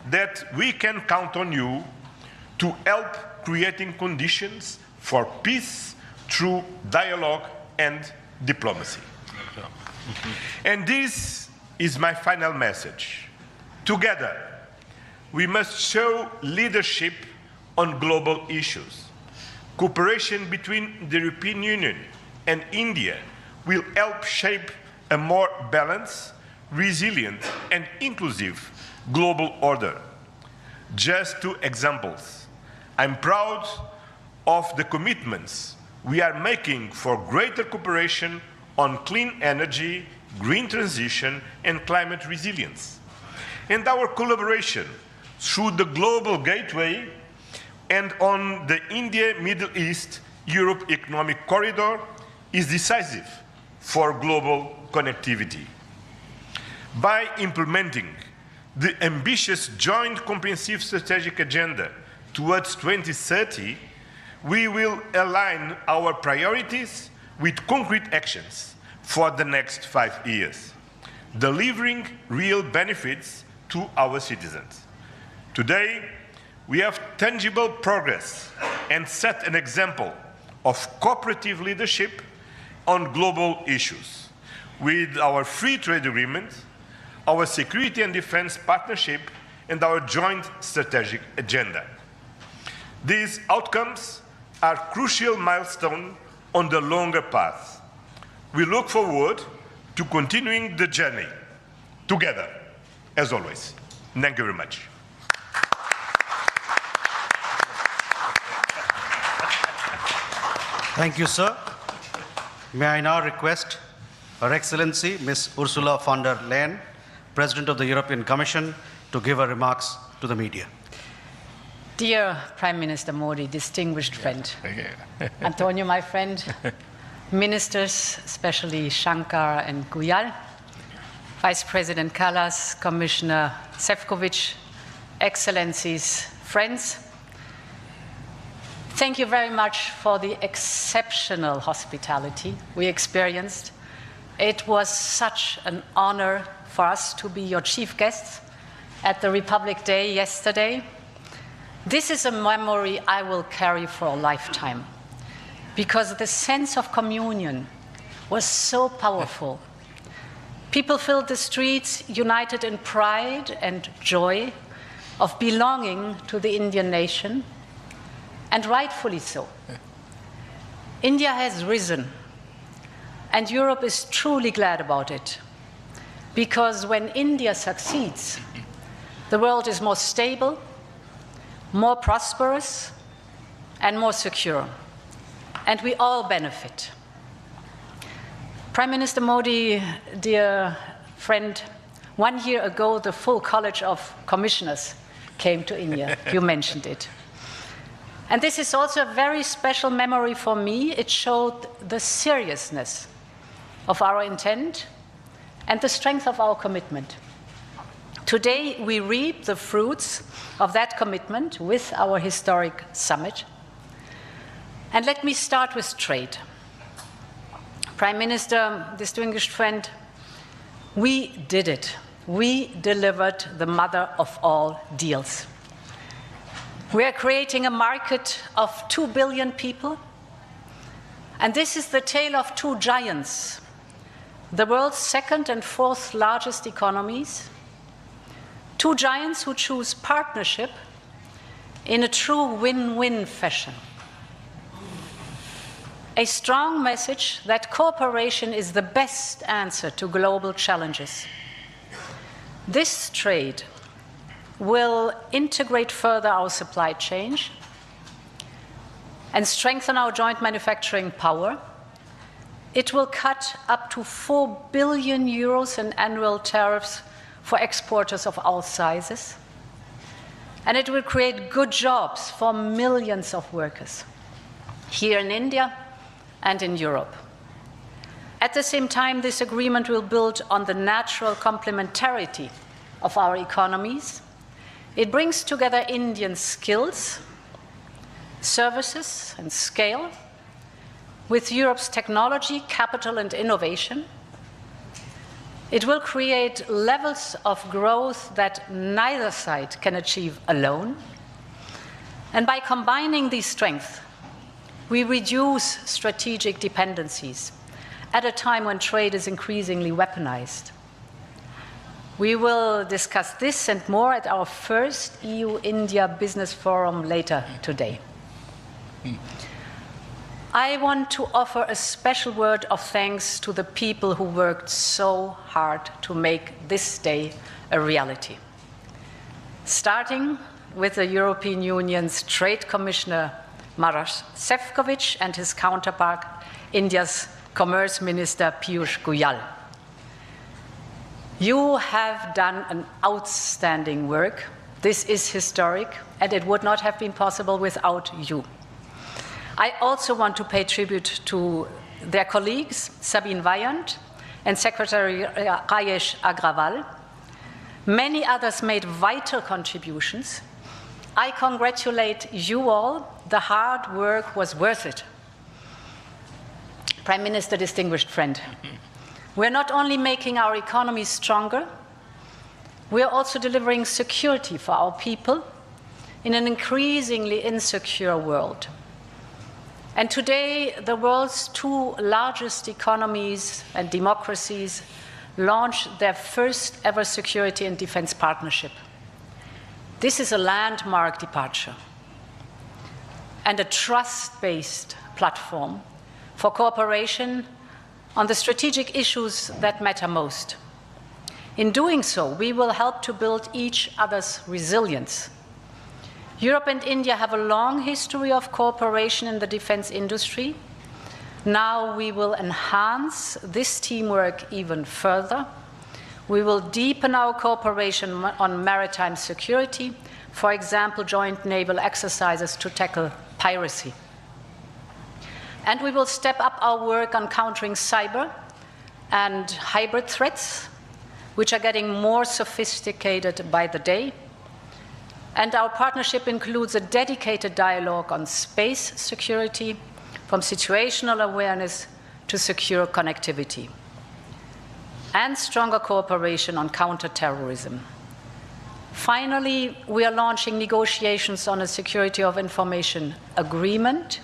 that we can count on you to help creating conditions for peace through dialogue and diplomacy. And this is my final message. Together, we must show leadership on global issues. Cooperation between the European Union and India will help shape a more balanced, resilient, and inclusive global order. Just two examples. I'm proud of the commitments we are making for greater cooperation on clean energy, green transition, and climate resilience. And our collaboration through the Global Gateway and on the India-Middle East-Europe Economic Corridor is decisive for global connectivity. By implementing the ambitious Joint Comprehensive Strategic Agenda towards 2030, we will align our priorities with concrete actions for the next 5 years, delivering real benefits to our citizens. Today, we have tangible progress and set an example of cooperative leadership on global issues. With our free trade agreement, our security and defense partnership, and our joint strategic agenda. These outcomes are crucial milestones on the longer path. We look forward to continuing the journey together, as always. Thank you very much. Thank you, sir. May I now request Her Excellency Ms. Ursula von der Leyen, President of the European Commission, to give her remarks to the media. Dear Prime Minister Modi, distinguished friend, Antonio, my friend, ministers, especially Shankar and Guyal, Vice President Kallas, Commissioner Šefčovič, Excellencies, friends, thank you very much for the exceptional hospitality we experienced. It was such an honor for us to be your chief guests at the Republic Day yesterday. This is a memory I will carry for a lifetime, because the sense of communion was so powerful. People filled the streets united in pride and joy of belonging to the Indian nation, and rightfully so. India has risen, and Europe is truly glad about it, because when India succeeds, the world is more stable, more prosperous, and more secure, and we all benefit. Prime Minister Modi, dear friend, 1 year ago, the full College of Commissioners came to India. You mentioned it. And this is also a very special memory for me. It showed the seriousness of our intent and the strength of our commitment. Today, we reap the fruits of that commitment with our historic summit. And let me start with trade. Prime Minister, distinguished friend, we did it. We delivered the mother of all deals. We are creating a market of 2 billion people. And this is the tale of two giants, the world's second and fourth largest economies. Two giants who choose partnership in a true win-win fashion. A strong message that cooperation is the best answer to global challenges. This trade will integrate further our supply chain and strengthen our joint manufacturing power. It will cut up to 4 billion euros in annual tariffs for exporters of all sizes. And it will create good jobs for millions of workers. here in India and in Europe. At the same time, this agreement will build on the natural complementarity of our economies. It brings together Indian skills, services, and scale with Europe's technology, capital, and innovation. It will create levels of growth that neither side can achieve alone. And by combining these strengths, we reduce strategic dependencies at a time when trade is increasingly weaponized. We will discuss this and more at our first EU-India Business Forum later today. I want to offer a special word of thanks to the people who worked so hard to make this day a reality. Starting with the European Union's Trade Commissioner Maroš Šefčovič and his counterpart, India's Commerce Minister Piyush Goyal. You have done an outstanding work. This is historic, and it would not have been possible without you. I also want to pay tribute to their colleagues, Sabine Weyand and Secretary Rajesh Agrawal. Many others made vital contributions. I congratulate you all. The hard work was worth it. Prime Minister, distinguished friend, we're not only making our economy stronger, we're also delivering security for our people in an increasingly insecure world. And today, the world's two largest economies and democracies launch their first ever security and defense partnership. This is a landmark departure and a trust-based platform for cooperation on the strategic issues that matter most. In doing so, we will help to build each other's resilience. Europe and India have a long history of cooperation in the defense industry. Now we will enhance this teamwork even further. We will deepen our cooperation on maritime security, for example, joint naval exercises to tackle piracy. And we will step up our work on countering cyber and hybrid threats, which are getting more sophisticated by the day. And our partnership includes a dedicated dialogue on space security, from situational awareness to secure connectivity, and stronger cooperation on counterterrorism. Finally, we are launching negotiations on a security of information agreement.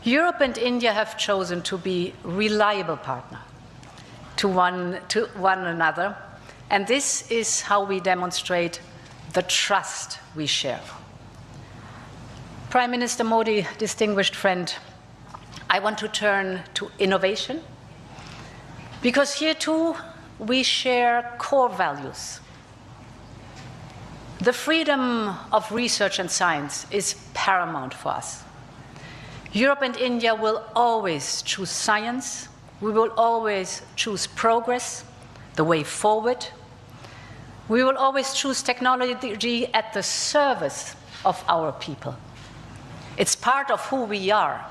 Europe and India have chosen to be reliable partners to one another, and this is how we demonstrate the trust we share. Prime Minister Modi, distinguished friend, I want to turn to innovation, because here too we share core values. The freedom of research and science is paramount for us. Europe and India will always choose science. We will always choose progress, the way forward. We will always choose technology at the service of our people. It's part of who we are.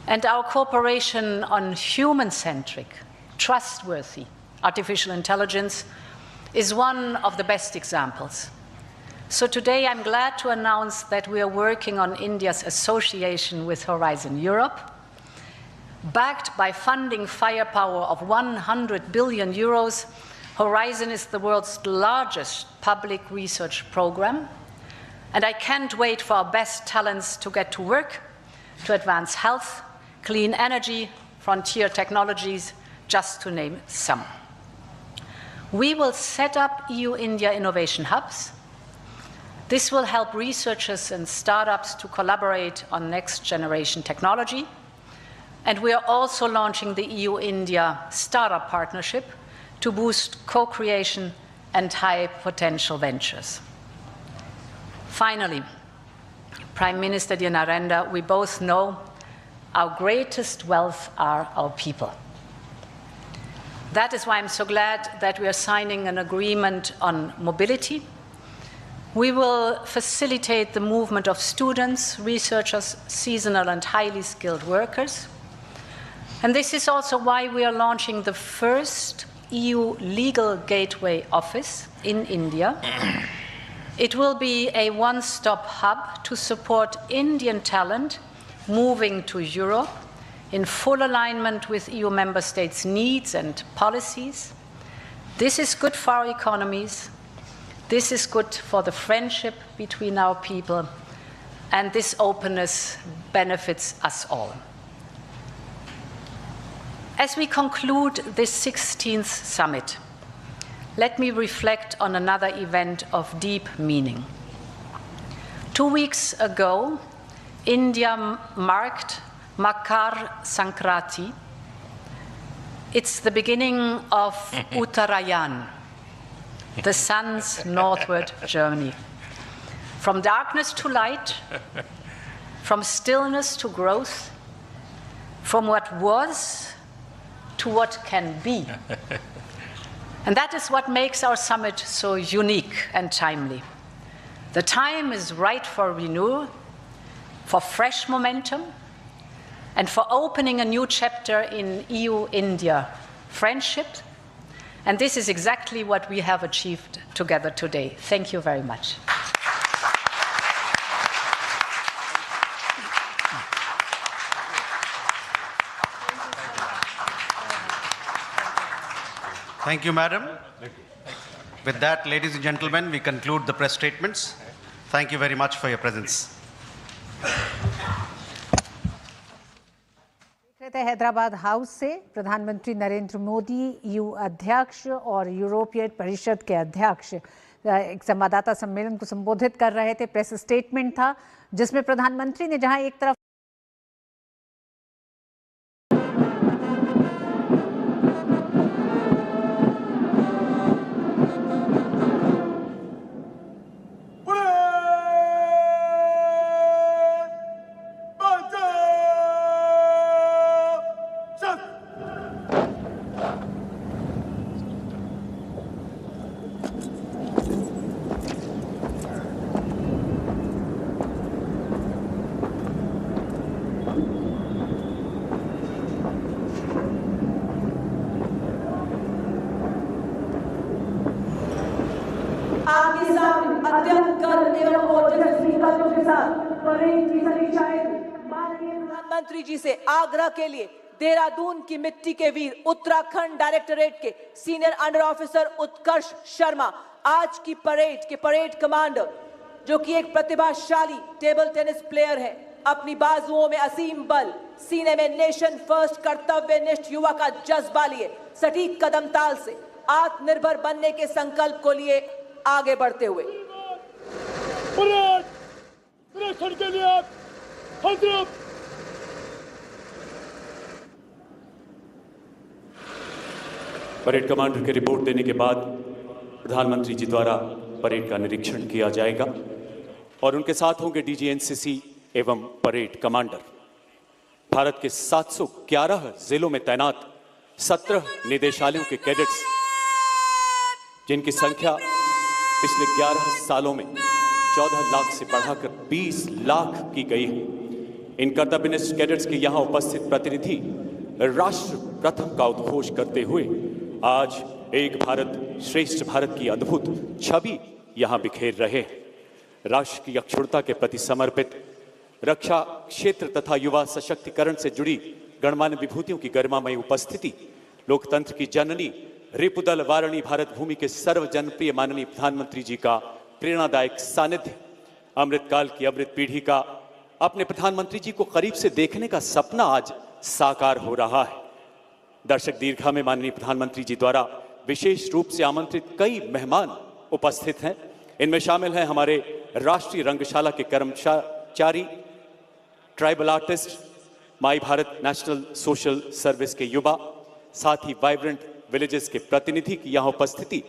And our cooperation on human-centric, trustworthy artificial intelligence is one of the best examples. So today I'm glad to announce that we are working on India's association with Horizon Europe. Backed by funding firepower of 100 billion euros, Horizon is the world's largest public research program, and I can't wait for our best talents to get to work to advance health, clean energy, frontier technologies, just to name some. We will set up EU-India innovation hubs. This will help researchers and startups to collaborate on next-generation technology. And we are also launching the EU-India Startup Partnership to boost co-creation and high-potential ventures. Finally, Prime Minister dear Narendra, we both know our greatest wealth are our people. That is why I'm so glad that we are signing an agreement on mobility. We will facilitate the movement of students, researchers, seasonal and highly skilled workers. And this is also why we are launching the first EU Legal Gateway Office in India. It will be a one-stop hub to support Indian talent moving to Europe in full alignment with EU member states' needs and policies. This is good for our economies. This is good for the friendship between our people. And this openness benefits us all. As we conclude this 16th summit, let me reflect on another event of deep meaning. 2 weeks ago, India marked Makar Sankranti. It's the beginning of Uttarayan, the sun's northward journey. From darkness to light, from stillness to growth, from what was to what can be. And that is what makes our summit so unique and timely. The time is right for renewal, for fresh momentum, and for opening a new chapter in EU-India friendship. And this is exactly what we have achieved together today. Thank you very much. Thank you, Madam. With that, ladies and gentlemen, we conclude the press statements. Thank you very much for your presence. Hyderabad house से प्रधानमंत्री Narendra Modi, EU अध्यक्ष और यूरोपीय परिषद के अध्यक्ष एक संवाददाता सम्मेलन को संबोधित कर रहे थे। प्रेस स्टेटमेंट था जिसमें प्रधानमंत्री ने जहां एक तरफ प्रधानमंत्री जी से आग्रह के लिए देहरादून की मिट्टी के वीर उत्तराखंड डायरेक्टरेट के सीनियर अंडर ऑफिसर उत्कर्ष शर्मा आज की परेड के परेड कमांडर, जो कि एक प्रतिभाशाली टेबल टेनिस प्लेयर है, अपनी बाजुओं में असीम बल, सीने में नेशन फर्स्ट कर्तव्यनिष्ठ युवा का जज्बा लिए सटीक कदम ताल से आत्मनिर्भर बनने के संकल्प को लिए आगे बढ़ते हुए परेड कमांडर की रिपोर्ट देने के बाद प्रधानमंत्री जी द्वारा परेड का निरीक्षण किया जाएगा और उनके साथ होंगे डीजी एनसीसी एवं परेड कमांडर। भारत के 711 जिलों में तैनात 17 निदेशालयों के कैडेट्स, जिनकी संख्या पिछले 11 सालों में 14 लाख से बढ़ाकर 20 लाख की गई है। इन कर्तव्यनिष्ठ कैडेट्स के यहाँ उपस्थित प्रतिनिधि राष्ट्र प्रथम का उद्घोष करते हुए आज एक भारत श्रेष्ठ भारत की अद्भुत छवि यहाँ बिखेर रहे हैं। राष्ट्र की अक्षुण्णता के प्रति समर्पित रक्षा क्षेत्र तथा युवा सशक्तिकरण से जुड़ी गणमान्य विभूतियों की गरिमामयी उपस्थिति, लोकतंत्र की जननी रिपुदल वारिणी भारत भूमि के सर्व जनप्रिय माननीय प्रधानमंत्री जी का प्रेरणादायक सानिध्य, अमृतकाल की अमृत पीढ़ी का अपने प्रधानमंत्री जी को करीब से देखने का सपना आज साकार हो रहा है। दर्शक दीर्घा में माननीय प्रधानमंत्री जी द्वारा विशेष रूप से आमंत्रित कई मेहमान उपस्थित हैं। इनमें शामिल हैं हमारे राष्ट्रीय रंगशाला के कर्मचारी, ट्राइबल आर्टिस्ट, माई भारत नेशनल सोशल सर्विस के युवा, साथ ही वाइब्रेंट विलेजेस के प्रतिनिधि की यहाँ उपस्थिति,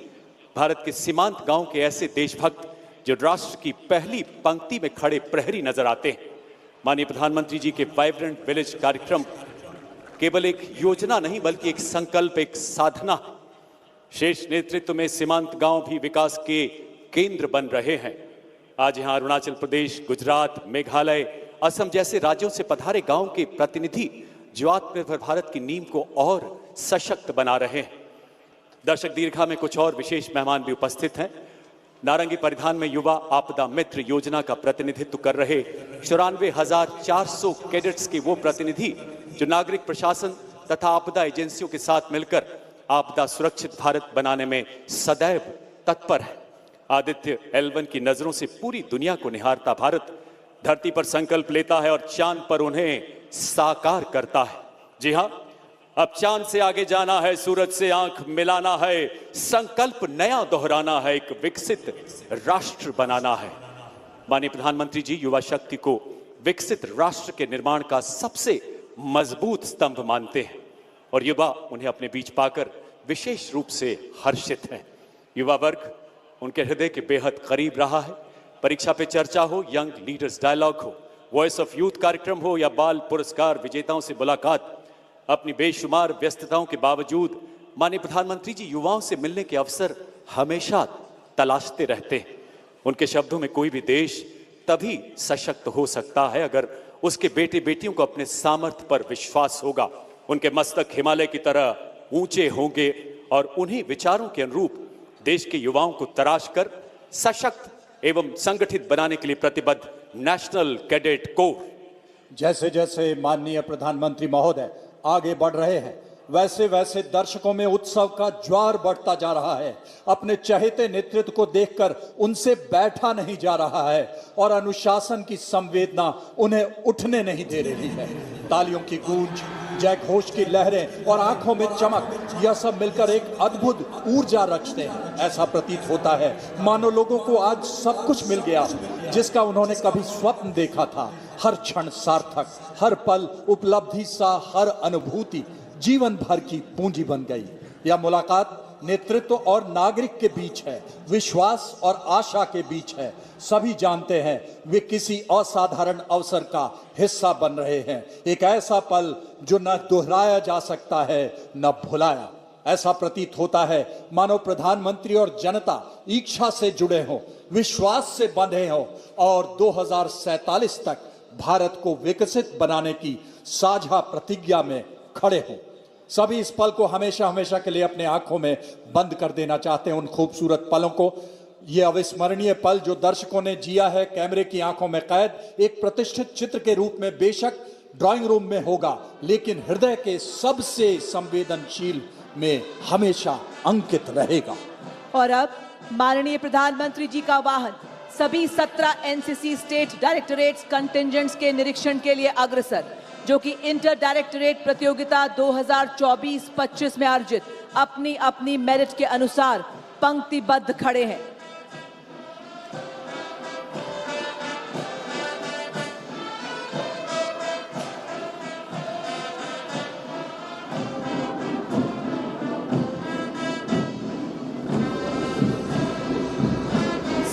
भारत के सीमांत गांव के ऐसे देशभक्त जो राष्ट्र की पहली पंक्ति में खड़े प्रहरी नजर आते हैं। माननीय प्रधानमंत्री जी के वाइब्रेंट विलेज कार्यक्रम केवल एक योजना नहीं बल्कि एक संकल्प, एक साधना है। शेष नेतृत्व में सीमांत गांव भी विकास के केंद्र बन रहे हैं। आज यहां अरुणाचल प्रदेश, गुजरात, मेघालय, असम जैसे राज्यों से पधारे गांव के प्रतिनिधि जो आत्मनिर्भर भारत की नींव को और सशक्त बना रहे हैं। दर्शक दीर्घा में कुछ और विशेष मेहमान भी उपस्थित हैं। नारंगी परिधान में युवा आपदा मित्र योजना का प्रतिनिधित्व कर रहे 94,400 कैडेट्स के वो प्रतिनिधि जो नागरिक प्रशासन तथा आपदा एजेंसियों के साथ मिलकर आपदा सुरक्षित भारत बनाने में सदैव तत्पर है। आदित्य L1 की नजरों से पूरी दुनिया को निहारता भारत धरती पर संकल्प लेता है और चांद पर उन्हें साकार करता है। जी हां, अब चांद से आगे जाना है, सूरज से आंख मिलाना है, संकल्प नया दोहराना है, एक विकसित राष्ट्र बनाना है। माननीय प्रधानमंत्री जी युवा शक्ति को विकसित राष्ट्र के निर्माण का सबसे मजबूत स्तंभ मानते हैं और युवा उन्हें अपने बीच पाकर विशेष रूप से हर्षित हैं। युवा वर्ग उनके हृदय के बेहद करीब रहा है। परीक्षा पे चर्चा हो, यंग लीडर्स डायलॉग हो, वॉइस ऑफ यूथ कार्यक्रम हो या बाल पुरस्कार विजेताओं से मुलाकात, अपनी बेशुमार व्यस्तताओं के बावजूद माननीय प्रधानमंत्री जी युवाओं से मिलने के अवसर हमेशा तलाशते रहते हैं। उनके शब्दों में कोई भी देश तभी सशक्त हो सकता है अगर उसके बेटे बेटियों को अपने सामर्थ्य पर विश्वास होगा। उनके मस्तक हिमालय की तरह ऊंचे होंगे और उन्हीं विचारों के अनुरूप देश के युवाओं को तराश कर सशक्त एवं संगठित बनाने के लिए प्रतिबद्ध नेशनल कैडेट कोर। जैसे जैसे माननीय प्रधानमंत्री महोदय आगे बढ़ रहे हैं वैसे वैसे दर्शकों में उत्सव का ज्वार बढ़ता जा रहा है। अपने चहेते नेतृत्व को देखकर उनसे बैठा नहीं जा रहा है और अनुशासन की संवेदना उन्हें उठने नहीं दे रही है। तालियों की गूंज, जय घोष की लहरें और आंखों में चमक, यह सब मिलकर एक अद्भुत ऊर्जा रचते हैं। ऐसा प्रतीत होता है मानो लोगों को आज सब कुछ मिल गया जिसका उन्होंने कभी स्वप्न देखा था। हर क्षण सार्थक, हर पल उपलब्धि सा, हर अनुभूति जीवन भर की पूंजी बन गई। यह मुलाकात नेतृत्व और नागरिक के बीच है, विश्वास और आशा के बीच है। सभी जानते हैं वे किसी असाधारण अवसर का हिस्सा बन रहे हैं। एक ऐसा पल जो न दोहराया जा सकता है न भुलाया। ऐसा प्रतीत होता है मानो प्रधानमंत्री और जनता इच्छा से जुड़े हों, विश्वास से बंधे हों और 2047 तक भारत को विकसित बनाने की साझा प्रतिज्ञा में खड़े हों। सभी इस पल को हमेशा हमेशा के लिए अपने आंखों में बंद कर देना चाहते हैं, उन खूबसूरत पलों को। ये अविस्मरणीय पल जो दर्शकों ने जिया है कैमरे की आंखों में कैद एक प्रतिष्ठित चित्र के रूप में बेशक ड्राइंग रूम में होगा, लेकिन हृदय के सबसे संवेदनशील में हमेशा अंकित रहेगा। और अब माननीय प्रधानमंत्री जी का वाहन सभी 17 एनसीसी स्टेट डायरेक्टरेट्स कंटिंजेंट्स के निरीक्षण के लिए अग्रसर, जो कि इंटर डायरेक्टरेट प्रतियोगिता 2024-25 में अर्जित अपनी अपनी मेरिट के अनुसार पंक्तिबद्ध खड़े हैं।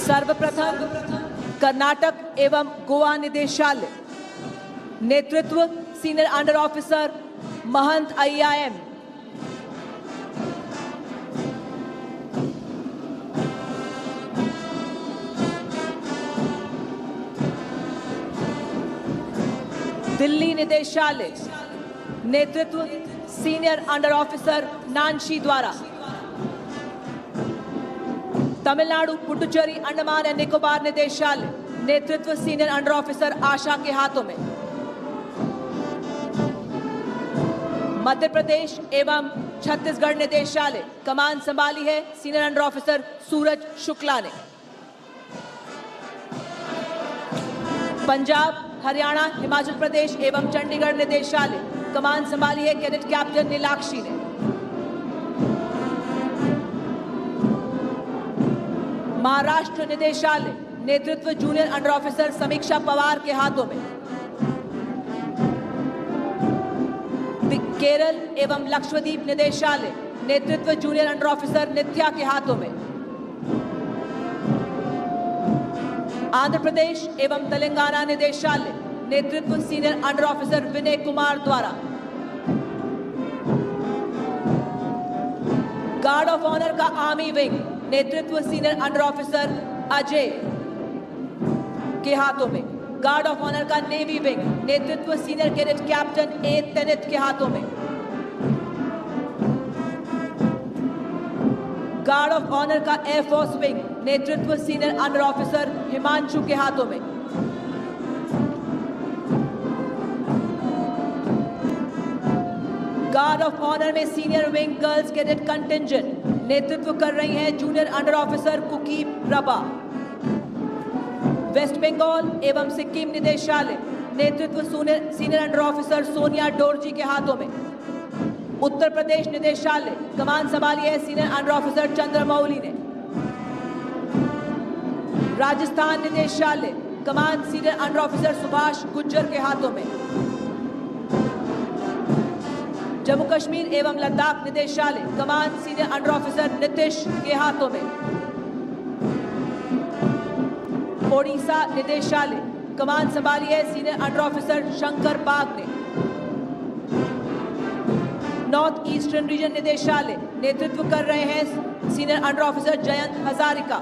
सर्वप्रथम कर्नाटक एवं गोवा निदेशालय, नेतृत्व सीनियर अंडर ऑफिसर महंत IIM, दिल्ली निदेशालय, नेतृत्व सीनियर अंडर ऑफिसर नानशी द्वारा, तमिलनाडु पुडुचेरी अंडमान एंड निकोबार निदेशालय, नेतृत्व सीनियर अंडर ऑफिसर आशा के हाथों में, मध्य प्रदेश एवं छत्तीसगढ़ निदेशालय, कमान संभाली है सीनियर अंडर ऑफिसर सूरज शुक्ला ने, पंजाब, हरियाणा, हिमाचल प्रदेश एवं चंडीगढ़ निदेशालय, कमान संभाली है कैडेट कैप्टन नीलाक्षी ने, महाराष्ट्र निदेशालय, नेतृत्व जूनियर अंडर ऑफिसर समीक्षा पवार के हाथों में, केरल एवं लक्षद्वीप निदेशालय, नेतृत्व जूनियर अंडर ऑफिसर नित्या के हाथों में, आंध्र प्रदेश एवं तेलंगाना निदेशालय, नेतृत्व senior under officer Vinay Kumar द्वारा, गार्ड ऑफ ऑनर का आर्मी विंग, नेतृत्व सीनियर अंडर ऑफिसर अजय, के हाथों में। गार्ड ऑफ ऑनर का नेवी विंग नेतृत्व सीनियर कैडेट कैप्टन ए तेनित के हाथों में। गार्ड ऑफ ऑनर का एयरफोर्स विंग नेतृत्व सीनियर अंडर ऑफिसर हिमांशु के हाथों में। गार्ड ऑफ ऑनर में senior wing girls cadet contingent नेतृत्व कर रही हैं junior under officer cookie Prabha. Waste Bengal एवं सिक्किम निदेशालय नेतृत्व senior under officer Sonia Dorji के हाथों में। उत्तर प्रदेश निदेशालय कमान संभाली है सीनियर अंडर ऑफिसर चंद्रमौली ने। राजस्थान निदेशालय कमान senior under officer Subhash Gujjar के हाथों में। जम्मू कश्मीर एवं लद्दाख निदेशालय कमान सीनियर अंडर ऑफिसर नीतीश के हाथों में। ओडिशा निदेशालय कमान संभाली है senior under officer Shankar Bag ने। नॉर्थ ईस्टर्न रीजन निदेशालय नेतृत्व कर रहे हैं senior under officer Jayant Hazarika.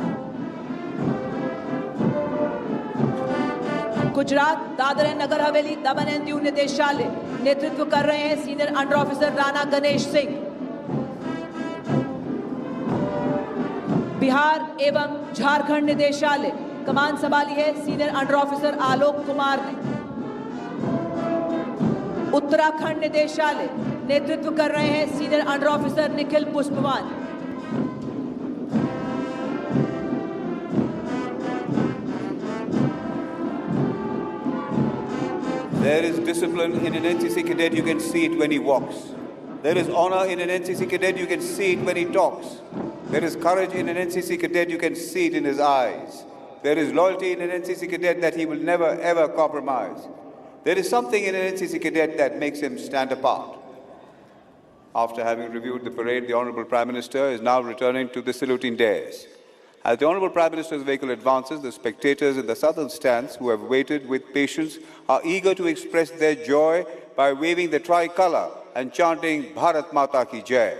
Gujarat Dadra and Nagar Haveli Daman and Diu निदेशालय नेतृत्व कर रहे हैं senior under officer Rana Ganesh Singh. Bihar एवं झारखंड निदेशालय कमान संभाली है senior under officer Alok Kumar ने। उत्तराखंड निदेशालय नेतृत्व कर रहे हैं senior under officer Nikhil पुष्पवान। There is discipline in an NCC cadet, you can see it when he walks. There is honor in an NCC cadet, you can see it when he talks. There is courage in an NCC cadet, you can see it in his eyes. There is loyalty in an NCC cadet that he will never ever compromise. There is something in an NCC cadet that makes him stand apart. After having reviewed the parade, the Honourable Prime Minister is now returning to the saluting dais. As the Honourable Prime Minister's vehicle advances, the spectators in the southern stands who have waited with patience are eager to express their joy by waving the tricolour and chanting Bharat Mata Ki Jai.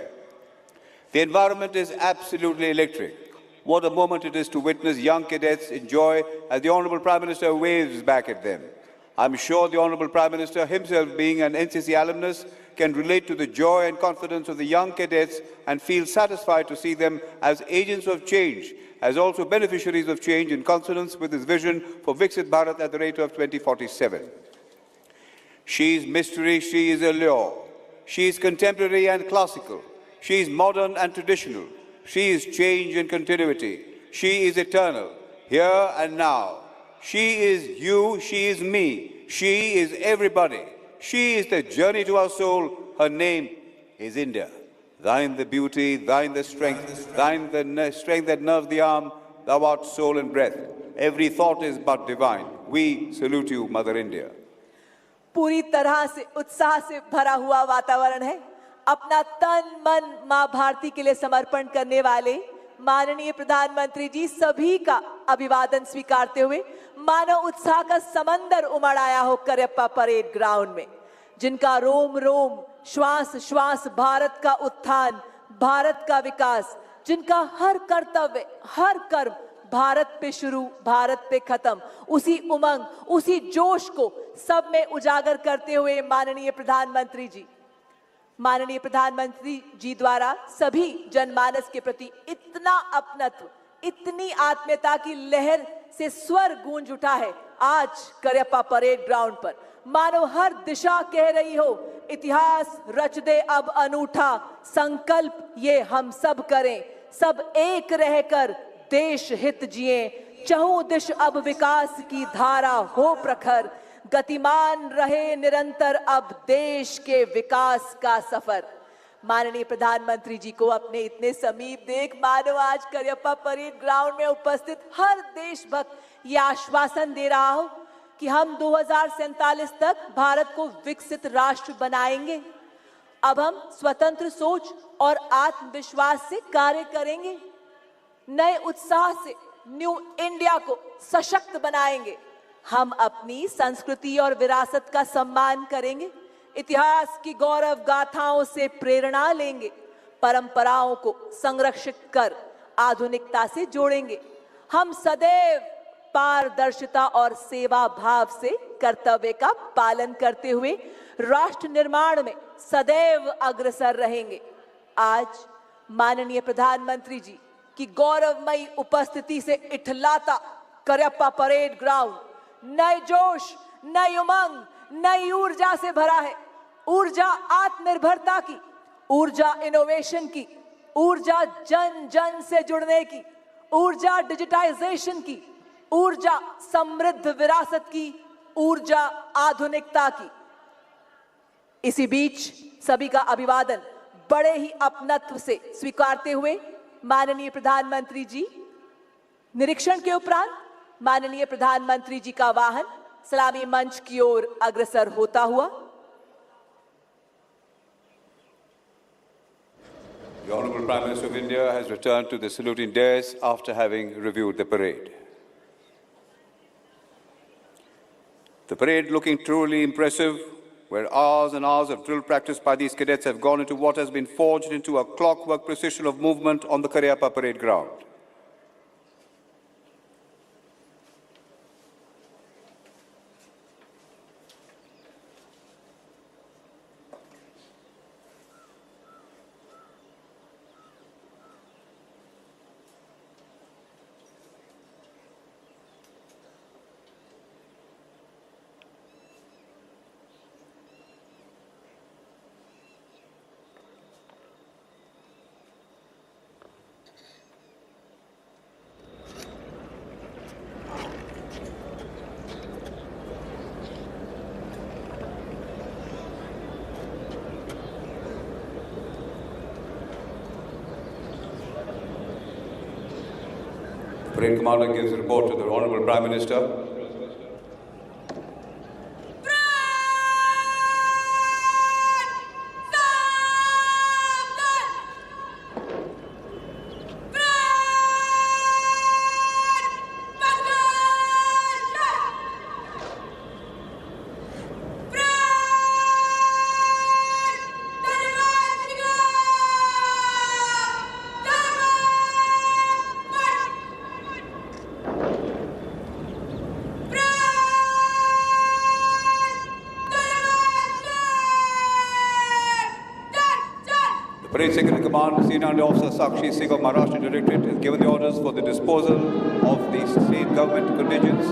The environment is absolutely electric. What a moment it is to witness young cadets enjoy as the Honourable Prime Minister waves back at them. I'm sure the Honourable Prime Minister himself, being an NCC alumnus, can relate to the joy and confidence of the young cadets and feel satisfied to see them as agents of change, as also beneficiaries of change in consonance with his vision for Viksit Bharat at the rate of 2047. She is mystery, she is allure. She is contemporary and classical. She is modern and traditional. She is change and continuity. She is eternal, here and now. She is you, she is me. She is everybody. She is the journey to our soul. Her name is India. Thine the beauty, thine the strength, thine the strength that nerves the arm, thou art soul and breath. Every thought is but divine. We salute you, Mother India. पूरी तरह से उत्साह से भरा हुआ वातावरण है। अपना तन मन मां भारती के लिए समर्पण करने वाले माननीय प्रधानमंत्री जी सभी का अभिवादन स्वीकारते हुए मानव उत्साह का समंदर उमड़ आया हो करियप्पा परेड ग्राउंड में, जिनका रोम रोम श्वास श्वास भारत का उत्थान, भारत का विकास, जिनका हर कर्तव्य हर कर्म भारत पे शुरू भारत पे खत्म, उसी उमंग उसी जोश को सब में उजागर करते हुए माननीय प्रधानमंत्री जी द्वारा सभी जनमानस के प्रति इतना अपनत्व, इतनी आत्मीयता की लहर से स्वर गूंज उठा है आज करियप्पा परेड ग्राउंड पर। मानो हर दिशा कह रही हो, इतिहास रच दे अब अनूठा, संकल्प ये हम सब करें, सब एक रहकर देश हित जिए, चहुं दिश अब विकास की धारा हो प्रखर, गतिमान रहे निरंतर अब देश के विकास का सफर। माननीय प्रधानमंत्री जी को अपने इतने समीप देख मानो आज करियप्पा परेड ग्राउंड में उपस्थित हर देशभक्त ये आश्वासन दे रहा हो कि हम 2047 तक भारत को विकसित राष्ट्र बनाएंगे। अब हम स्वतंत्र सोच और आत्मविश्वास से कार्य करेंगे, नए उत्साह से न्यू इंडिया को सशक्त बनाएंगे। हम अपनी संस्कृति और विरासत का सम्मान करेंगे, इतिहास की गौरव गाथाओं से प्रेरणा लेंगे, परंपराओं को संरक्षित कर आधुनिकता से जोड़ेंगे। हम सदैव पारदर्शिता और सेवा भाव से कर्तव्य का पालन करते हुए राष्ट्र निर्माण में सदैव अग्रसर रहेंगे। आज माननीय प्रधानमंत्री जी की गौरवमयी उपस्थिति से इठलाता करियप्पा परेड ग्राउंड नए जोश, नई उमंग, नई ऊर्जा से भरा है। ऊर्जा आत्मनिर्भरता की, ऊर्जा इनोवेशन की, ऊर्जा जन जन से जुड़ने की, ऊर्जा डिजिटाइजेशन की, ऊर्जा समृद्ध विरासत की, ऊर्जा आधुनिकता की। इसी बीच सभी का अभिवादन बड़े ही अपनत्व से स्वीकारते हुए माननीय प्रधानमंत्री जी निरीक्षण के उपरांत माननीय प्रधानमंत्री जी का वाहन सलामी मंच की ओर अग्रसर होता हुआ। The Honourable Prime Minister of India has returned to the saluting dais after having reviewed the parade. The parade, looking truly impressive, where hours and hours of drill practice by these cadets have gone into what has been forged into a clockwork precision of movement on the Kariappa parade ground. Parade Commander gives a report to the Honourable Prime Minister. Parade Second in Command, Senior Under Officer Sakshi Singh of Maharashtra Directorate has given the orders for the disposal of the state government contingents,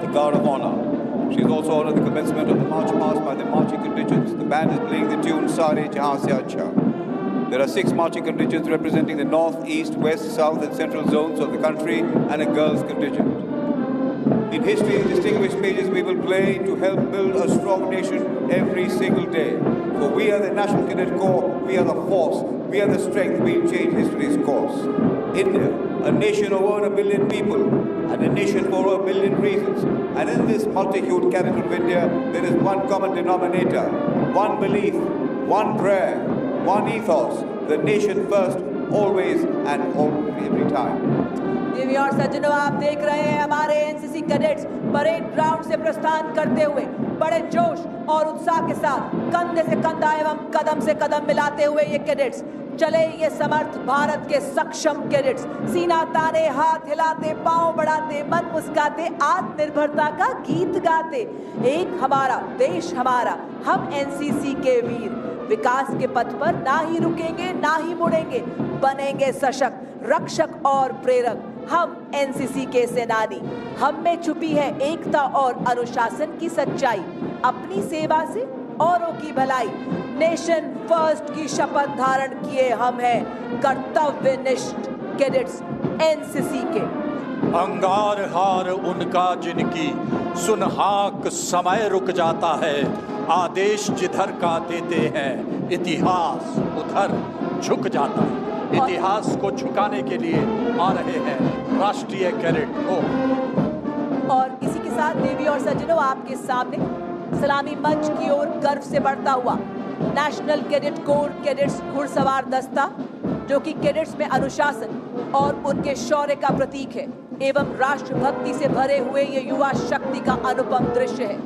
the Guard of Honour. She has also ordered the commencement of the march past by the marching contingents. The band is playing the tune Sare Jahan Se Acha. There are 6 marching contingents representing the north, east, west, south and central zones of the country and a girls contingent. In history's distinguished pages we will play to help build a strong nation every single day. For we are the National Cadet Corps, we are the force, we are the strength, we change history's course. India, a nation of over 1 billion people, and a nation for over 1 billion reasons. And in this multi-hued capital of India, there is one common denominator, one belief, one prayer, one ethos, the nation first, always and every time. देवी और सज्जनों, आप देख रहे हैं हमारे NCC cadets parade ground से प्रस्थान करते हुए बड़े जोश और उत्साह के साथ कंधे से कंधा एवं कदम से कदम मिलाते हुए ये कैडेट्स चले। ये समर्थ भारत के सक्षम कैडेट्स सीना ताने, हाथ हिलाते, पांव बढ़ाते, मन मुस्काते, आत्मनिर्भरता का गीत गाते। एक हमारा देश हमारा, हम एनसीसी के वीर विकास के पथ पर ना ही रुकेंगे ना ही मुड़ेंगे, बनेंगे सशक्त, रक्षक और प्रेरक। हम एनसीसी के सेनानी, हम में छुपी है एकता और अनुशासन की सच्चाई। अपनी सेवा से औरों की भलाई, नेशन फर्स्ट की शपथ धारण किए हम हैं कर्तव्यनिष्ठ कैडेट्स एनसीसी के। अंगार हार उनका जिनकी सुनहाक समय रुक जाता है, आदेश जिधर का देते हैं इतिहास उधर झुक जाता है। इतिहास को झुकाने के लिए आ रहे हैं राष्ट्रीय कैडेट कोर। और इसी के साथ देवी और सज्जनों, आपके सामने सलामी मंच की ओर गर्व से बढ़ता हुआ नेशनल कैडेट कोर कैडेट्स घुड़सवार दस्ता, जो कि कैडेट्स में अनुशासन और उनके शौर्य का प्रतीक है एवं राष्ट्रभक्ति से भरे हुए ये युवा शक्ति का अनुपम दृश्य है।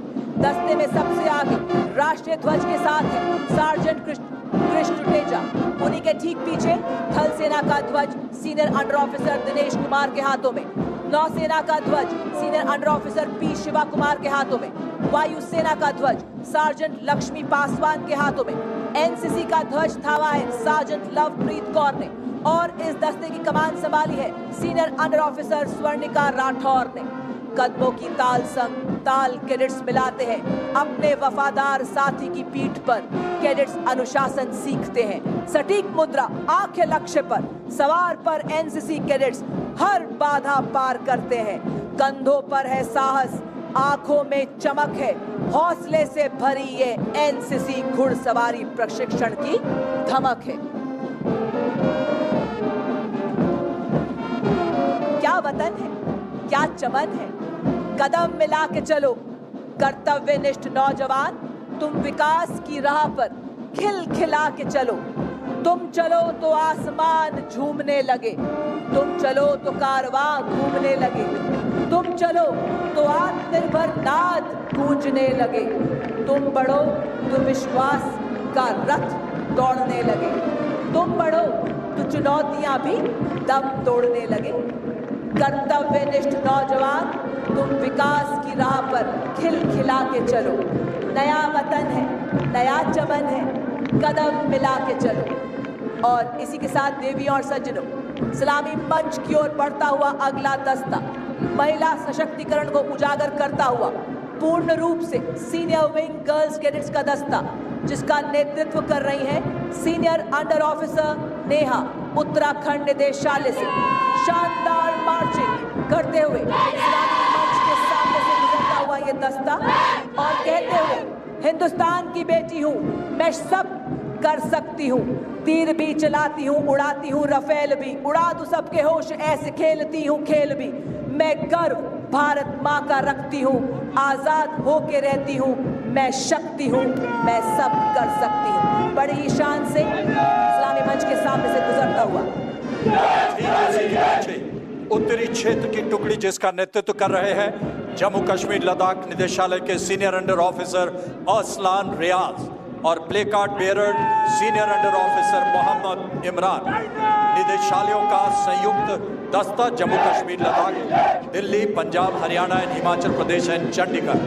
दस्ते में सबसे आगे राष्ट्रीय ध्वज के साथ है सार्जेंट कृष्ण टुटेजा, उन्हीं के ठीक पीछे थल सेना का ध्वज senior under officer Dinesh Kumar के हाथों में। नौसेना का ध्वज senior under officer P Shiva Kumar के हाथों में, वायुसेना का ध्वज सार्जेंट लक्ष्मी पासवान के हाथों में, एनसीसी का ध्वज थामा है सार्जेंट लवप्रीत कौर ने और इस दस्ते की कमान संभाली है senior under officer Swarnika Rathore ने। कदमों की ताल संग ताल कैडेट्स मिलाते हैं, अपने वफादार साथी की पीठ पर कैडेट्स अनुशासन सीखते हैं। सटीक मुद्रा, आंखें लक्ष्य पर, सवार पर एनसीसी कैडेट्स हर बाधा पार करते हैं। कंधों पर है साहस, आंखों में चमक है, हौसले से भरी ये एनसीसी घुड़सवारी प्रशिक्षण की धमक है। क्या वतन है, क्या चमन है, कदम मिला के चलो कर्तव्यनिष्ठ नौजवान, तुम विकास की राह पर खिलखिला के चलो। तुम चलो तो आसमान झूमने लगे, तुम चलो तो कारवां घूमने लगे, तुम चलो तो आत्मनिर्भर नाद गूंजने लगे, तुम बढ़ो तो विश्वास का रथ दौड़ने लगे, तुम बढ़ो तो चुनौतियां भी दम तोड़ने लगे। कर्तव्यनिष्ठ नौजवान, तुम विकास की राह पर खिलखिला के चलो। नया वतन है, नया चमन है, कदम मिला के चलो। और इसी के साथ देवियों और सज्जनों, सलामी मंच की ओर बढ़ता हुआ अगला दस्ता महिला सशक्तिकरण को उजागर करता हुआ पूर्ण रूप से सीनियर विंग गर्ल्स कैडेट्स का दस्ता, जिसका नेतृत्व कर रही हैं senior under officer Neha, Uttarakhand निदेशालय से शानदार मार्चिंग करते हुए इस्लामी मंच के सामने से गुजरता हुआ ये दस्ता और कहते हुए, हिंदुस्तान की बेटी हूँ, मैं सब कर सकती हूँ, तीर भी चलाती हूँ, उड़ाती हूँ रफेल भी, उड़ा दूं सबके होश, ऐसे खेलती हूँ खेल भी, मैं गर्व भारत माँ का रखती हूँ, आजाद होके रहती हूँ, मैं शक्ति हूँ, मैं सब कर सकती हूँ। बड़ी ही शान से इस्लामी मंच के सामने से गुजरता हुआ उत्तरी क्षेत्र की टुकड़ी जिसका नेतृत्व कर रहे हैं जम्मू कश्मीर लद्दाख निदेशालय के senior under officer Aslan Riyaz और placard bearer senior under officer Mohammad Imran. निदेशालयों का संयुक्त दस्ता जम्मू कश्मीर लद्दाख, दिल्ली, पंजाब, हरियाणा एंड हिमाचल प्रदेश एंड चंडीगढ़।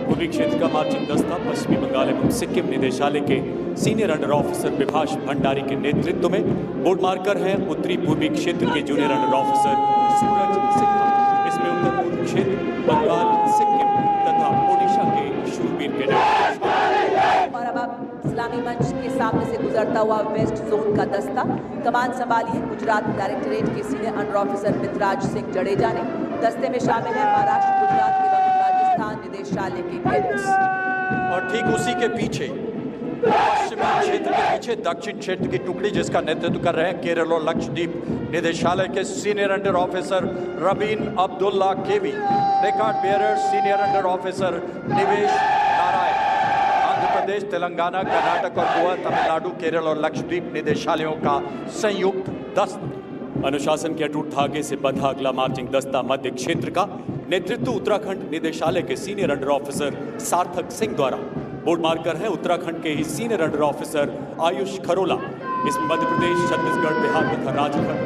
पूर्वी क्षेत्र का मार्चिंग दस्ता पश्चिमी बंगाल एवं सिक्किम निदेशालय के senior under officer Vibhash Bhandari के नेतृत्व में बोर्ड मार्कर हैं उत्तरी पूर्वी क्षेत्र के जूनियर अंडर ऑफिसर सूरज सिन्हा। इसमें उत्तर पूर्व क्षेत्र, बंगाल, सिक्किम तथा ओडिशा के शूरवीर कैडेट। और अब आप इस्लामी मंच के सामने से गुजरता हुआ वेस्ट जोन का दस्ता कमान संभाली है गुजरात डायरेक्टरेट के senior under officer Mitraj Singh Jadeja ने। दस्ते में शामिल है महाराष्ट्र, गुजरात एवं राजस्थान निदेशालय के कैडेट्स। और ठीक उसी के पीछे पश्चिमी क्षेत्र के पीछे दक्षिण क्षेत्र की टुकड़ी जिसका नेतृत्व कर रहे हैं केरल और लक्षद्वीप निदेशालय के senior under officer Rabin Abdullah KV, record bearer senior under officer Nivesh Narayan. Andhra Pradesh, Telangana, Karnataka और गोवा, तमिलनाडु, केरल और लक्षद्वीप निदेशालयों का संयुक्त दस्ता। अनुशासन के अटूट धागे से बंधा अगला मार्चिंग दस्ता मध्य क्षेत्र का नेतृत्व उत्तराखंड निदेशालय के सीनियर अंडर ऑफिसर सार्थक सिंह द्वारा। बोर्ड मार्कर है उत्तराखंड के ही senior under officer Ayush Kharola. इसमें मध्य प्रदेश, छत्तीसगढ़, बिहार तथा झारखंड,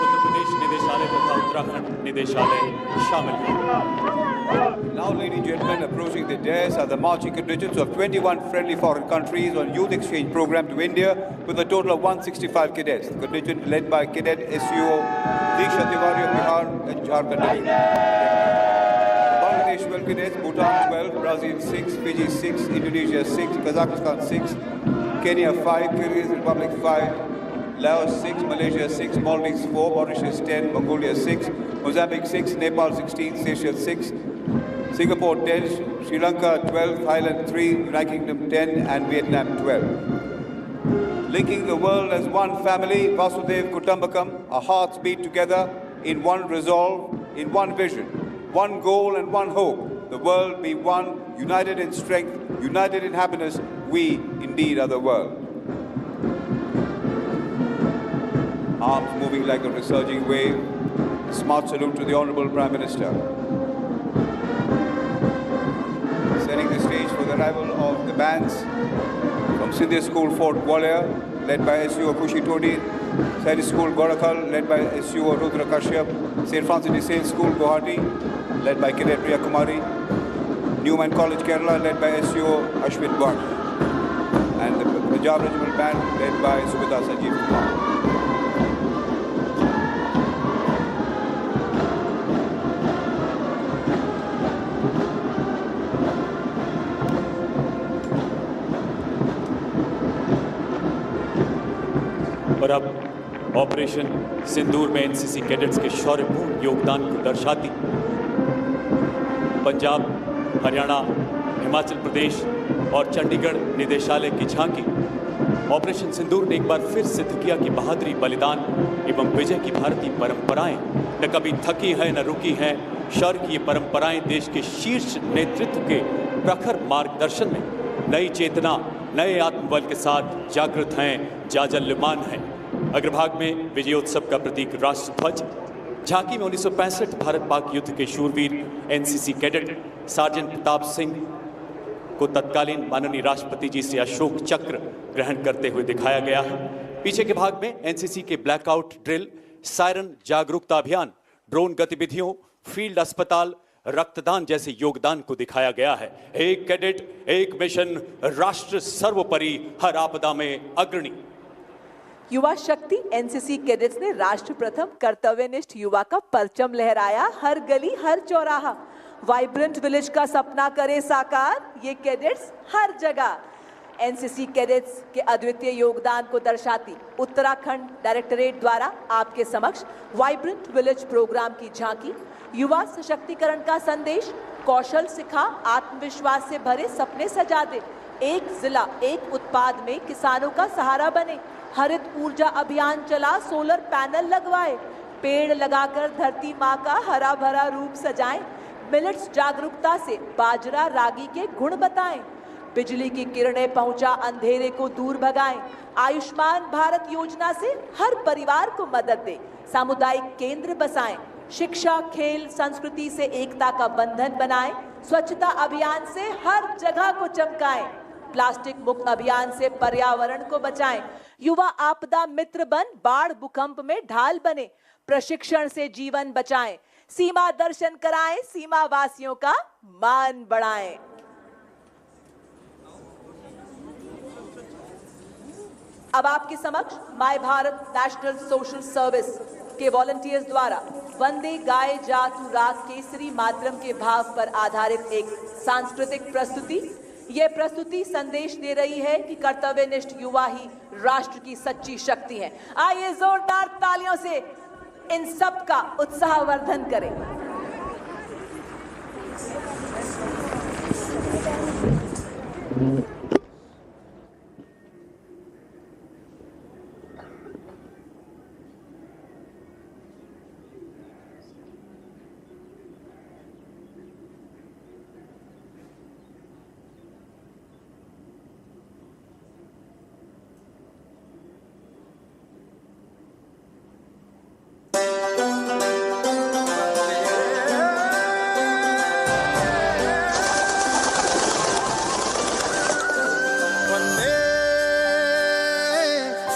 उत्तर प्रदेश निदेशालय तथा उत्तराखंड निदेशालय शामिल हैं। Now, ladies and gentlemen, approaching the dais are the marching contingents of 21 friendly foreign countries on youth exchange program to India with a total of 165 cadets. The contingent led by Cadet SUO Diksha Tiwari of Bihar and Jharkhand. Bangladesh 12 cadets, Bhutan 12, Brazil 6, Fiji 6, Indonesia 6, Kazakhstan 6, Kenya 5, Kyrgyz Republic 5, Laos 6, Malaysia 6, Maldives 4, Mauritius 10, Mongolia 6, Mozambique 6, Nepal 16, Seychelles 6, Singapore 10, Sri Lanka 12, Thailand 3, United Kingdom 10 and Vietnam 12. Linking the world as one family, Vasudev Kutumbakam, our hearts beat together in one resolve, in one vision, one goal and one hope. The world be one, united in strength, united in happiness, we indeed are the world. Arms moving like a resurging wave. Smart salute to the Honorable Prime Minister. Setting the stage for the arrival of the bands from Sindhya School, Fort Gwalior, led by SU Akushi Todi, Sari School, Gorakhal, led by SUO Rudra Kashyap. St. Francis de Sales School, Guwahati, led by Cadet Priya Kumari. Newman College, Kerala, led by SUO Ashwin Bhatt. And the Punjab Regiment Band, led by Subedar Sanjeev Kumar. और अब operation सिंदूर में NCC cadets के शौर्यपूर्ण योगदान को दर्शाती पंजाब, हरियाणा, हिमाचल प्रदेश और चंडीगढ़ निदेशालय की झांकी। ऑपरेशन सिंदूर ने एक बार फिर सिद्ध किया कि बहादुरी, बलिदान एवं विजय की भारतीय परंपराएं न कभी थकी हैं न रुकी हैं। शौर्य की ये परंपराएं देश के शीर्ष नेतृत्व के प्रखर मार्गदर्शन में नई चेतना, नए आत्मबल के साथ जागृत हैं, जाजल्यमान हैं। अग्रभाग में विजयोत्सव का प्रतीक राष्ट्र ध्वज, झांकी में 1965 भारत पाक युद्ध के शूरवीर NCC cadet sergeant Pratap Singh को तत्कालीन माननीय राष्ट्रपति जी से अशोक चक्र ग्रहण करते हुए दिखाया गया है। पीछे के भाग में एनसीसी के ब्लैकआउट ड्रिल, सायरन जागरूकता अभियान, ड्रोन गतिविधियों, फील्ड अस्पताल, रक्तदान जैसे योगदान को दिखाया गया है। एक कैडेट, एक मिशन, राष्ट्र सर्वोपरि, हर आपदा में अग्रणी। युवा शक्ति एनसीसी कैडेट्स ने राष्ट्र प्रथम कर्तव्यनिष्ठ युवा का परचम लहराया। हर गली, हर चौराहा, वाइब्रेंट विलेज का सपना करे साकार। ये कैडेट्स हर जगह। एनसीसी कैडेट्स के अद्वितीय योगदान को दर्शाती उत्तराखंड डायरेक्टरेट द्वारा आपके समक्ष वाइब्रेंट विलेज प्रोग्राम की झांकी। युवा सशक्तिकरण का संदेश, कौशल सिखा, आत्मविश्वास से भरे सपने सजा दे। एक जिला, एक उत्पाद में किसानों का सहारा बने। हरित ऊर्जा अभियान चला, सोलर पैनल लगवाए। पेड़ लगाकर धरती माँ का हरा भरा रूप सजाएं। मिलेट्स जागरूकता से बाजरा, रागी के गुण बताएं। बिजली की किरणें पहुंचा अंधेरे को दूर भगाएं। आयुष्मान भारत योजना से हर परिवार को मदद दे। सामुदायिक केंद्र बसाएं। शिक्षा, खेल, संस्कृति से एकता का बंधन बनाएं। स्वच्छता अभियान से हर जगह को चमकाएं। प्लास्टिक मुक्त अभियान से पर्यावरण को बचाएं। युवा आपदा मित्र बन बाढ़ भूकंप में ढाल बने। प्रशिक्षण से जीवन बचाएं। सीमा दर्शन कराएं, सीमा वासियों का मान बढ़ाएं। अब आपके समक्ष my Bharat national social service के वॉलंटियर्स द्वारा वंदे गाए जा तू राग केसरी मातरम के भाव पर आधारित एक सांस्कृतिक प्रस्तुति। यह प्रस्तुति संदेश दे रही है कि कर्तव्यनिष्ठ युवा ही राष्ट्र की सच्ची शक्ति है। आइए जोरदार तालियों से इन सब का उत्साहवर्धन करें।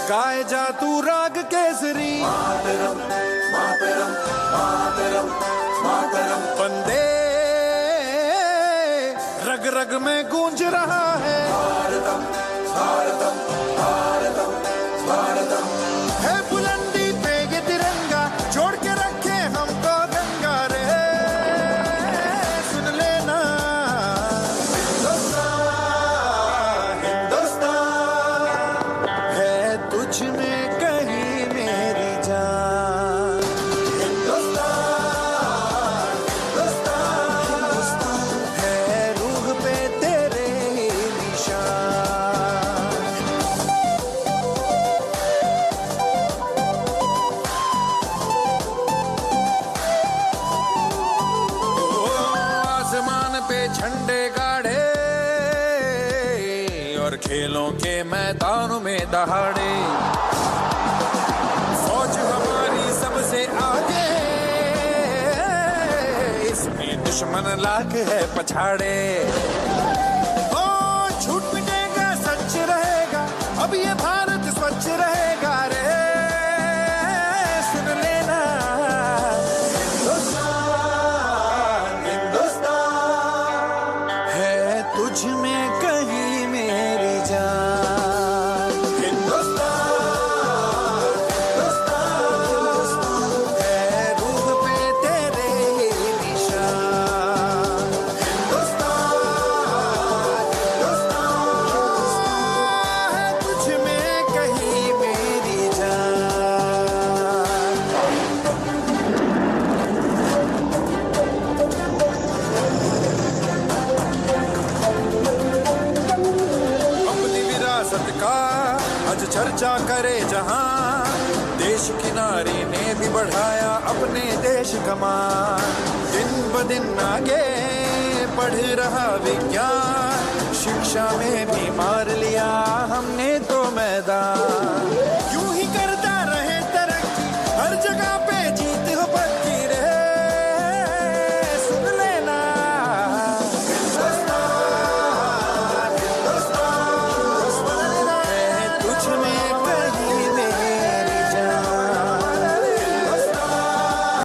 गाए जा तू राग केसरी मातरम मातरम मातरम मातरम। वंदे रग रग में गूंज रहा है भारतम भारतम भारतम भारतम। है बुलंदी पे ये तिरंगा, जोड़ के रखे हमको गंगा रे। सुन लेना हिंदुस्तान हिंदुस्तान है तुझ में कहीं मेरी जान। हिंदुस्तान हिंदुस्तान है रूह पे तेरे निशान। आसमान पे झंडे गाड़े और खेलों के मैदानों में दहाड़े। फौज हमारी सबसे आगे, इसमें दुश्मन लाख है पछाड़े। ओ झूठ मिटेगा, सच रहेगा, अब ये भारत स्वच्छ रहेगा रे। ऊंचा करे जहां, देश की नारी ने भी बढ़ाया अपने देश का मान। दिन ब दिन आगे बढ़ रहा विज्ञान, शिक्षा में भी मार लिया हमने तो मैदान।